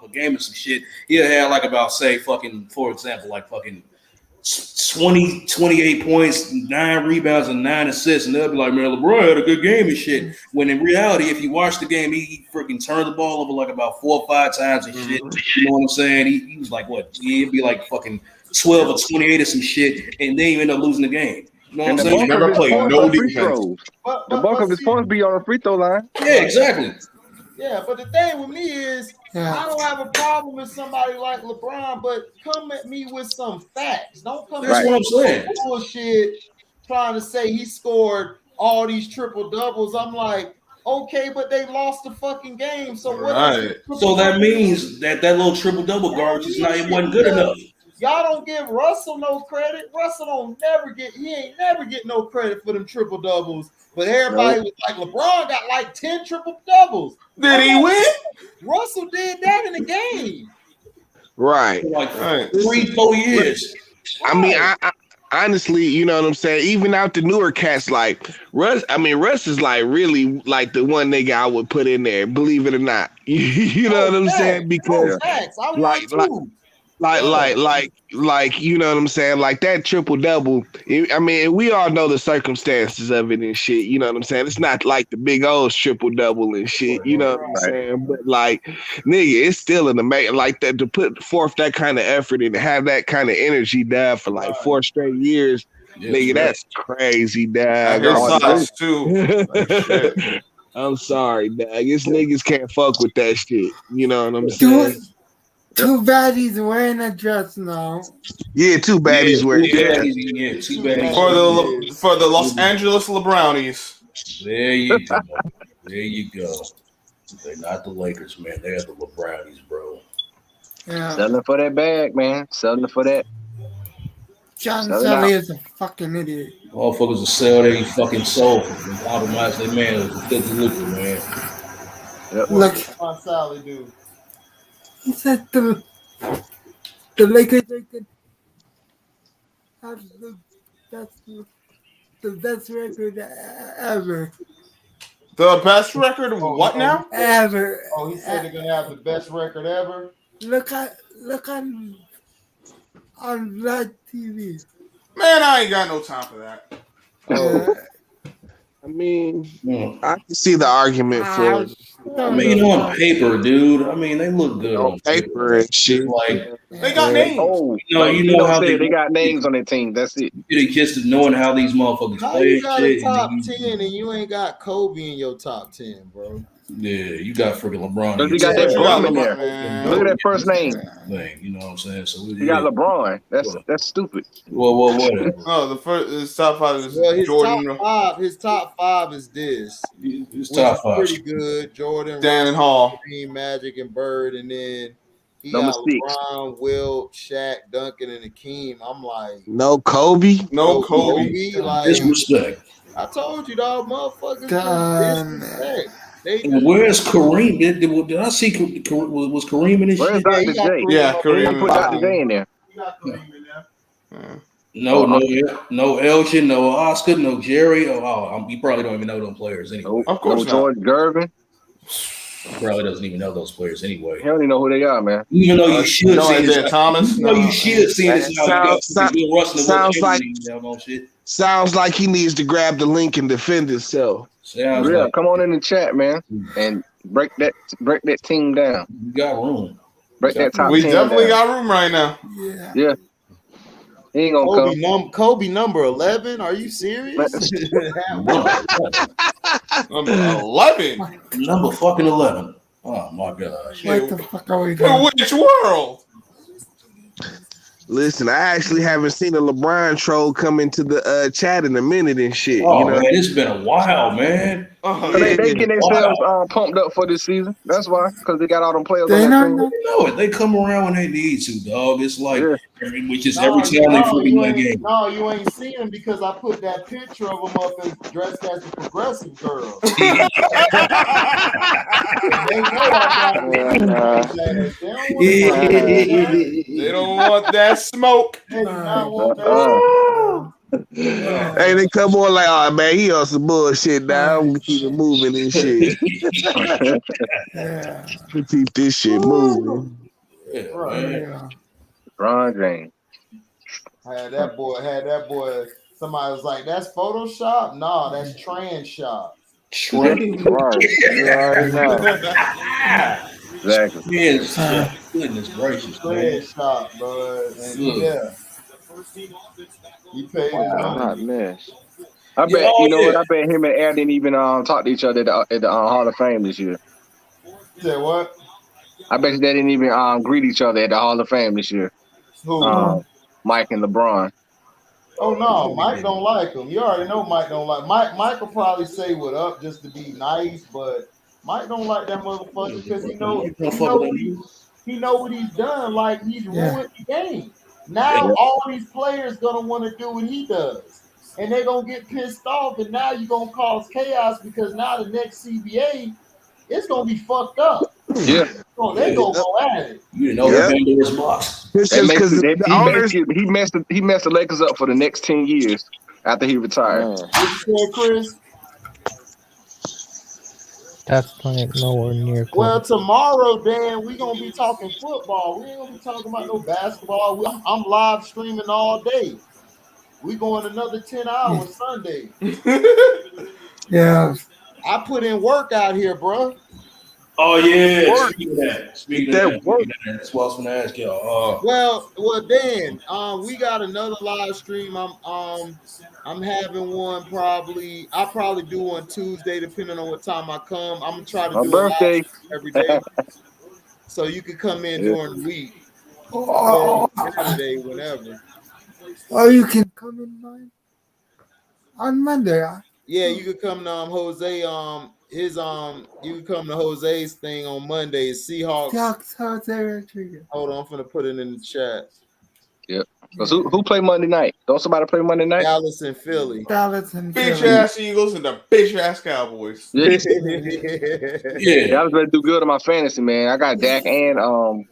game or some shit. He'll have like about, say, fucking, for example, like fucking 28 points, 9 rebounds, and 9 assists, and they'll be like, man, LeBron had a good game and shit. When in reality, if you watch the game, he freaking turned the ball over like about 4 or 5 times and shit. You know what I'm saying? He was like, what? He'd be like fucking 12 or 28 or some shit, and they end up losing the game. You know what I'm saying? Never played no defense. The bulk of his points be on the free throw line. Yeah, exactly. Yeah, but the thing with me is, I don't have a problem with somebody like LeBron, but come at me with some facts. Don't come at me with bullshit trying to say he scored all these triple doubles. I'm like, okay, but they lost the fucking game. So what? So that means that little triple double garbage it wasn't good enough. Y'all don't give Russell no credit. Russell he ain't never get no credit for them triple doubles. But everybody was like, LeBron got like 10 triple doubles. Did he win? Russell did that in the game. Right. Like 3-4 years. I mean, I honestly, you know what I'm saying? Even out the newer cats, like Russ, Russ is like really like the one nigga I would put in there, believe it or not. You know what I'm saying? Because like, you know what I'm saying? Like that triple double. I mean, we all know the circumstances of it and shit. You know what I'm saying? It's not like the big old triple double and shit. You know what I'm saying? But like, nigga, it's still an amazing like that to put forth that kind of effort and to have that kind of energy down for like 4 straight years. Nigga, that's crazy, dog. I'm sorry, dog. These niggas can't fuck with that shit. You know what I'm saying? Too bad he's wearing a dress now. Yeah, too bad he's wearing a dress. Yeah, too bad. For the Los Angeles LeBrownies. There you go. There you go. They're not the Lakers, man. They're the LeBrownies, bro. Yeah. Selling for that bag, man. Selling for that. John Sully is a fucking idiot. Motherfuckers will sell their fucking soul and compromise their man with a good delivery, man. Yep. Look, What Sally do? he said the Lakers they could have the best record ever. The best record of what now? Ever. Oh, he said they're gonna have the best record ever. Look on Black TV. Man, I ain't got no time for that. I mean, I can see the argument for it. I mean, on paper, dude. I mean, they look good on paper and shit. Like they got names. Oh, you know how they got names on their team. That's it. It's just knowing how these motherfuckers How play. you got a top 10 and you ain't got Kobe in your top 10, bro? Yeah, you got freaking LeBron. Because he got that brother in there. Look at that first name. You know what I'm saying? So he got LeBron. That's stupid. Well, Oh, his top 5 is Jordan. His top 5 is this. His top 5 pretty good. Jordan, Dan and Hall, Magic, and Bird, and then he Number got 6. LeBron, Wilt, Shaq, Duncan, and Hakeem. I'm like, no Kobe. No Kobe. Like, disrespect. I told you, dog, motherfuckers. And where's Kareem? Did I see was Kareem in this Where's shit? Dr. J? Yeah, Kareem. I put Dr. J in there. No Elgin, no Oscar, no Jerry. You probably don't even know them players anyway. Of course no George Gervin. He probably doesn't even know those players anyway. He don't even know who they are, man. Even though you should no see Isaiah Thomas. You know you should see this. Sounds like he needs to grab the link and defend himself. Come on in the chat, man, and break that team down. You got room. Break that top. We 10 definitely down. got room right now. Yeah. He ain't gonna come. Kobe number 11. Are you serious? Number 11. Number fucking 11. Oh my gosh. What the fuck are we doing? In which world? Listen, I actually haven't seen a LeBron troll come into the chat in a minute and shit. Oh, man, it's been a while, man. They get themselves pumped up for this season. That's why, because they got all them players They on that team. know. You know it. They come around when they need to, dog. It's like, which is every time they freaking win a game. No, you ain't seen him because I put that picture of him up as dressed as the progressive girl. They don't want that smoke. They do not want that. Hey, they come on like, oh man, he on some bullshit now. I'm gonna keep it moving and shit. Keep this shit moving. Ron James. Had that boy. Somebody was like, "That's Photoshop." No, that's trans shop. Right. You already know. Exactly. Yes. Goodness gracious, man. Trans shop, bud. And yeah. You paid Hot mess. I bet you know what? I bet him and Air didn't even talk to each other at the Hall of Fame this year. Say what? I bet they didn't even greet each other at the Hall of Fame this year. Who? Mike and LeBron. Oh no, Mike don't like him. You already know Mike don't like Mike will probably say what up just to be nice, but Mike don't like that motherfucker because he know what he's done. Like he's ruined the game. Now all these players gonna want to do what he does, and they're gonna get pissed off. And now you're gonna cause chaos because now the next CBA it's gonna be fucked up. Yeah, so they gonna go at it. You know Pandora's box. He messed the Lakers up for the next 10 years after he retired. What you said, Chris? That's nowhere near close. Well, tomorrow, Dan, we're going to be talking football. We ain't going to be talking about no basketball. I'm live streaming all day. We going another 10 hours Sunday. Yeah. I put in work out here, bro. Oh, yeah. Speaking of that, that's what I was going to ask y'all. Well, Dan, we got another live stream. I'm having one probably. I'll probably do one Tuesday, depending on what time I come. I'm gonna try to do a live stream every day, so you can come in during the week, Saturday, whenever. Oh, you can come in on Monday. Huh? Yeah, you could come to Jose. You can come to Jose's thing on Monday. Seahawks. Hold on, I'm gonna put it in the chat. Yep. Because who play Monday night? Don't somebody play Monday night? Dallas and Philly. Bitch ass Eagles and the bitch ass Cowboys. Yeah. Dallas better do good on my fantasy, man. I got Dak and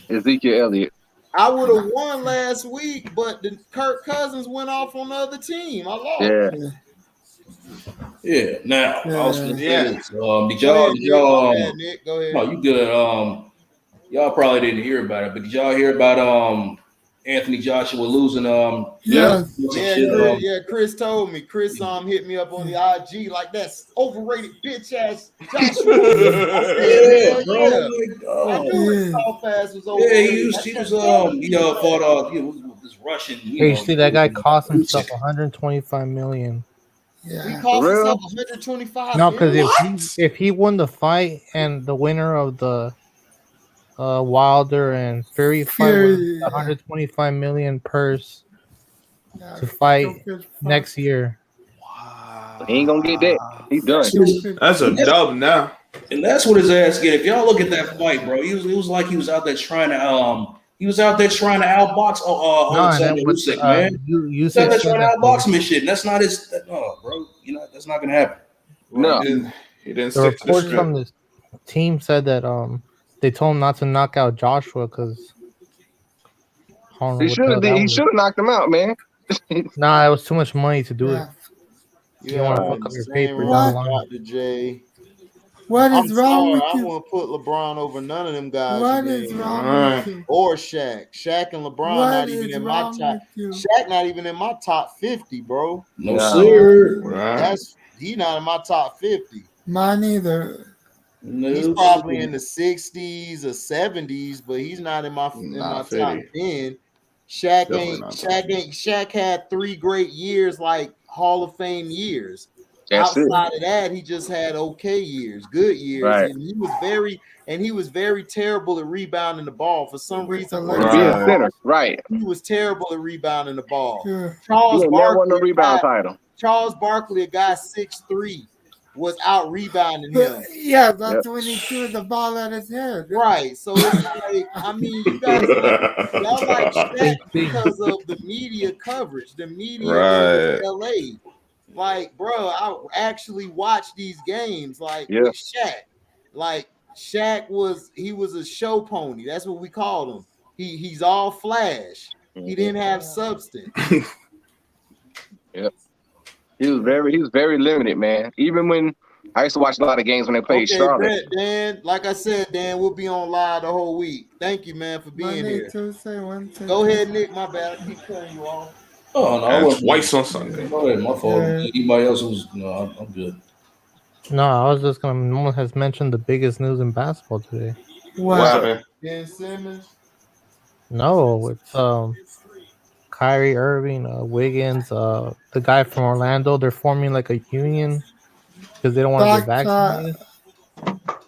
Ezekiel Elliott. I would have won last week, but Kirk Cousins went off on the other team. I lost. Yeah. Now, I was gonna say this. Did y'all? Go ahead, Nick. Go ahead. No, you good. Y'all probably didn't hear about it, but did y'all hear about Anthony Joshua losing? Chris told me. Chris hit me up on the IG like that's overrated bitch ass Joshua. I knew his soft ass was overrated. He was fought this Russian. You see that guy cost himself $125 million. He cost himself $125 No, million. because if he won the fight and the winner of the Wilder and Fury fight was $125 million purse to fight next year. Wow. He ain't gonna get that. He's done. That's a dub now. And that's what his ass get. If y'all look at that fight, bro, it was like he was out there trying to outbox Alexander Usyk, man. He's out there trying to outbox him and shit. And that's not his. Bro, that's not gonna happen. No. He didn't The stick to the reports from script. the team said that they told him not to knock out Joshua because I don't know He what the should hell have that He was. should have knocked him out, man. Nah, it was too much money to do it. Yeah. You don't want to fuck Yeah, up your same paper reason down the What? line. Dr. J. What I'm is wrong sorry, with I you? wouldn't put LeBron over none of them guys What you is named. wrong with you? Or Shaq. Shaq and LeBron What not even is in my wrong top. with you? Shaq not even in my top 50, bro. No, Yeah. sir. Right. He not in my top 50. Mine either. He's No, probably sir. in the 60s or 70s, but he's not in my Not top 50. 10. Definitely not top 50. Shaq had 3 great years, like Hall of Fame years. That's it. Outside of that, he just had okay years, good years, Right. and he was very terrible at rebounding the ball. For some reason, To be a center, right? he was terrible at rebounding the ball. Sure. He Charles ain't never won no Barkley, rebound title. a guy 6'3", was out rebounding him. Yeah, that's when he threw the ball at his head. Right. So it's like, I mean, you guys y'all like Shaq because of the media coverage, the media Right. in LA. Like, bro, I actually watched these games like Yeah. with Shaq. Like Shaq was a show pony. That's what we called him. He's all flash. He didn't have substance. Yep. He was very limited, man. Even when I used to watch a lot of games when they played Charlotte. Dan, like I said, Dan, we'll be on live the whole week. Thank you, man, for being Monday, here. Tuesday, Wednesday. Go ahead, Nick. My bad. I keep cutting you off. Oh no, I And wasn't. twice on Sunday. Go ahead, my fault. Yeah. Anybody else was no, I'm good. No, I was just gonna. No one has mentioned the biggest news in basketball today. What What? happened? Ben Simmons. No, it's Kyrie Irving, Wiggins, the guy from Orlando. They're forming like a union because they don't want to get Back vaccinated.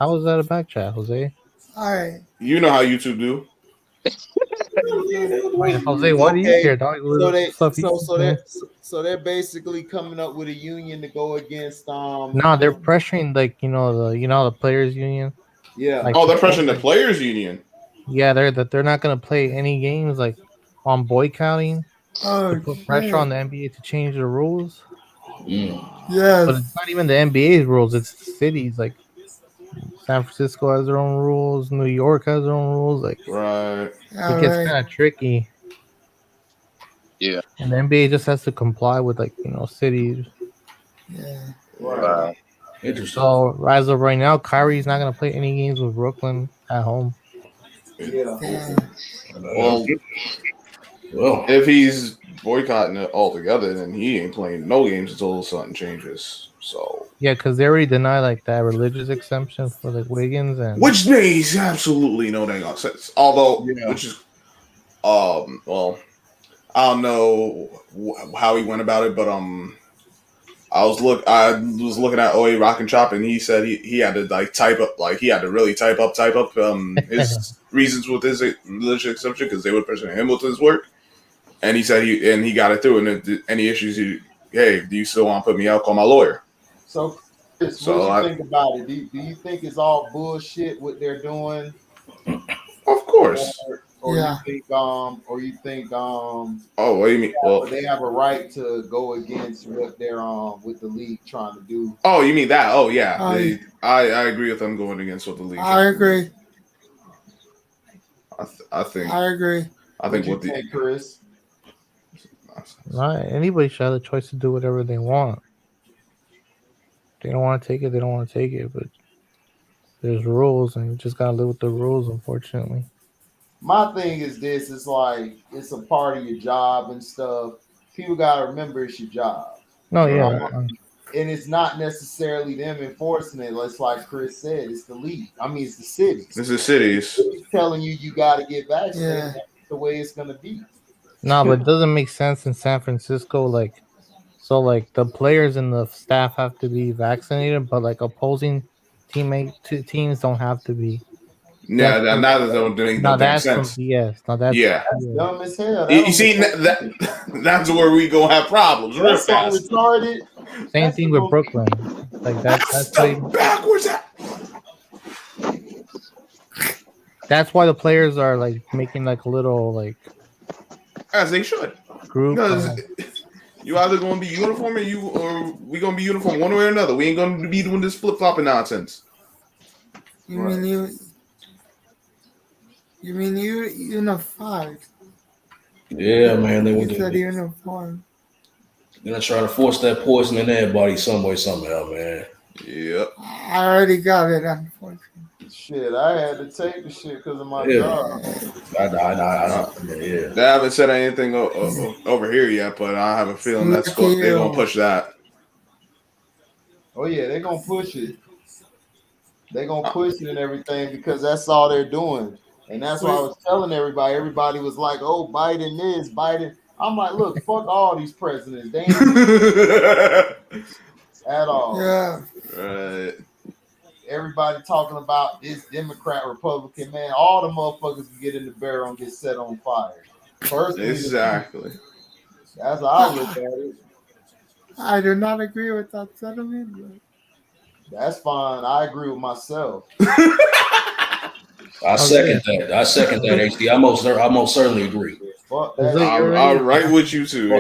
How was that a back chat, Jose? All right. You know how YouTube do. Wait, Jose, why do you care, dog? So they're basically coming up with a union to go against No, they're pressuring like the players union. Yeah. Like, Oh, they're pressuring the players union. Yeah, they're not gonna play any games like on boycotting to put pressure on the NBA to change the rules. Yes. But it's not even the NBA's rules; it's the cities. Like San Francisco has their own rules, New York has their own rules. Like, right, it gets kind of tricky. Yeah, and the NBA just has to comply with cities. Yeah. Wow. Interesting. So as of right now, Kyrie's not gonna play any games with Brooklyn at home. Yeah. Well, if he's boycotting it altogether, then he ain't playing no games until something changes. So Yeah, because they already denied like that religious exemption for like Wiggins and which makes absolutely no dang sense. Although, which is, well, I don't know how he went about it, but I was looking at OA Rock and Chop, and he said he had to really type up his reasons with his religious exemption because they were pressuring him with his work, and he said he got it through. And if any issues, hey, do you still want to put me out? Call my lawyer. So, what do you think about it? Do you think it's all bullshit what they're doing? Of course. Or Yeah. you think oh, what do you mean? Well, they have a right to go against what they're with the league trying to do. Oh, you mean that? Oh, yeah. I agree with them going against what the league. I agree. I think. I agree. I think what you think, Chris? not anybody should have the choice to do whatever they want. They don't want to take it. They don't want to take it. But there's rules, and you just gotta live with the rules. Unfortunately. My thing is this: it's like it's a part of your job and stuff. People gotta remember it's your job. No, yeah. And it's not necessarily them enforcing it. It's like Chris said, it's the league. I mean, it's the cities. It's the cities. It's telling you got to get vaccinated. Yeah. That's the way it's gonna be. No, but it doesn't make sense in San Francisco. Like the players and the staff have to be vaccinated, but like opposing teams don't have to be. Yeah, that don't make no sense. Yes, no, that's dumb as hell. You see, that's where we gonna have problems. Real That's so fast. retarded. Same thing with Brooklyn. Like that's backwards. That's why the players are like making like a little like as they should group. You either gonna be uniform or we gonna be uniform one way or another. We ain't gonna be doing this flip flopping nonsense. You mean you unified? Yeah, man. They said uniform. They're gonna try to force that poison in everybody some way, somehow, man. Yep. I already got it, unfortunately. Shit, I had to take the shit because of my job. They haven't said anything over here yet, but I have a feeling they're gonna push that. Oh yeah, they're gonna push it. They're gonna push it and everything because that's all they're doing. And that's why I was telling everybody. Everybody was like, "Oh, Biden this, Biden." I'm like, "Look, fuck all these presidents. They ain't at all." Yeah. Right. Everybody talking about this Democrat, Republican, man. All the motherfuckers can get in the barrel and get set on fire. Personally, exactly. That's how I look at it. I do not agree with that sentiment. But... That's fine. I agree with myself. I second that. HD. I most certainly agree. Fuck that. I'm right with you too.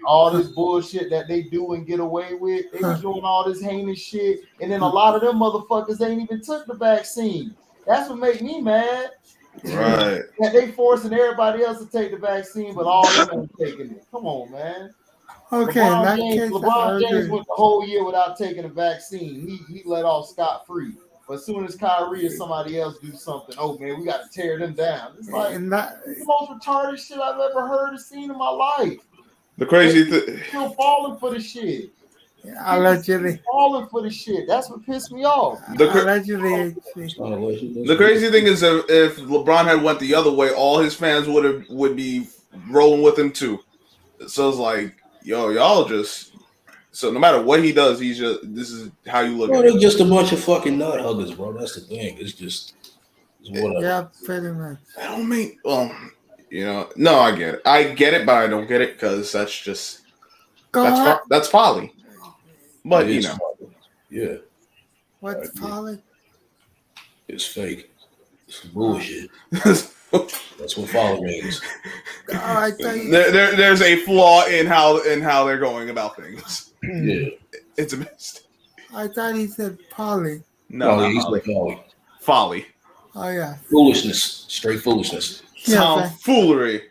All this bullshit that they do and get away with, they was doing all this heinous shit, and then a lot of them motherfuckers ain't even took the vaccine. That's what made me mad. Right. That they forcing everybody else to take the vaccine, but all of them ain't taking it. Come on, man. Okay, LeBron James went the whole year without taking a vaccine. He let off scot-free. But as soon as Kyrie or somebody else do something, oh man, we got to tear them down. It's like it's the most retarded shit I've ever heard or seen in my life. The crazy thing, still falling for the shit. Allegedly falling for the shit. That's what pissed me off. Allegedly. The crazy thing is, if LeBron had went the other way, all his fans would be rolling with him too. So it's like, yo, y'all just. So no matter what he does, this is how you look at it. They're just a bunch of fucking nut huggers, bro. That's the thing. It's whatever. Yeah, pretty much. I don't mean, no, I get it. I get it, but I don't get it because that's just that's folly. But yeah. What's folly? It's fake. It's bullshit. That's what folly means. There's a flaw in how they're going about things. Yeah, it's a mistake. I thought he said poly. No, he said folly. Folly. Oh yeah. Foolishness. Straight foolishness. Tomfoolery.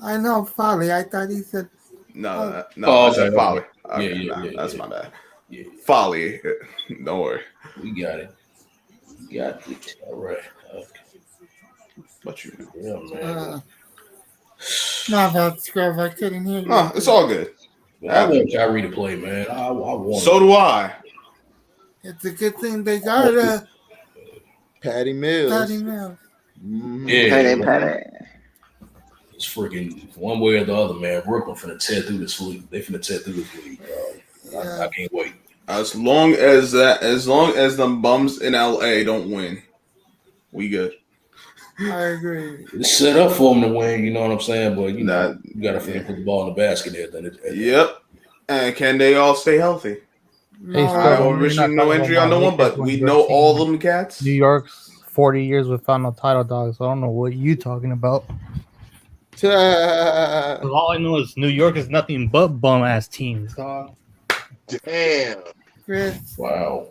I know folly. I thought he said. No. I said folly. Okay, that's my bad. Yeah. Folly. Don't worry. We got it. All right. Okay. But you know. Yeah, man. Not that scrub. I couldn't hear you. No, it's all good. I want Kyrie to play, man. I want. So do I. It's a good thing they got Patty Mills. Yeah, Patty. It's freaking one way or the other, man. Brooklyn finna tear through this league. They finna tear through this league. I can't wait. As long as them bums in LA don't win, we good. I agree. It's set up for them to win, you know what I'm saying? But you got to put the ball in the basket there. Yep. And can they all stay healthy? I don't wish no injury on no one, but we know all of them cats. New York's 40 years without no title, dog. So I don't know what you talking about. All I know is New York is nothing but bum ass teams, dog. Damn. Chris. Wow.